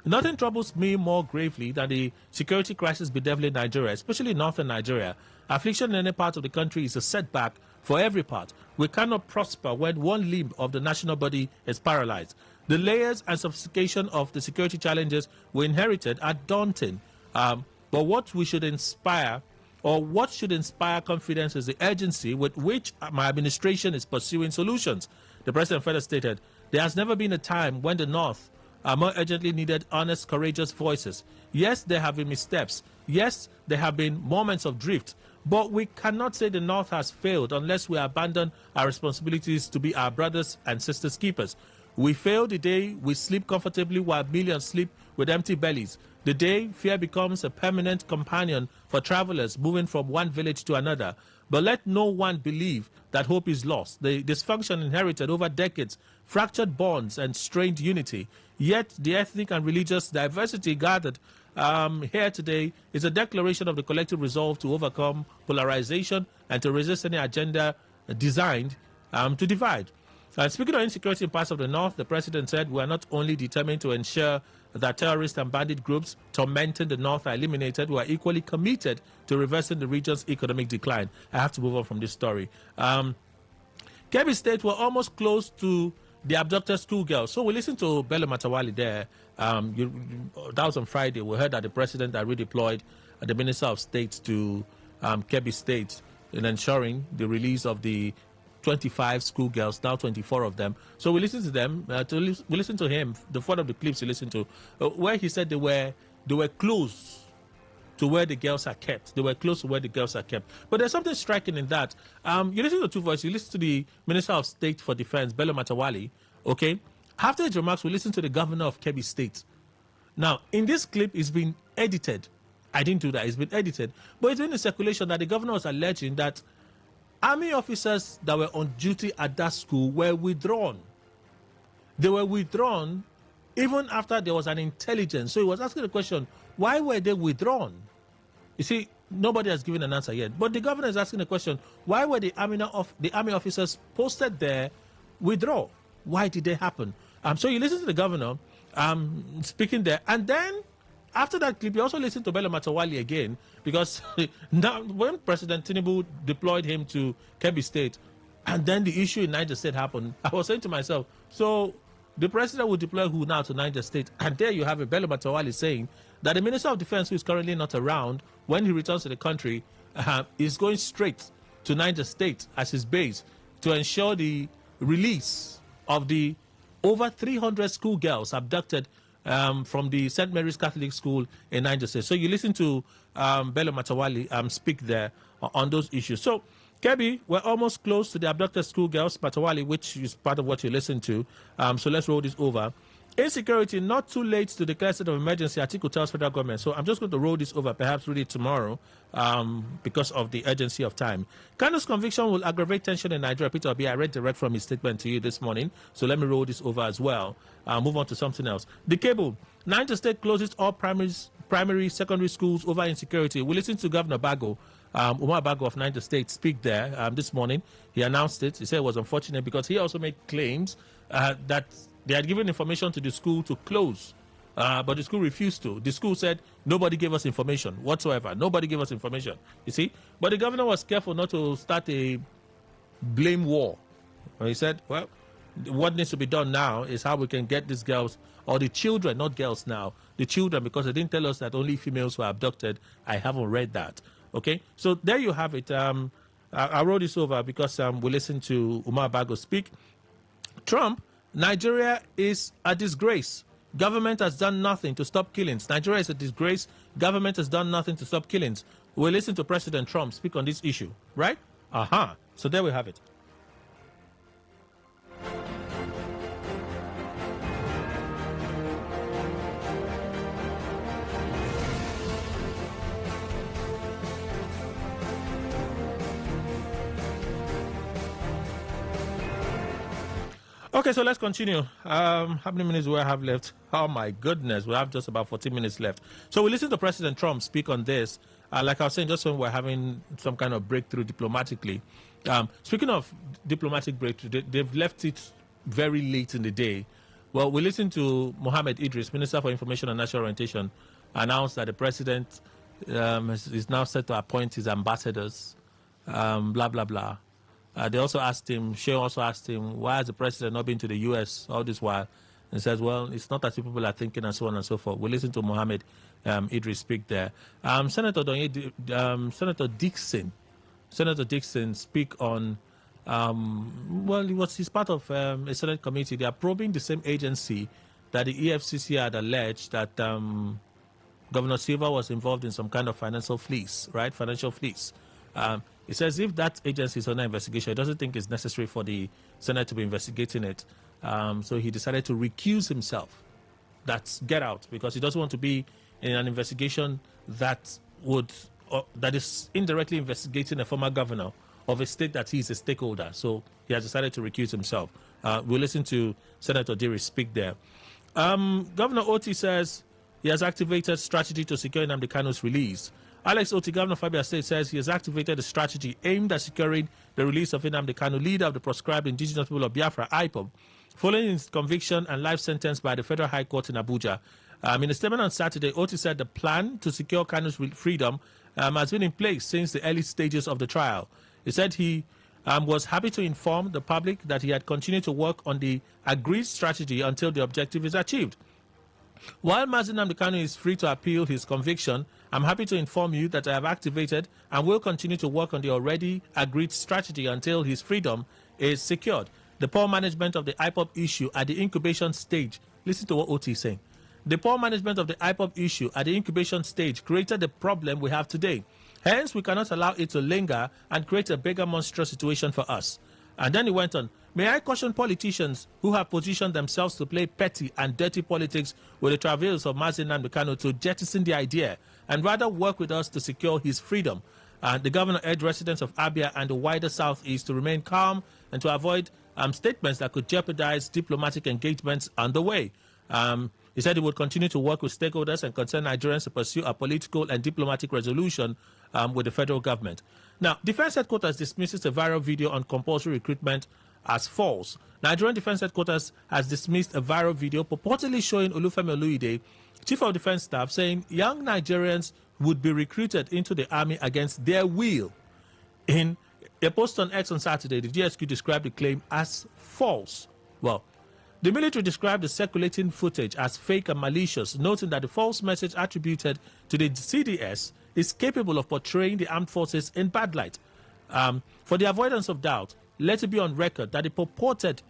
Nothing troubles me more gravely than the security crisis bedeviling Nigeria, especially northern Nigeria. Affliction in any part of the country is a setback for every part. We cannot prosper when one limb of the national body is paralyzed. The layers and sophistication of the security challenges we inherited are daunting. But what should inspire confidence is the urgency with which my administration is pursuing solutions. The President further stated, there has never been a time when the North are more urgently needed honest, courageous voices. Yes, there have been missteps. Yes, there have been moments of drift. But we cannot say the North has failed unless we abandon our responsibilities to be our brothers and sisters keepers. We fail the day we sleep comfortably while millions sleep with empty bellies. The day fear becomes a permanent companion for travelers moving from one village to another. But let no one believe that hope is lost. The dysfunction inherited over decades, fractured bonds and strained unity. Yet the ethnic and religious diversity gathered here today is a declaration of the collective resolve to overcome polarization and to resist any agenda designed to divide. Speaking of insecurity in parts of the north, the president said we are not only determined to ensure that terrorist and bandit groups tormenting the north are eliminated, we are equally committed to reversing the region's economic decline. I have to move on from this story. Kebbi State were almost close to the abducted schoolgirls. So we listened to Bello Matawali there. That was on Friday. We heard that the president had redeployed the Minister of State to Kebbi State in ensuring the release of the 25 schoolgirls, now 24 of them. So we listened to them. We listened to him, the one of the clips we listened to, where he said they were close to where the girls are kept. They were close to where the girls are kept. But there's something striking in that. You listen to two voices. You listen to the Minister of State for Defense, Bello Matawali, okay? After his remarks, we listen to the governor of Kebbi State. Now, in this clip, it's been edited. I didn't do that. It's been edited. But it's been in circulation that the governor was alleging that army officers that were on duty at that school were withdrawn. They were withdrawn even after there was an intelligence. So he was asking the question, why were they withdrawn? You see, nobody has given an answer yet. But the governor is asking the question, why were the army officers posted there withdraw? Why did they happen? So you listen to the governor speaking there. And then after that clip, you also listen to Bello Matawali again, because now when President Tinubu deployed him to Kebbi State, and then the issue in Niger State happened, I was saying to myself, so the president will deploy who now to Niger State? And there you have it, Bello Matawali saying that the Minister of Defense, who is currently not around, when he returns to the country, is going straight to Niger State as his base to ensure the release of the over 300 schoolgirls abducted from the St. Mary's Catholic School in Niger State. So you listen to Bello Matawali speak there on those issues. So Kebbi, we're almost close to the abducted schoolgirls, Matawali, which is part of what you listen to. So let's roll this over. Insecurity, not too late to declare state of emergency, Atiku tells federal government. So I'm just going to roll this over, perhaps read it tomorrow because of the urgency of time. Kanu's conviction will aggravate tension in Nigeria. Peter Obi, I read direct from his statement to you this morning. So let me roll this over as well. Move on to something else. The cable. Niger State closes all primary, secondary schools over insecurity. We listen to Governor Bago, Umar Bago of Niger State, speak there this morning. He announced it. He said it was unfortunate because he also made claims that they had given information to the school to close, but the school refused to. The school said, nobody gave us information whatsoever. Nobody gave us information, you see. But the governor was careful not to start a blame war. He said, well, what needs to be done now is how we can get these girls, or the children, not girls now, the children, because they didn't tell us that only females were abducted. I haven't read that, okay? So there you have it. I wrote this over because we listened to Umar Bago speak. Trump, Nigeria is a disgrace. Government has done nothing to stop killings. Nigeria is a disgrace. Government has done nothing to stop killings. We'll listen to President Trump speak on this issue, right? So there we have it. Okay, so let's continue. How many minutes do I have left? Oh, my goodness. We have just about 14 minutes left. So we listen to President Trump speak on this. Like I was saying, just when we're having some kind of breakthrough diplomatically. Speaking of diplomatic breakthrough, they've left it very late in the day. Well, we listened to Mohammed Idris, Minister for Information and National Orientation, announce that the president is now set to appoint his ambassadors, blah, blah, blah. They also asked him, Shea also asked him, why has the president not been to the U.S. all this while? And he says, well, it's not as if people are thinking and so on and so forth. We listen to Mohammed Idris speak there. Senator Dixon speak on, he's part of a Senate committee. They are probing the same agency that the EFCC had alleged that Governor Silva was involved in some kind of financial fleece, right? Financial fleece. It says if that agency is under investigation, it doesn't think it's necessary for the Senate to be investigating it. So he decided to recuse himself. That's get out, because he doesn't want to be in an investigation that is indirectly investigating a former governor of a state that he's a stakeholder. So he has decided to recuse himself. We'll listen to Senator Diri speak there. Governor Oti says he has activated strategy to secure Nnamdi Kanu's release. Alex Oti, Governor of Abia State, says he has activated a strategy aimed at securing the release of Nnamdi Kanu, leader of the proscribed indigenous people of Biafra, IPOB, following his conviction and life sentence by the Federal High Court in Abuja. In a statement on Saturday, Oti said the plan to secure Kanu's freedom has been in place since the early stages of the trial. He said he was happy to inform the public that he had continued to work on the agreed strategy until the objective is achieved. While Mazi Nnamdi Kanu is free to appeal his conviction, I'm happy to inform you that I have activated and will continue to work on the already agreed strategy until his freedom is secured. The poor management of the IPOB issue at the incubation stage, listen to what Oti is saying. The poor management of the IPOB issue at the incubation stage created the problem we have today. Hence, we cannot allow it to linger and create a bigger monstrous situation for us. And then he went on, may I caution politicians who have positioned themselves to play petty and dirty politics with the travails of Mazi Nnamdi Kanu to jettison the idea and rather work with us to secure his freedom. And the governor urged residents of Abia and the wider southeast to remain calm and to avoid statements that could jeopardize diplomatic engagements underway. He said he would continue to work with stakeholders and concerned Nigerians to pursue a political and diplomatic resolution with the federal government. Now, Defense Headquarters dismisses a viral video on compulsory recruitment as false. Nigerian Defense Headquarters has dismissed a viral video purportedly showing Olufemi Oluide, Chief of Defense Staff, saying young Nigerians would be recruited into the army against their will. In a post on X on Saturday, the GSQ described the claim as false. Well, the military described the circulating footage as fake and malicious, noting that the false message attributed to the CDS is capable of portraying the armed forces in bad light. For the avoidance of doubt, let it be on record that the purported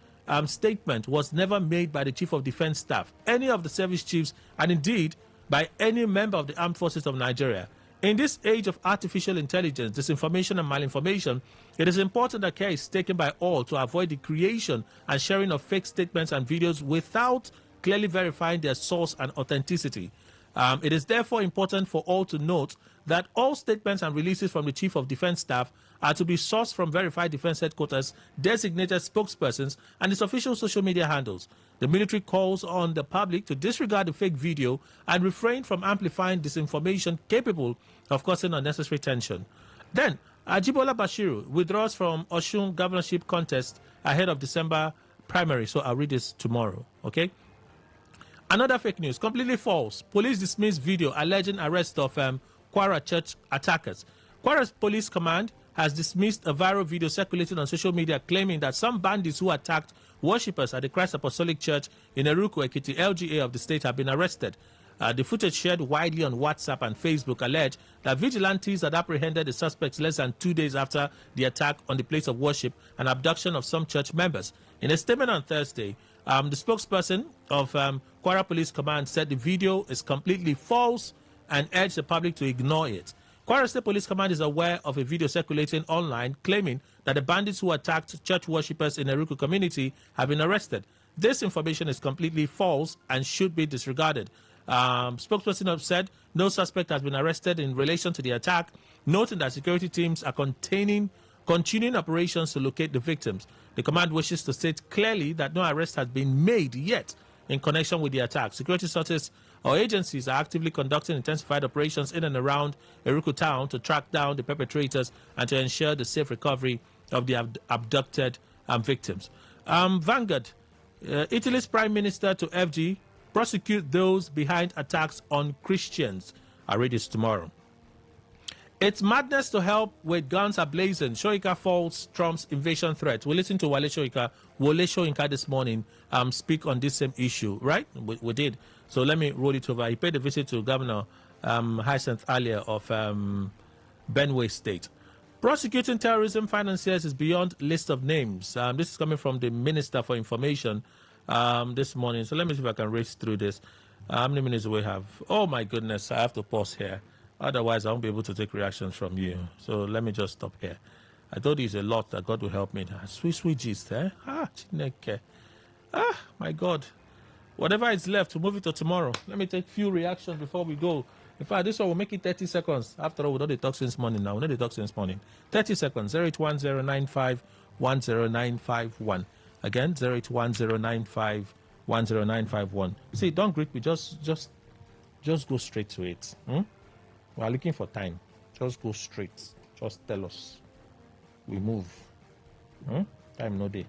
statement was never made by the Chief of Defense Staff, any of the service chiefs, and indeed by any member of the armed forces of Nigeria. In this age of artificial intelligence, disinformation and malinformation, it is important that care is taken by all to avoid the creation and sharing of fake statements and videos without clearly verifying their source and authenticity. It is therefore important for all to note that all statements and releases from the Chief of Defense Staff are to be sourced from verified Defense Headquarters, designated spokespersons, and its official social media handles. The military calls on the public to disregard the fake video and refrain from amplifying disinformation capable of causing unnecessary tension. Then, Ajibola Bashiru withdraws from Osun governorship contest ahead of December primary. So I'll read this tomorrow, okay? Another fake news, completely false. Police dismiss video alleging arrest of Kwara church attackers. Kwara's police command has dismissed a viral video circulating on social media claiming that some bandits who attacked worshippers at the Christ Apostolic Church in Eruku, Ekiti, LGA of the state have been arrested. The footage shared widely on WhatsApp and Facebook allege that vigilantes had apprehended the suspects less than 2 days after the attack on the place of worship and abduction of some church members. In a statement on Thursday, the spokesperson of Kwara Police Command said the video is completely false and urged the public to ignore it. Kwara State Police Command is aware of a video circulating online claiming that the bandits who attacked church worshippers in Eruku community have been arrested. This information is completely false and should be disregarded. Spokesperson have said no suspect has been arrested in relation to the attack, noting that security teams are continuing operations to locate the victims. The command wishes to state clearly that no arrest has been made yet in connection with the attack. Security sources or agencies are actively conducting intensified operations in and around Eruku town to track down the perpetrators and to ensure the safe recovery of the abducted victims. Vanguard, Italy's Prime Minister to FG, prosecute those behind attacks on Christians. I'll read this tomorrow. It's madness to help with guns ablazing. Shoika falls Trump's invasion threat. We listened to Wole Soyinka this morning speak on this same issue, right? We did. So let me roll it over. He paid a visit to Governor Hyacinth Alia of Benue State. Prosecuting terrorism financiers is beyond list of names. This is coming from the Minister for Information this morning. So let me see if I can race through this. How many minutes do we have? Oh my goodness, I have to pause here. Otherwise, I won't be able to take reactions from you. So let me just stop here. I told you it's a lot that God will help me. Sweet gist, eh? Chineke. My God. Whatever is left, we'll move it to tomorrow. Let me take few reactions before we go. In fact, this one will make it 30 seconds. After all, we know the talk since morning now. We know the talk since morning. 30 seconds. 08109510951. Again, 08109510951. See, don't greet me. Just go straight to it. We are looking for time. Just go straight. Just tell us. We move. Time no day.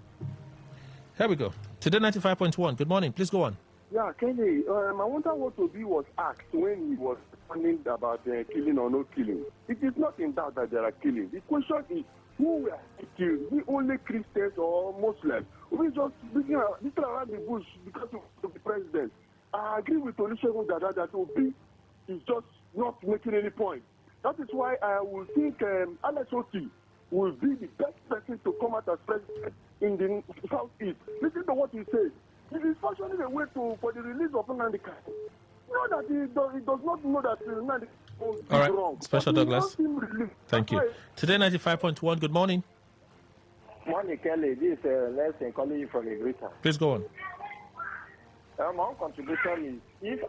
Here we go. Today 95.1. Good morning. Please go on. Yeah, Kenny, I wonder what Obi was asked when he was responding about killing or no killing. It is not in doubt that there are killings. The question is, who were killed? The only Christians or Muslims? We just beating around the bush because of the president. I agree with Olusegun Dada that Obi is just not making any point. That is why I will think Alex Oti will be the best person to come out as president in the Southeast. Listen to what he says. It is fashioning a way for the release of Nnamdi Kanu. Know that he does not know that Nnamdi Kanu is wrong. Special Douglas. Thank you. Today 95.1. Good morning. Morning, Kelly. This is Nelson calling you from Igrita. Please go on. My own contribution is if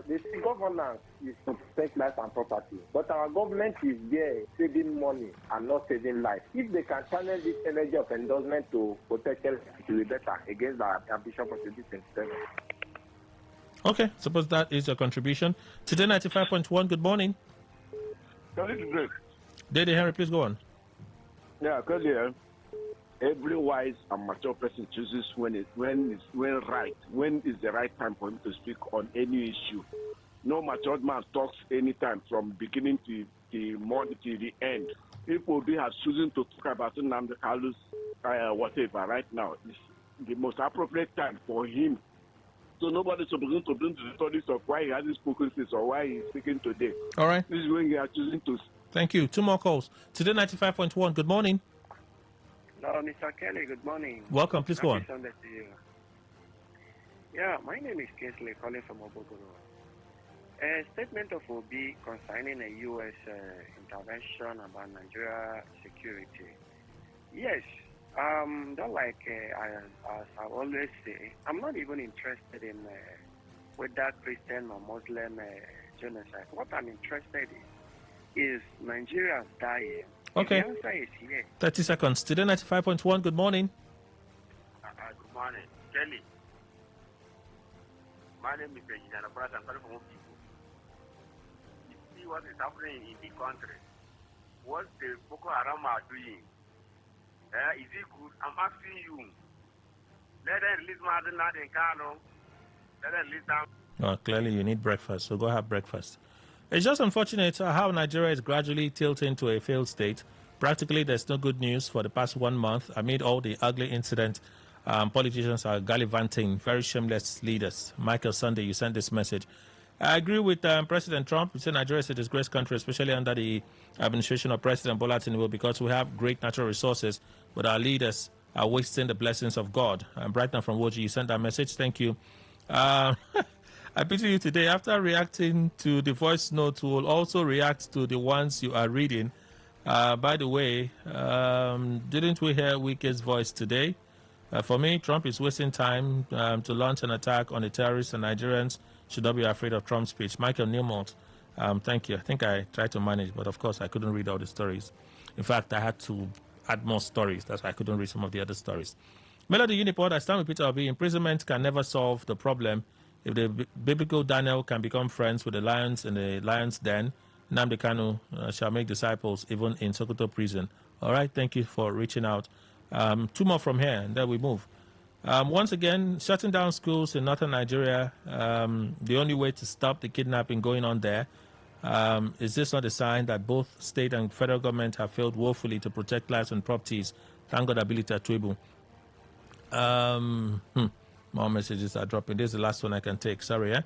the governance is to protect life and property, but our government is there saving money and not saving life. If they can channel this energy of endorsement to protect health, it will be better against our ambition for 2027. Okay, suppose that is your contribution. Today 95.1. Good morning. Dede Henry, please go on. Yeah, because every wise and mature person chooses when is the right time for him to speak on any issue. No matured man talks anytime from beginning to the morning to the end. If Obi has chosen to talk about Nnamdi Kanu's whatever right now, it's the most appropriate time for him. So nobody's supposed to bring to the studies of why he hasn't spoken since or why he's speaking today. All right. This is when he is choosing to. Thank you. Two more calls. Today 95.1. Good morning. Hello, Mr. Kelly. Good morning. Welcome. Please go on. Happy Sunday to you. Yeah, my name is Kingsley, calling from Obogoro. A statement of Obi concerning a U.S. intervention about Nigeria security. Yes, don't like, as I always say, I'm not even interested in whether Christian or Muslim genocide. What I'm interested in is Nigerians dying. Okay. The answer is yes. 30 seconds. Today 95.1. Good morning. Good morning. Kelly. My name is Engineer Brad. I'm calling from people. You see what is happening in the country. What the Boko Haram are doing. Is it good? I'm asking you. Let them release Madonna and Kano. Let them release them. Oh, clearly you need breakfast, so go have breakfast. It's just unfortunate how Nigeria is gradually tilting to a failed state. Practically, there's no good news for the past 1 month. Amid all the ugly incidents, politicians are gallivanting, very shameless leaders. Michael Sunday, you sent this message. I agree with President Trump. He said Nigeria is a disgraced country, especially under the administration of President Bola Tinubu, because we have great natural resources, but our leaders are wasting the blessings of God. Brighton from Woji, you sent that message. Thank you. I pity you today. After reacting to the voice note, we will also react to the ones you are reading. By the way, didn't we hear Wike's voice today? For me, Trump is wasting time to launch an attack on the terrorists, and Nigerians should not be afraid of Trump's speech. Michael Newmont, thank you. I think I tried to manage, but of course I couldn't read all the stories. In fact, I had to add more stories. That's why I couldn't read some of the other stories. Melody Unipod, I stand with Peter Obi. Imprisonment can never solve the problem. If the biblical Daniel can become friends with the lions in the lion's den, Nnamdi Kanu shall make disciples even in Sokoto prison. All right, thank you for reaching out. Two more from here, and then we move. Once again, shutting down schools in northern Nigeria, the only way to stop the kidnapping going on there. Is this not a sign that both state and federal government have failed woefully to protect lives and properties? Thank God, ability at Twibu. More messages are dropping. This is the last one I can take. Sorry, eh?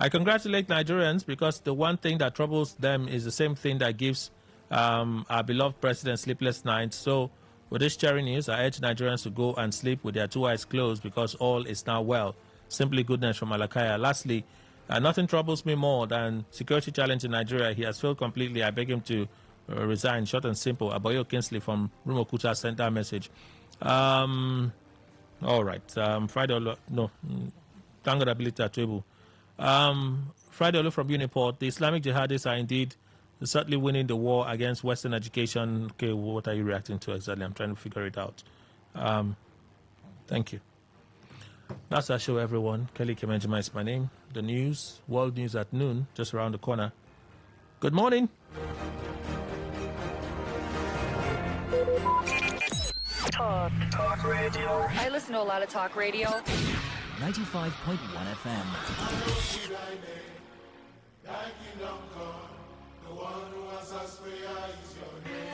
I congratulate Nigerians because the one thing that troubles them is the same thing that gives our beloved president sleepless nights. So, with this cheering news, I urge Nigerians to go and sleep with their two eyes closed because all is now well. Simply goodness from Alakaya. Lastly, nothing troubles me more than security challenge in Nigeria. He has failed completely. I beg him to resign. Short and simple. Aboyo Kingsley from Rumokuta sent that message. All right. Friday Olo, no. Thank God ability at table. Friday Olo from Uniport. The Islamic jihadists are indeed certainly winning the war against Western education. Okay, what are you reacting to exactly? I'm trying to figure it out. Thank you. That's our show, everyone. Kelly Kemenjima is my name. The news, world news at noon, just around the corner. Good morning. Talk radio. I listen to a lot of talk radio. 95.1 FM. The one who answers prayer is your name.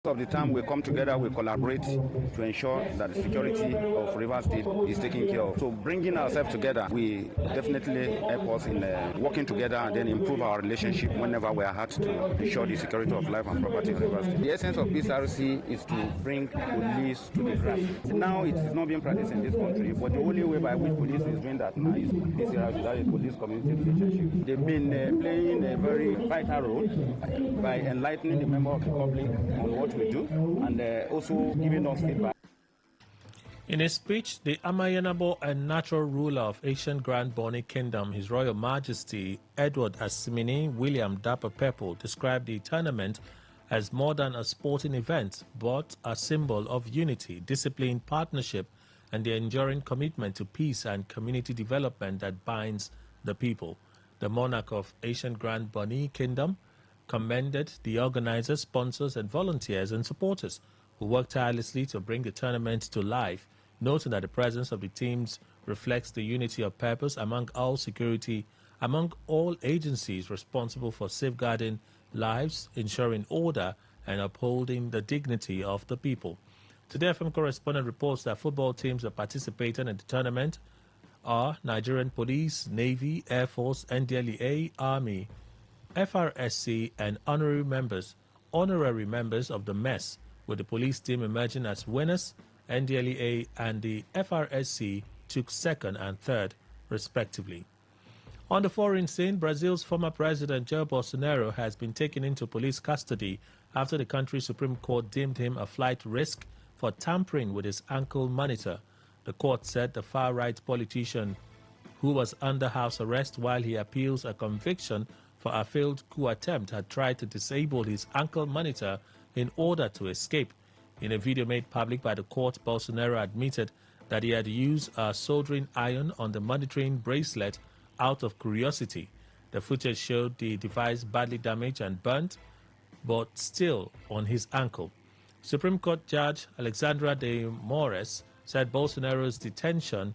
Of the time we come together, we collaborate to ensure that the security of Rivers State is taken care of. So bringing ourselves together, we definitely help us in working together and then improve our relationship whenever we are asked to ensure the security of life and property in Rivers State. The essence of PCRC is to bring police to the grassroots. Now it is not being practiced in this country, but the only way by which police is doing that now is PCRC, that is police community relationship. They've been playing a very vital role by enlightening the member of the public on what we do and also giving us feedback. In his speech, the Amayanabo and natural ruler of ancient Grand Bonny Kingdom, His Royal Majesty Edward Asimini William Dapper Pepple, described the tournament as more than a sporting event, but a symbol of unity, discipline, partnership, and the enduring commitment to peace and community development that binds the people. The monarch of ancient Grand Bonny Kingdom commended the organizers, sponsors, and volunteers and supporters who worked tirelessly to bring the tournament to life, noting that the presence of the teams reflects the unity of purpose among all agencies responsible for safeguarding lives, ensuring order, and upholding the dignity of the people. Today FM correspondent reports that football teams that participated in the tournament are Nigerian Police, Navy, Air Force, NDLEA, Army, FRSC, and honorary members of the mess, with the police team emerging as winners. NDLEA and the FRSC took second and third, respectively. On the foreign scene, Brazil's former president Jair Bolsonaro has been taken into police custody after the country's Supreme Court deemed him a flight risk for tampering with his ankle monitor. The court said the far-right politician, who was under house arrest while he appeals a conviction for a failed coup attempt, had tried to disable his ankle monitor in order to escape. In a video made public by the court, Bolsonaro admitted that he had used a soldering iron on the monitoring bracelet out of curiosity. The footage showed the device badly damaged and burnt, but still on his ankle. Supreme Court Judge Alexandra de Moraes said Bolsonaro's detention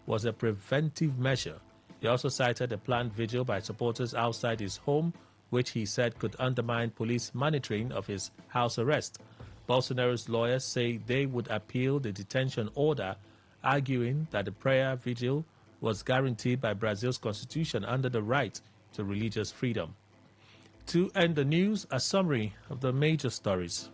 was a preventive measure. He also cited a planned vigil by supporters outside his home, which he said could undermine police monitoring of his house arrest. Bolsonaro's lawyers say they would appeal the detention order, arguing that the prayer vigil was guaranteed by Brazil's constitution under the right to religious freedom. To end the news, a summary of the major stories.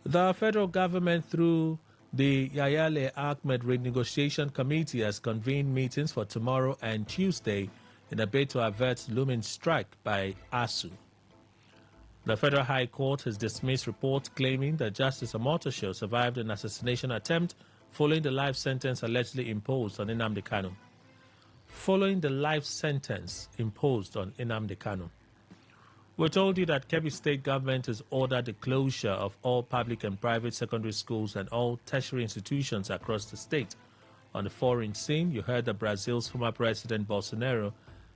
The federal government, through the Yayale Ahmed Renegotiation Committee, has convened meetings for tomorrow and Tuesday in a bid to avert looming strike by ASU. The Federal High Court has dismissed reports claiming that Justice Omotosho survived an assassination attempt following the life sentence allegedly imposed on Nnamdi Kanu. We told you that Kebbi State government has ordered the closure of all public and private secondary schools and all tertiary institutions across the state. On the foreign scene, you heard that Brazil's former president Bolsonaro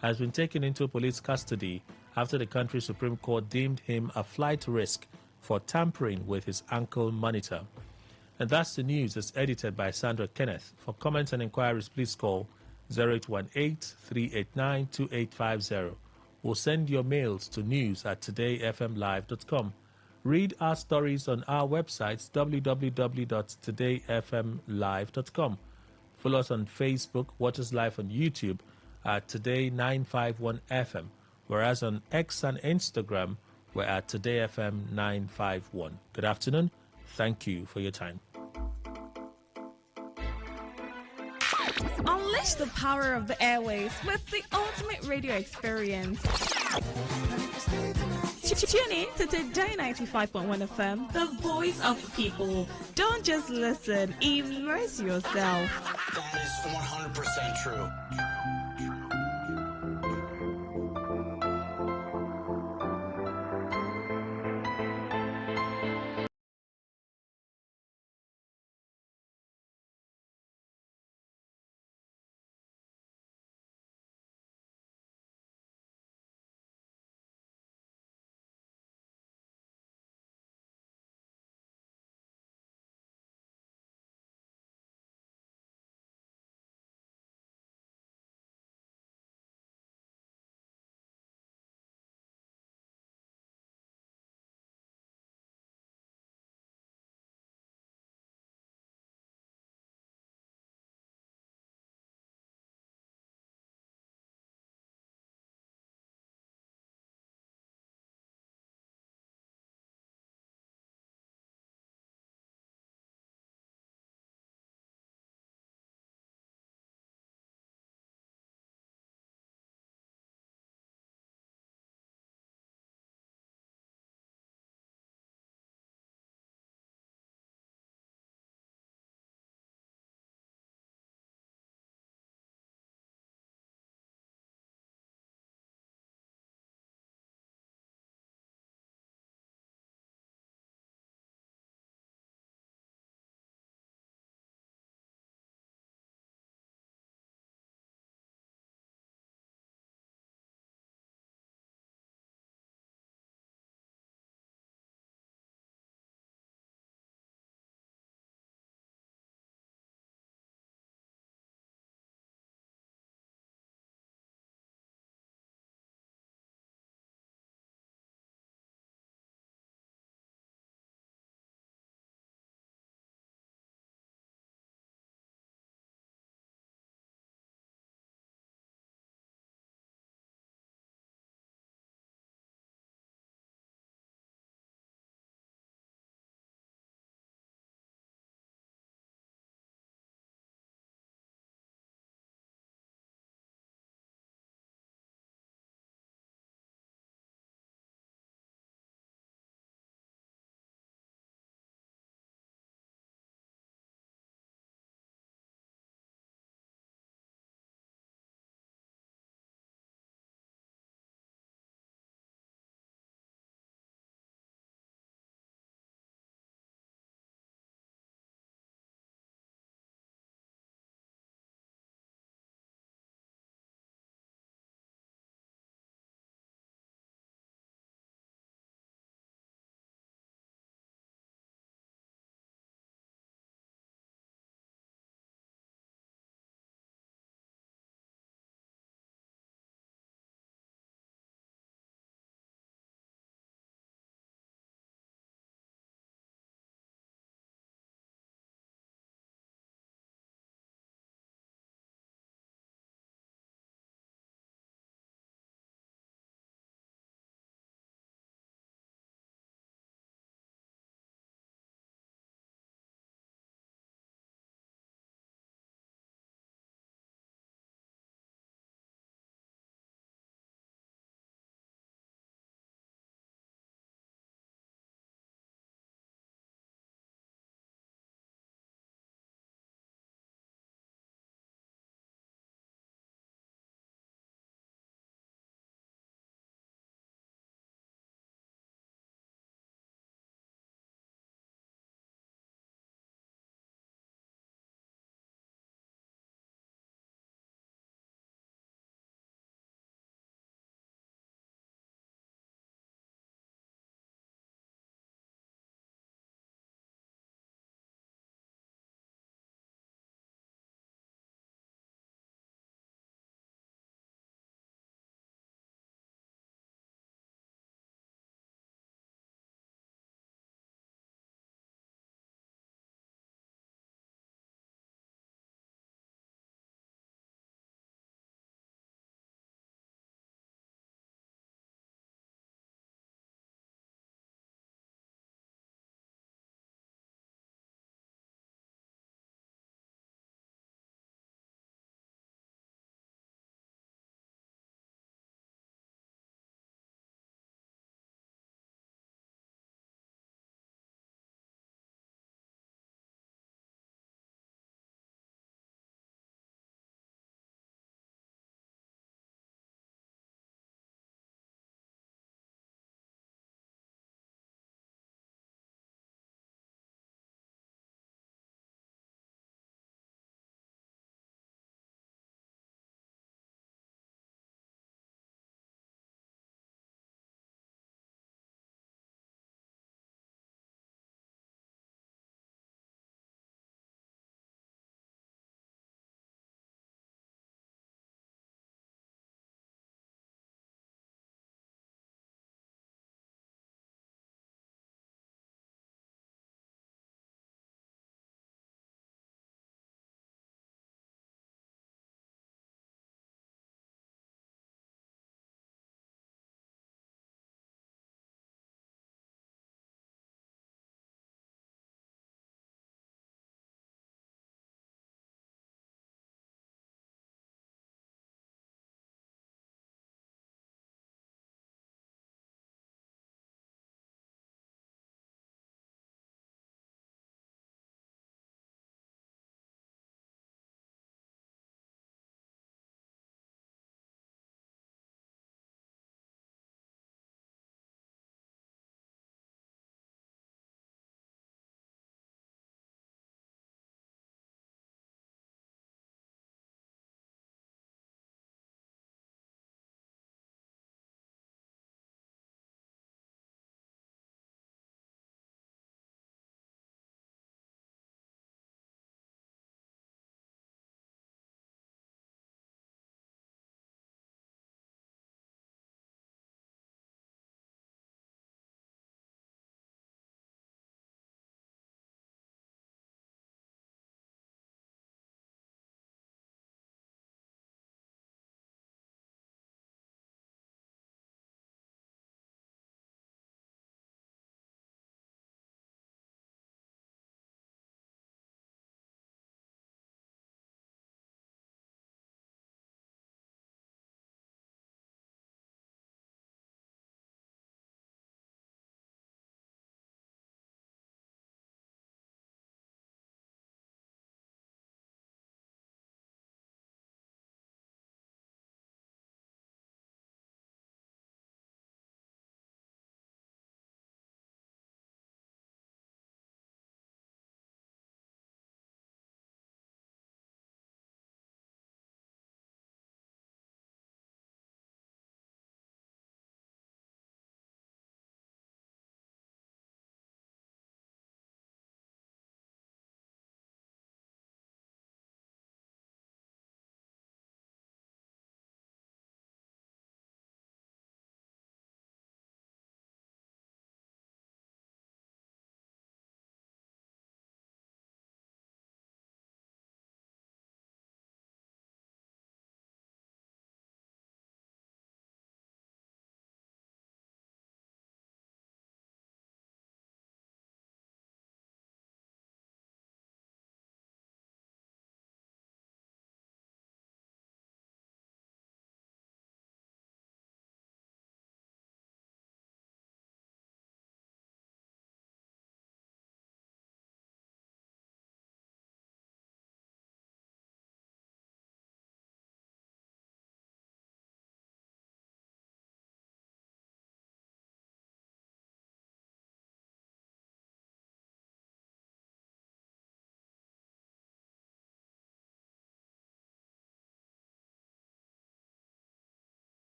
has been taken into police custody after the country's Supreme Court deemed him a flight risk for tampering with his ankle monitor. And that's the news. It's edited by Sandra Kenneth. For comments and inquiries, please call 0818-389-2850. Or send your mails to news@todayfmlive.com. Read our stories on our websites, www.todayfmlive.com. Follow us on Facebook, watch us live on YouTube at Today951FM, whereas on X and Instagram, we're at TodayFM951. Good afternoon. Thank you for your time. Unleash the power of the airwaves with the ultimate radio experience. Tune in to Today 95.1 FM, the voice of the people. Don't just listen, immerse yourself. That is 100% true.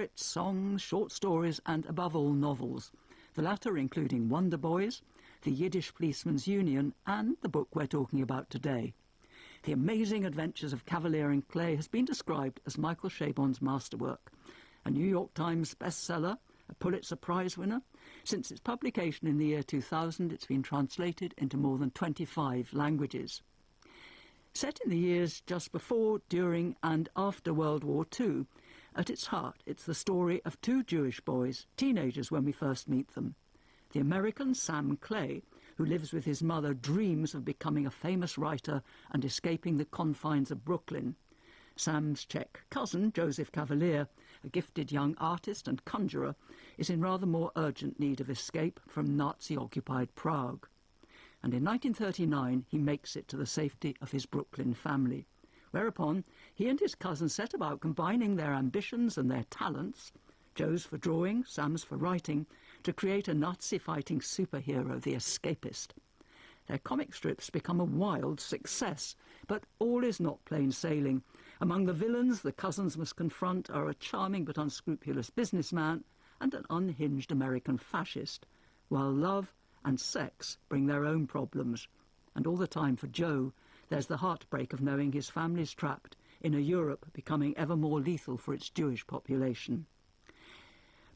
scripts, songs, short stories and, above all, novels, the latter including Wonder Boys, the Yiddish Policeman's Union and the book we're talking about today. The Amazing Adventures of Cavalier and Clay has been described as Michael Chabon's masterwork, a New York Times bestseller, a Pulitzer Prize winner. Since its publication in the year 2000, it's been translated into more than 25 languages. Set in the years just before, during and after World War II, at its heart it's the story of two Jewish boys, teenagers when we first meet them. The American Sam Clay, who lives with his mother, dreams of becoming a famous writer and escaping the confines of Brooklyn. Sam's Czech cousin, Joseph Cavalier, a gifted young artist and conjurer, is in rather more urgent need of escape from Nazi-occupied Prague. And in 1939 he makes it to the safety of his Brooklyn family, whereupon he and his cousin set about combining their ambitions and their talents, Joe's for drawing, Sam's for writing, to create a Nazi-fighting superhero, the Escapist. Their comic strips become a wild success, but all is not plain sailing. Among the villains the cousins must confront are a charming but unscrupulous businessman and an unhinged American fascist, while love and sex bring their own problems. And all the time for Joe, there's the heartbreak of knowing his family's trapped in a Europe becoming ever more lethal for its Jewish population.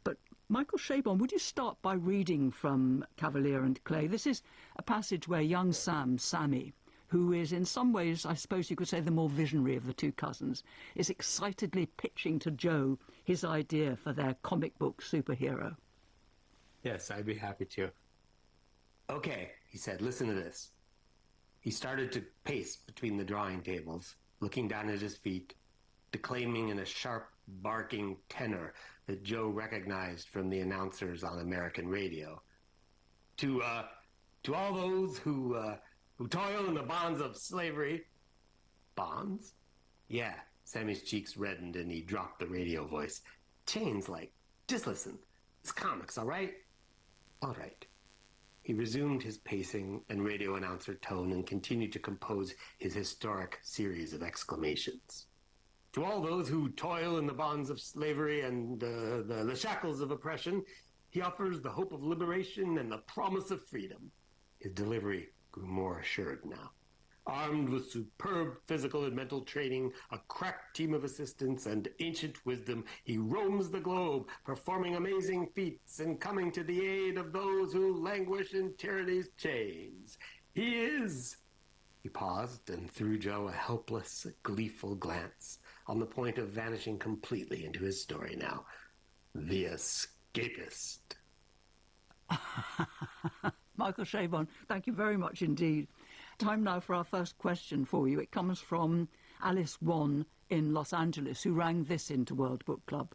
But Michael Chabon, would you start by reading from Cavalier and Clay? This is a passage where young Sammy, who is in some ways, I suppose you could say, the more visionary of the two cousins, is excitedly pitching to Joe his idea for their comic book superhero. Yes, I'd be happy to. Okay, he said, listen to this. He started to pace between the drawing tables, looking down at his feet, declaiming in a sharp, barking tenor that Joe recognized from the announcers on American radio. To all those who toil in the bonds of slavery. Bonds? Yeah, Sammy's cheeks reddened and he dropped the radio voice. Chains, like, just listen. It's comics, all right? All right. He resumed his pacing and radio announcer tone and continued to compose his historic series of exclamations. To all those who toil in the bonds of slavery and the shackles of oppression, he offers the hope of liberation and the promise of freedom. His delivery grew more assured now. Armed with superb physical and mental training, a crack team of assistants, and ancient wisdom, he roams the globe, performing amazing feats and coming to the aid of those who languish in tyranny's chains. He is... He paused and threw Joe a helpless, gleeful glance, on the point of vanishing completely into his story now. The Escapist. Michael Chabon, thank you very much indeed. Time now for our first question for you. It comes from Alice Wan in Los Angeles, who rang this into World Book Club.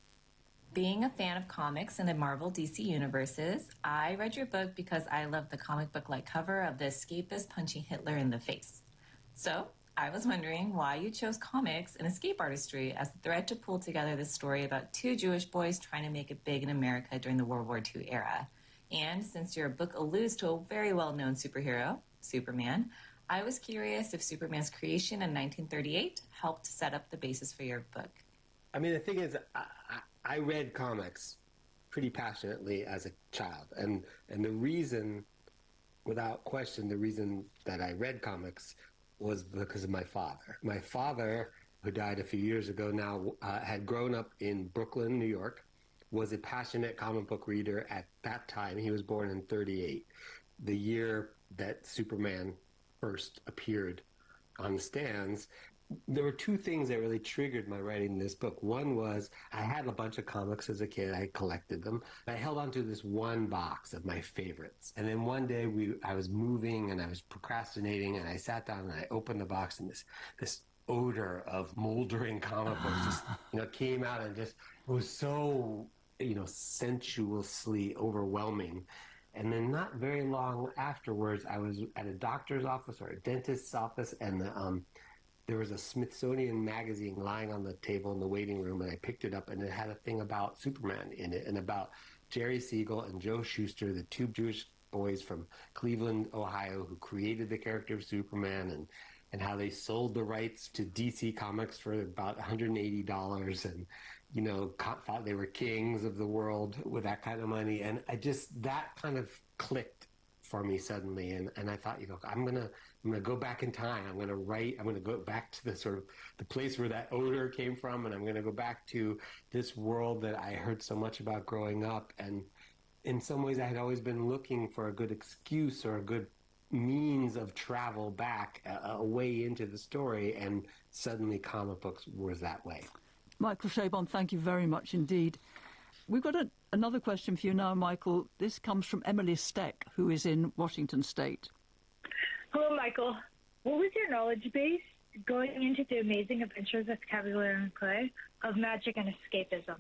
Being a fan of comics and the Marvel DC universes, I read your book because I love the comic book-like cover of the escapist punching Hitler in the face. So, I was wondering why you chose comics and escape artistry as the thread to pull together this story about two Jewish boys trying to make it big in America during the World War II era. And since your book alludes to a very well-known superhero, Superman, I was curious if Superman's creation in 1938 helped set up the basis for your book. I mean, the thing is, I read comics pretty passionately as a child. And the reason, without question, the reason that I read comics was because of my father. My father, who died a few years ago now, had grown up in Brooklyn, New York, was a passionate comic book reader at that time. He was born in 1938, the year that Superman first appeared on the stands. There were two things that really triggered my writing this book. One was I had a bunch of comics as a kid. I collected them. I held onto this one box of my favorites. And then one day I was moving and I was procrastinating and I sat down and I opened the box and this odor of moldering comic books just came out and just was so sensuously overwhelming. And then not very long afterwards, I was at a doctor's office or a dentist's office, and there was a Smithsonian magazine lying on the table in the waiting room, and I picked it up, and it had a thing about Superman in it, and about Jerry Siegel and Joe Shuster, the two Jewish boys from Cleveland, Ohio, who created the character of Superman, and how they sold the rights to DC Comics for about $180 and, thought they were kings of the world with that kind of money. And that kind of clicked for me suddenly. And I thought, I'm going to go back in time. I'm going to go back to the sort of the place where that odor came from. And I'm going to go back to this world that I heard so much about growing up. And in some ways I had always been looking for a good excuse or a good means of travel back, a way into the story. And suddenly comic books was that way. Michael Chabon, thank you very much indeed. We've got another question for you now, Michael. This comes from Emily Steck, who is in Washington State. Hello, Michael. What was your knowledge base going into the amazing adventures of Cavalier and Clay of magic and escapism?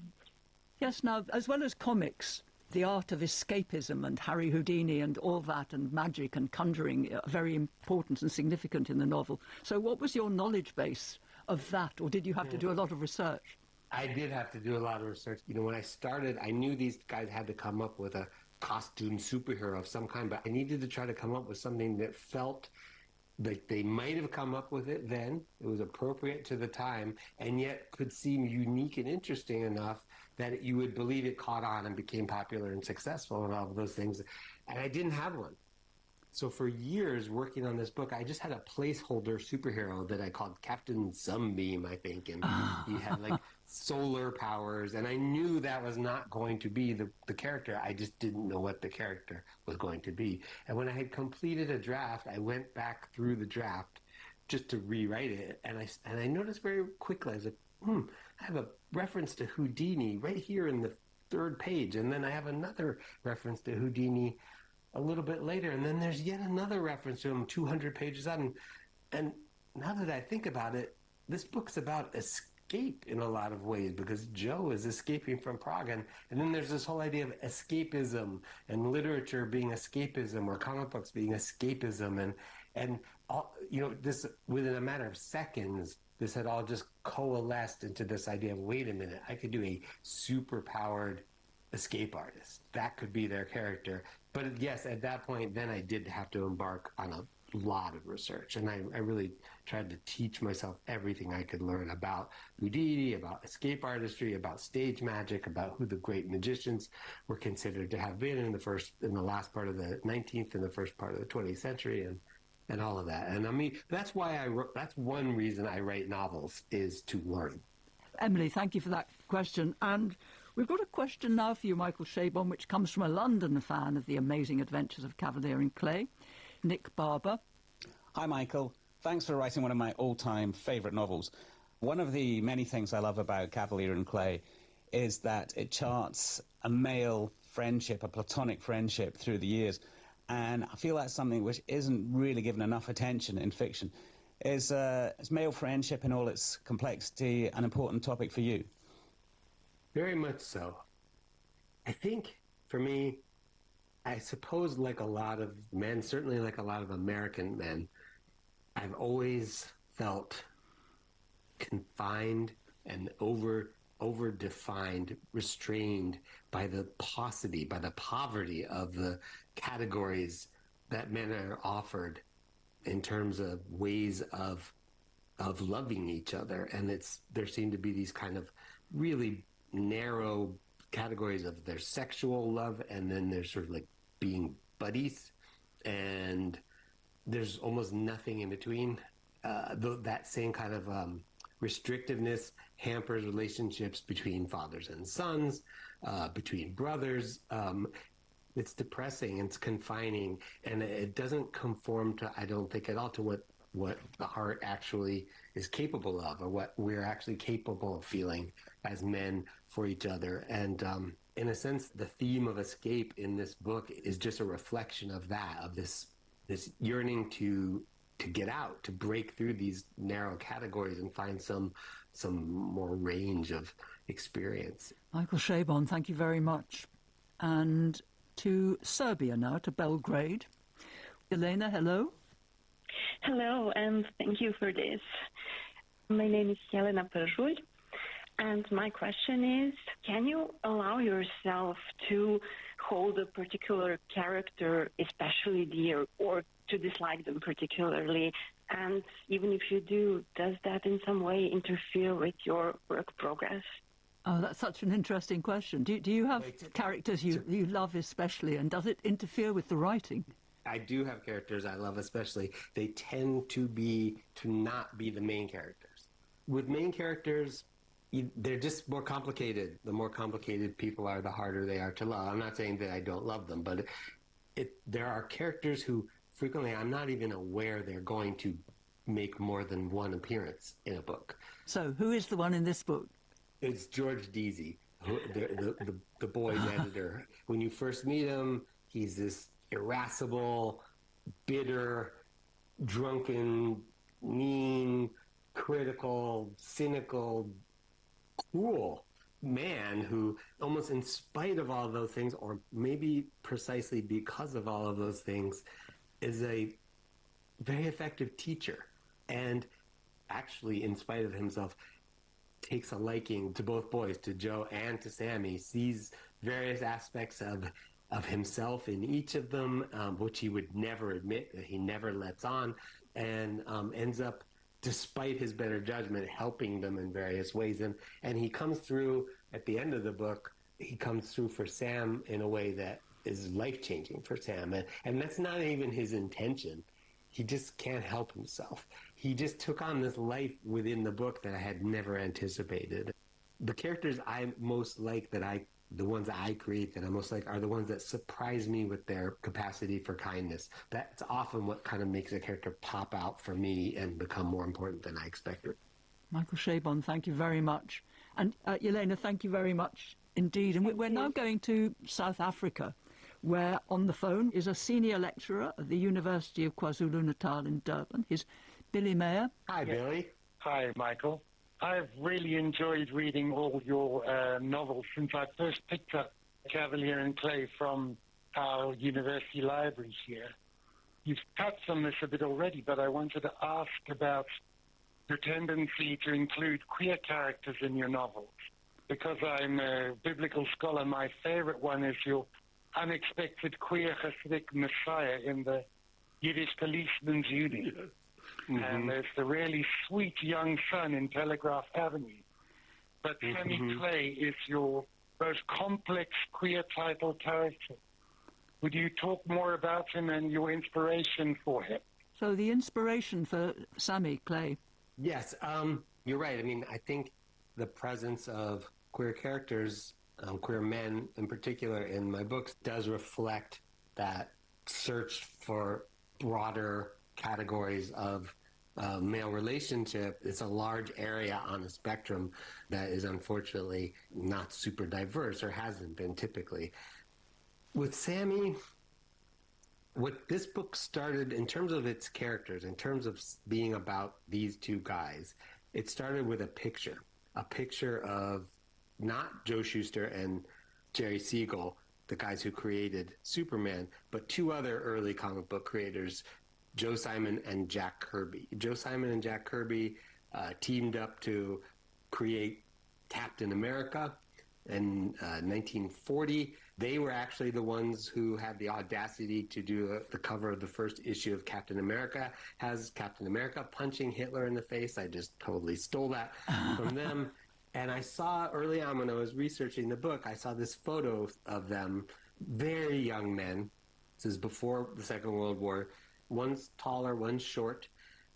Yes, now, as well as comics, the art of escapism and Harry Houdini and all that and magic and conjuring are very important and significant in the novel. So what was your knowledge base of that, or did you have to do a lot of research? I did have to do a lot of research. When I started, I knew these guys had to come up with a costume superhero of some kind, but I needed to try to come up with something that felt like they might have come up with it then. It was appropriate to the time, and yet could seem unique and interesting enough that you would believe it caught on and became popular and successful and all of those things. And I didn't have one. So for years working on this book, I just had a placeholder superhero that I called Captain Sunbeam, I think. And he had like solar powers. And I knew that was not going to be the character. I just didn't know what the character was going to be. And when I had completed a draft, I went back through the draft just to rewrite it. And I noticed very quickly, I was like, I have a reference to Houdini right here in the third page. And then I have another reference to Houdini a little bit later, and then there's yet another reference to him 200 pages out. And now that I think about it, this book's about escape in a lot of ways, because Joe is escaping from Prague. And then there's this whole idea of escapism and literature being escapism, or comic books being escapism. And all, this, within a matter of seconds, this had all just coalesced into this idea of, wait a minute, I could do a super-powered escape artist. That could be their character. But yes, at that point, then I did have to embark on a lot of research. And I really tried to teach myself everything I could learn about Houdini, about escape artistry, about stage magic, about who the great magicians were considered to have been in the last part of the 19th and the first part of the 20th century, and all of that. And I mean, that's why that's one reason I write novels, is to learn. Emily, thank you for that question. And we've got a question now for you, Michael Chabon, which comes from a London fan of The Amazing Adventures of Cavalier and Clay, Nick Barber. Hi, Michael. Thanks for writing one of my all-time favourite novels. One of the many things I love about Cavalier and Clay is that it charts a male friendship, a platonic friendship through the years. And I feel that's something which isn't really given enough attention in fiction. Is male friendship in all its complexity an important topic for you? Very much so. I think, for me, I suppose like a lot of men, certainly like a lot of American men, I've always felt confined and over-defined, restrained by the paucity, by the poverty of the categories that men are offered in terms of ways of loving each other. And there seem to be these kind of really narrow categories of their sexual love, and then there's sort of like being buddies, and there's almost nothing in between. That same kind of restrictiveness hampers relationships between fathers and sons, between brothers. It's depressing, it's confining, and it doesn't conform to, I don't think at all, to what the heart actually is capable of, or what we're actually capable of feeling as men for each other. And in a sense, the theme of escape in this book is just a reflection of that, of this yearning to get out, to break through these narrow categories and find some more range of experience. Michael Chabon, thank you very much. And to Serbia now, to Belgrade. Elena, hello. Hello, and thank you for this. My name is Jelena Peržulj, and my question is, can you allow yourself to hold a particular character especially dear, or to dislike them particularly And even if you do, does that in some way interfere with your work progress? Oh, that's such an interesting question. Do you have characters you love especially, and does it interfere with the writing? I do have characters I love especially. They tend to not be the main characters. With main characters, they're just more complicated. The more complicated people are, the harder they are to love. I'm not saying that I don't love them, but there are characters who frequently I'm not even aware they're going to make more than one appearance in a book. So who is the one in this book? It's George Deasy, the boys' editor. When you first meet him, he's this irascible, bitter, drunken, mean, critical, cynical, cruel man who, almost in spite of all of those things, or maybe precisely because of all of those things, is a very effective teacher. And actually, in spite of himself, takes a liking to both boys, to Joe and to Sammy, sees various aspects of himself in each of them, which he would never admit, that he never lets on, and ends up, despite his better judgment, helping them in various ways. And he comes through, at the end of the book, he comes through for Sam in a way that is life-changing for Sam. And that's not even his intention. He just can't help himself. He just took on this life within the book that I had never anticipated. The characters I most like, the ones that I create that I most like, are the ones that surprise me with their capacity for kindness. That's often what kind of makes a character pop out for me and become more important than I expected. Michael Chabon, thank you very much. And Yelena, thank you very much indeed. And we're now going to South Africa, where on the phone is a senior lecturer at the University of KwaZulu-Natal in Durban. He's Billy Mayer. Hi, Billy. Hi, Michael. I've really enjoyed reading all your novels since I first picked up Cavalier and Clay from our university library here. You've touched on this a bit already, but I wanted to ask about your tendency to include queer characters in your novels. Because I'm a biblical scholar, my favorite one is your unexpected queer Hasidic Messiah in the Yiddish Policeman's Union. Mm-hmm. And there's the really sweet young son in Telegraph Avenue. But Sammy Clay is your most complex queer title character. Would you talk more about him and your inspiration for him? So the inspiration for Sammy Clay. Yes, you're right. I mean, I think the presence of queer characters, queer men in particular, in my books does reflect that search for broader categories of male relationship. It's a large area on a spectrum that is unfortunately not super diverse, or hasn't been typically. With Sammy, what this book started in terms of its characters, in terms of being about these two guys, it started with a picture of not Joe Shuster and Jerry Siegel, the guys who created Superman, but two other early comic book creators, Joe Simon and Jack Kirby. Joe Simon and Jack Kirby teamed up to create Captain America in 1940. They were actually the ones who had the audacity to do the cover of the first issue of Captain America, has Captain America punching Hitler in the face. I just totally stole that from them. And I saw early on when I was researching the book, I saw this photo of them, very young men. This is before the Second World War. One's taller, one's short.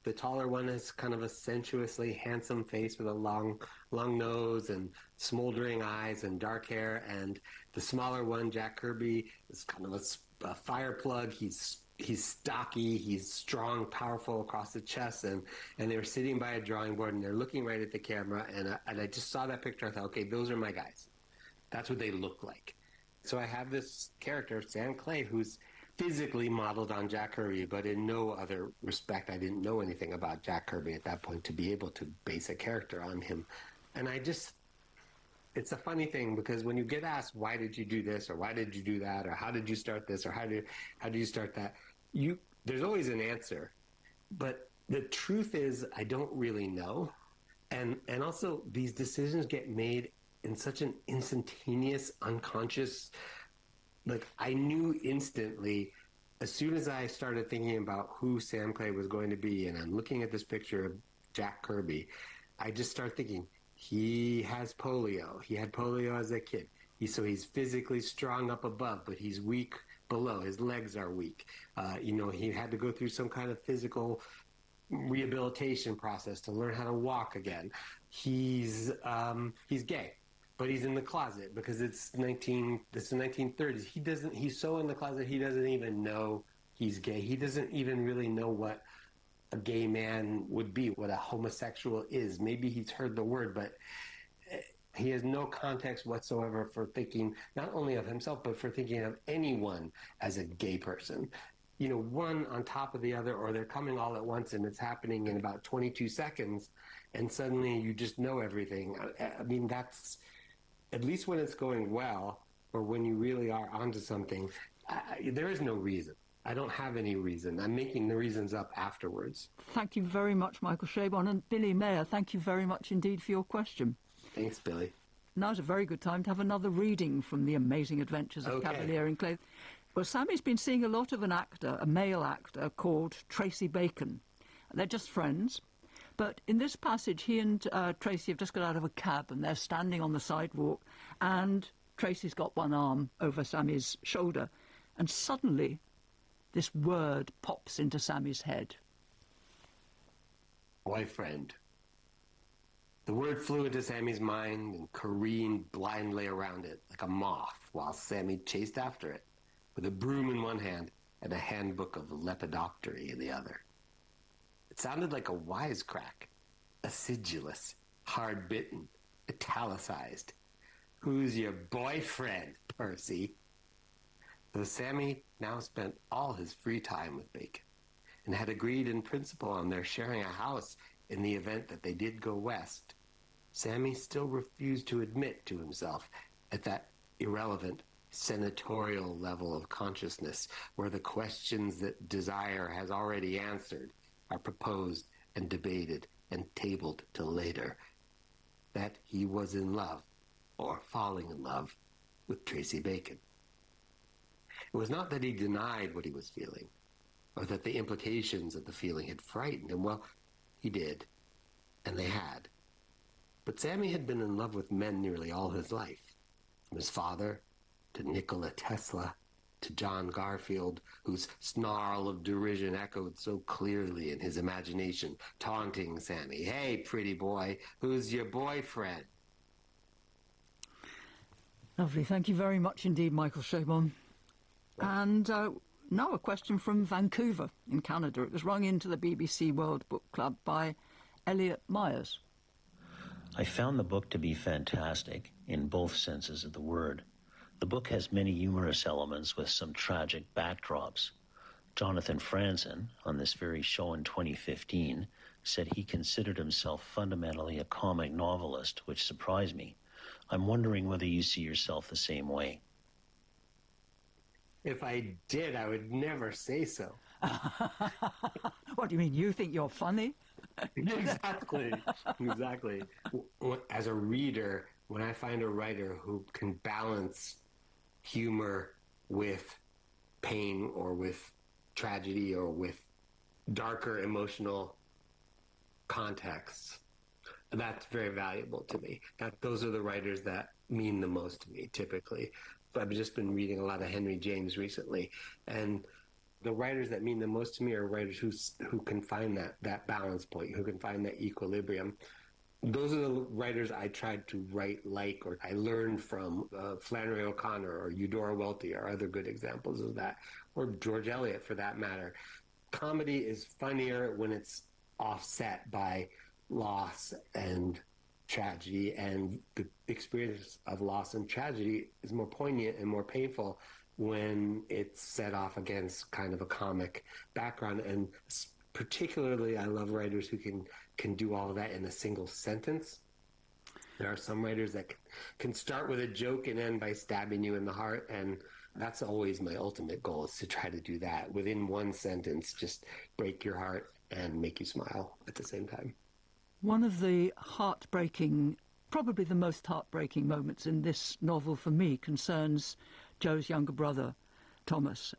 The taller one has kind of a sensuously handsome face with a long nose and smoldering eyes and dark hair. And the smaller one, Jack Kirby, is kind of a fire plug. He's stocky, he's strong, powerful across the chest, and they were sitting by a drawing board and they're looking right at the camera, and I just saw that picture. I thought, okay, those are my guys. That's what they look like. So I have this character, Sam Clay, who's physically modeled on Jack Kirby, but in no other respect. I didn't know anything about Jack Kirby at that point to be able to base a character on him. And it's a funny thing, because when you get asked, why did you do this, or why did you do that, or how did you start this, or how did you start that, there's always an answer. But the truth is, I don't really know. And also, these decisions get made in such an instantaneous, unconscious, like, I knew instantly as soon as I started thinking about who Sam Clay was going to be, and I'm looking at this picture of Jack Kirby, I just start thinking, he has polio. He had polio as a kid. So he's physically strong up above, but he's weak below. His legs are weak. He had to go through some kind of physical rehabilitation process to learn how to walk again. He's gay, but he's in the closet because it's the 1930s. He's so in the closet he doesn't even know he's gay. He doesn't even really know what a gay man would be, what a homosexual is. Maybe he's heard the word, but he has no context whatsoever for thinking not only of himself, but for thinking of anyone as a gay person. One on top of the other, or they're coming all at once and it's happening in about 22 seconds, and suddenly you just know everything. I mean, that's, at least when it's going well, or when you really are onto something, there is no reason. I don't have any reason. I'm making the reasons up afterwards. Thank you very much, Michael Chabon. And Billy Mayer, thank you very much indeed for your question. Thanks, Billy. Now's a very good time to have another reading from The Amazing Adventures of Cavalier and Clay. Well, Sammy's been seeing a lot of an actor, a male actor, called Tracy Bacon. They're just friends. But in this passage, he and Tracy have just got out of a cab and they're standing on the sidewalk, and Tracy's got one arm over Sammy's shoulder. And suddenly, this word pops into Sammy's head. Boyfriend. The word flew into Sammy's mind and careened blindly around it like a moth while Sammy chased after it with a broom in one hand and a handbook of lepidoptery in the other. It sounded like a wisecrack, acidulous, hard-bitten, italicized. Who's your boyfriend, Percy? Though Sammy now spent all his free time with Bacon and had agreed in principle on their sharing a house in the event that they did go west, Sammy still refused to admit to himself at that irrelevant senatorial level of consciousness where the questions that desire has already answered are proposed and debated and tabled till later, that he was in love or falling in love with Tracy Bacon. It was not that he denied what he was feeling, or that the implications of the feeling had frightened him. Well, he did, and they had. But Sammy had been in love with men nearly all his life, from his father to Nikola Tesla to John Garfield, whose snarl of derision echoed so clearly in his imagination, taunting Sammy. Hey, pretty boy, who's your boyfriend? Lovely. Thank you very much indeed, Michael Chabon. And now a question from Vancouver in Canada. It was rung into the BBC World Book Club by Elliot Myers. I found the book to be fantastic in both senses of the word. The book has many humorous elements with some tragic backdrops. Jonathan Franzen, on this very show in 2015, said he considered himself fundamentally a comic novelist, which surprised me. I'm wondering whether you see yourself the same way. If I did, I would never say so. What do you mean? You think you're funny? Exactly. As a reader, when I find a writer who can balance humor with pain or with tragedy or with darker emotional contexts, that's very valuable to me. Those are the writers that mean the most to me, typically. I've just been reading a lot of Henry James recently, and the writers that mean the most to me are writers who can find that balance point, who can find that equilibrium. Those are the writers I tried to write like, or I learned from. Flannery O'Connor or Eudora Welty are other good examples of that, or George Eliot for that matter. Comedy is funnier when it's offset by loss and tragedy, and the experience of loss and tragedy is more poignant and more painful when it's set off against kind of a comic background. And particularly I love writers who can do all of that in a single sentence. There are some writers that can start with a joke and end by stabbing you in the heart, and that's always my ultimate goal, is to try to do that within one sentence, just break your heart and make you smile at the same time. One of the heartbreaking, probably the most heartbreaking moments in this novel for me concerns Joe's younger brother, Thomas.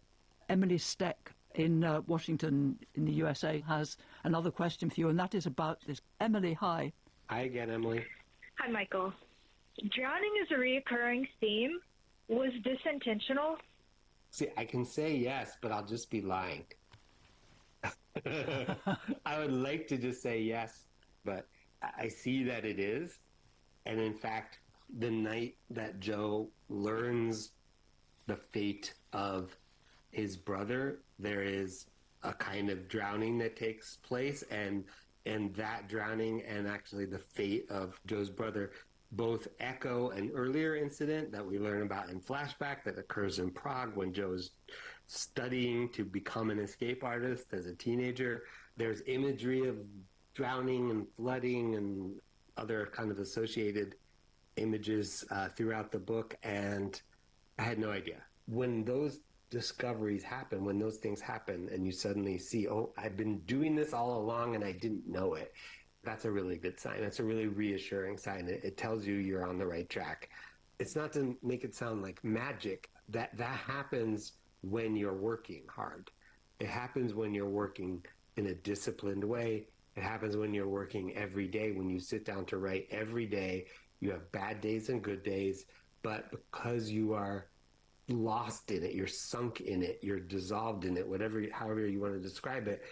Emily Steck in Washington, in the USA, has another question for you, and that is about this. Emily, hi. Hi again, Emily. Hi, Michael. Drowning is a reoccurring theme. Was this intentional? See, I can say yes, but I'll just be lying. I would like to just say yes, but I see that it is. And in fact, the night that Joe learns the fate of his brother, there is a kind of drowning that takes place, and that drowning and actually the fate of Joe's brother both echo an earlier incident that we learn about in flashback that occurs in Prague when Joe's studying to become an escape artist as a teenager. There's imagery of drowning and flooding and other kind of associated images throughout the book, and I had no idea. When those discoveries happen, when those things happen, and you suddenly see, oh, I've been doing this all along and I didn't know it, that's a really good sign. That's a really reassuring sign. It tells you you're on the right track. It's not to make it sound like magic. That happens when you're working hard. It happens when you're working in a disciplined way. It happens when you're working every day, when you sit down to write every day. You have bad days and good days, but because you are lost in it, you're sunk in it, you're dissolved in it, however you want to describe it,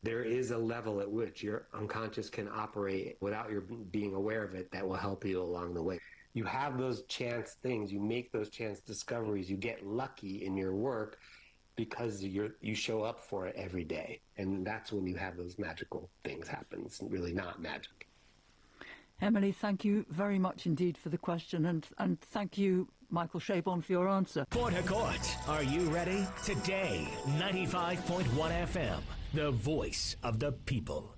there is a level at which your unconscious can operate without your being aware of it that will help you along the way. You have those chance things, you make those chance discoveries, you get lucky in your work because you show up for it every day. And that's when you have those magical things happen. It's really not magic. Emily, thank you very much indeed for the question, and thank you, Michael Chabon, for your answer. Port Harcourt, are you ready? Today, 95.1 FM, the voice of the people.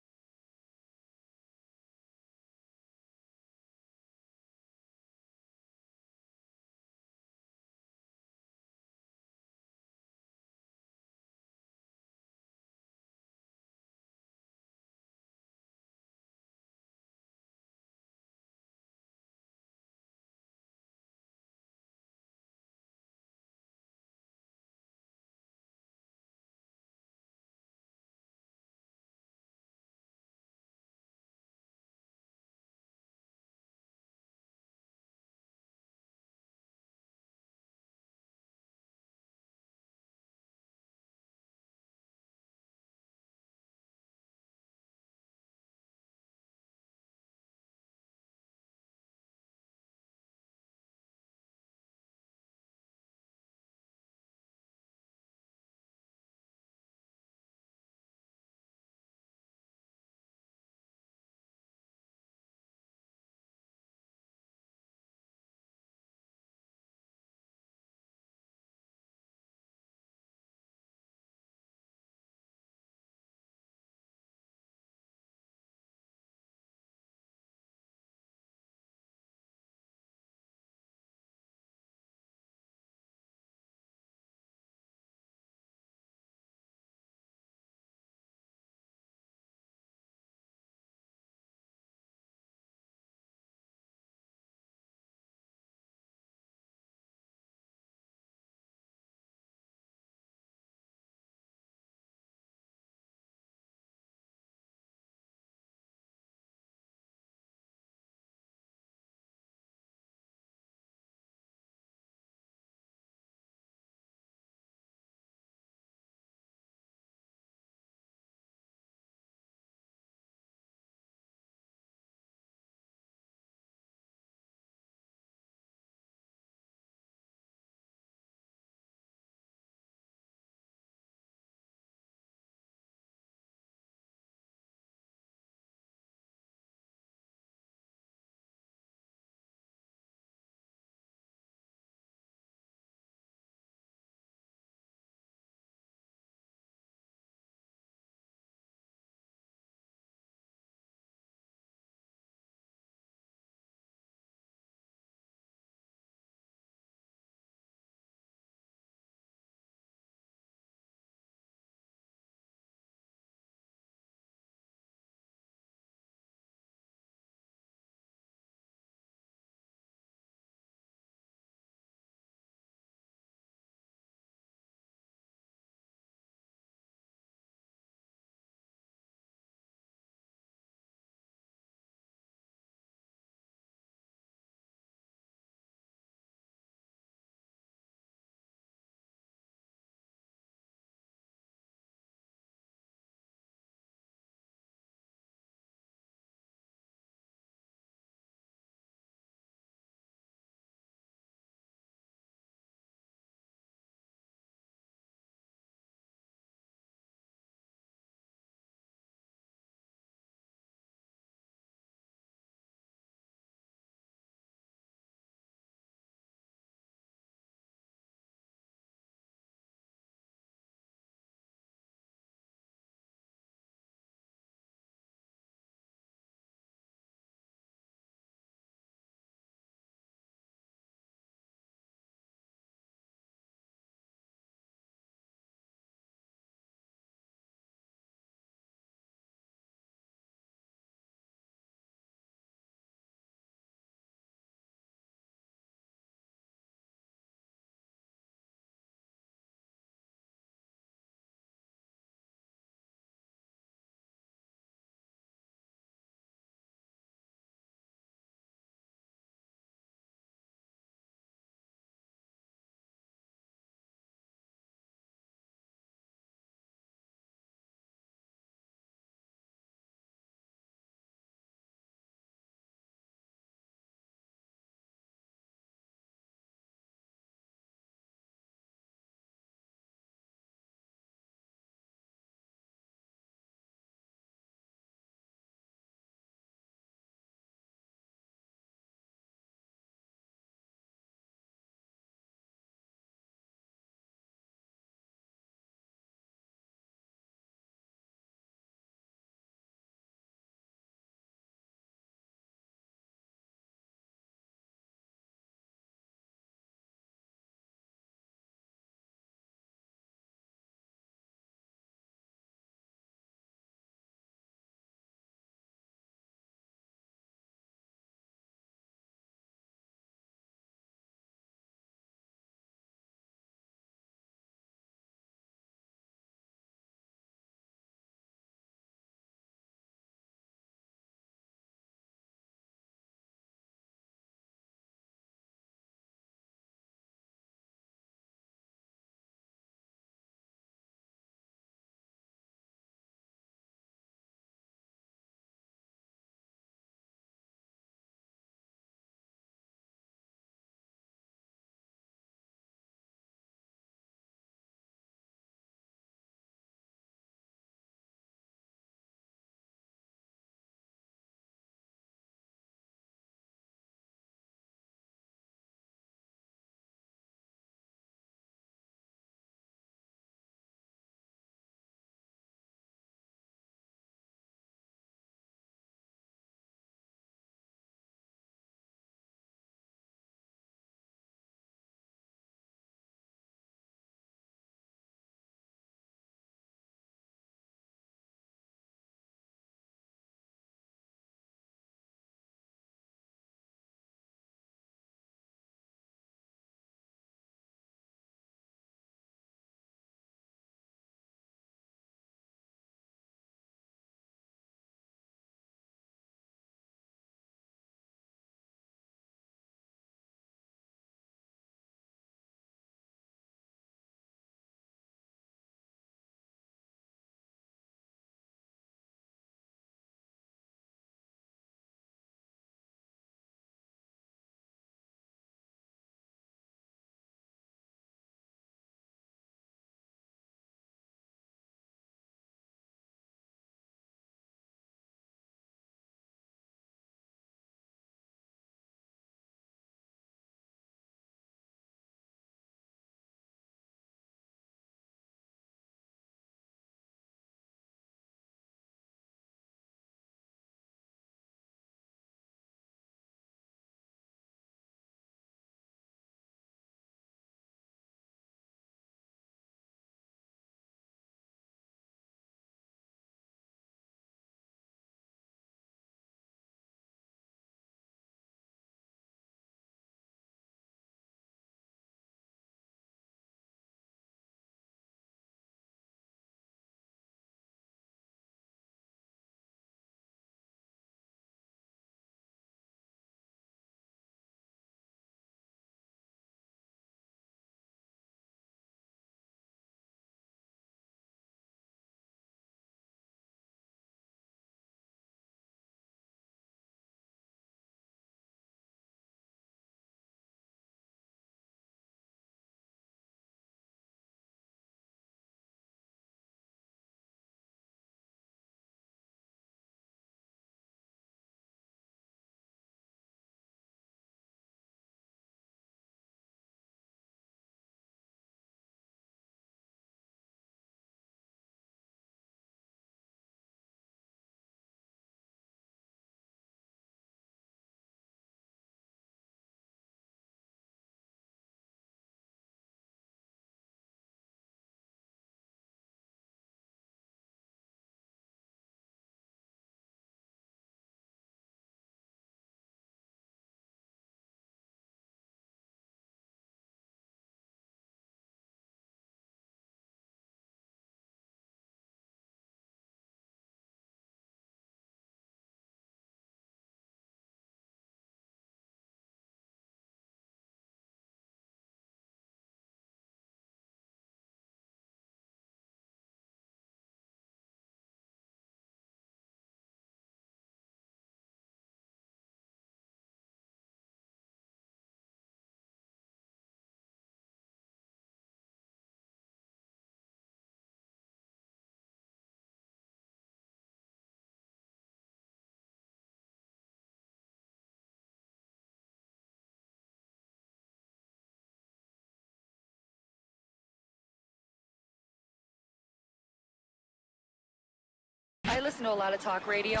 listen to a lot of talk radio.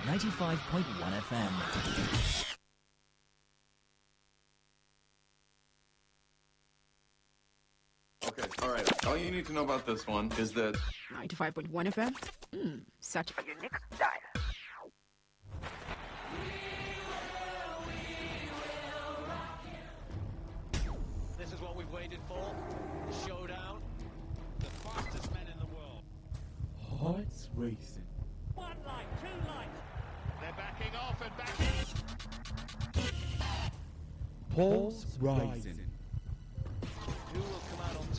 95.1 FM. Okay, all right. All you need to know about this one is that 95.1 FM? Such a unique style. This is what we've waited for. The showdown. The fastest men in the world. Hearts racing. One light, two lights. They're backing off and backing. Pulse rising.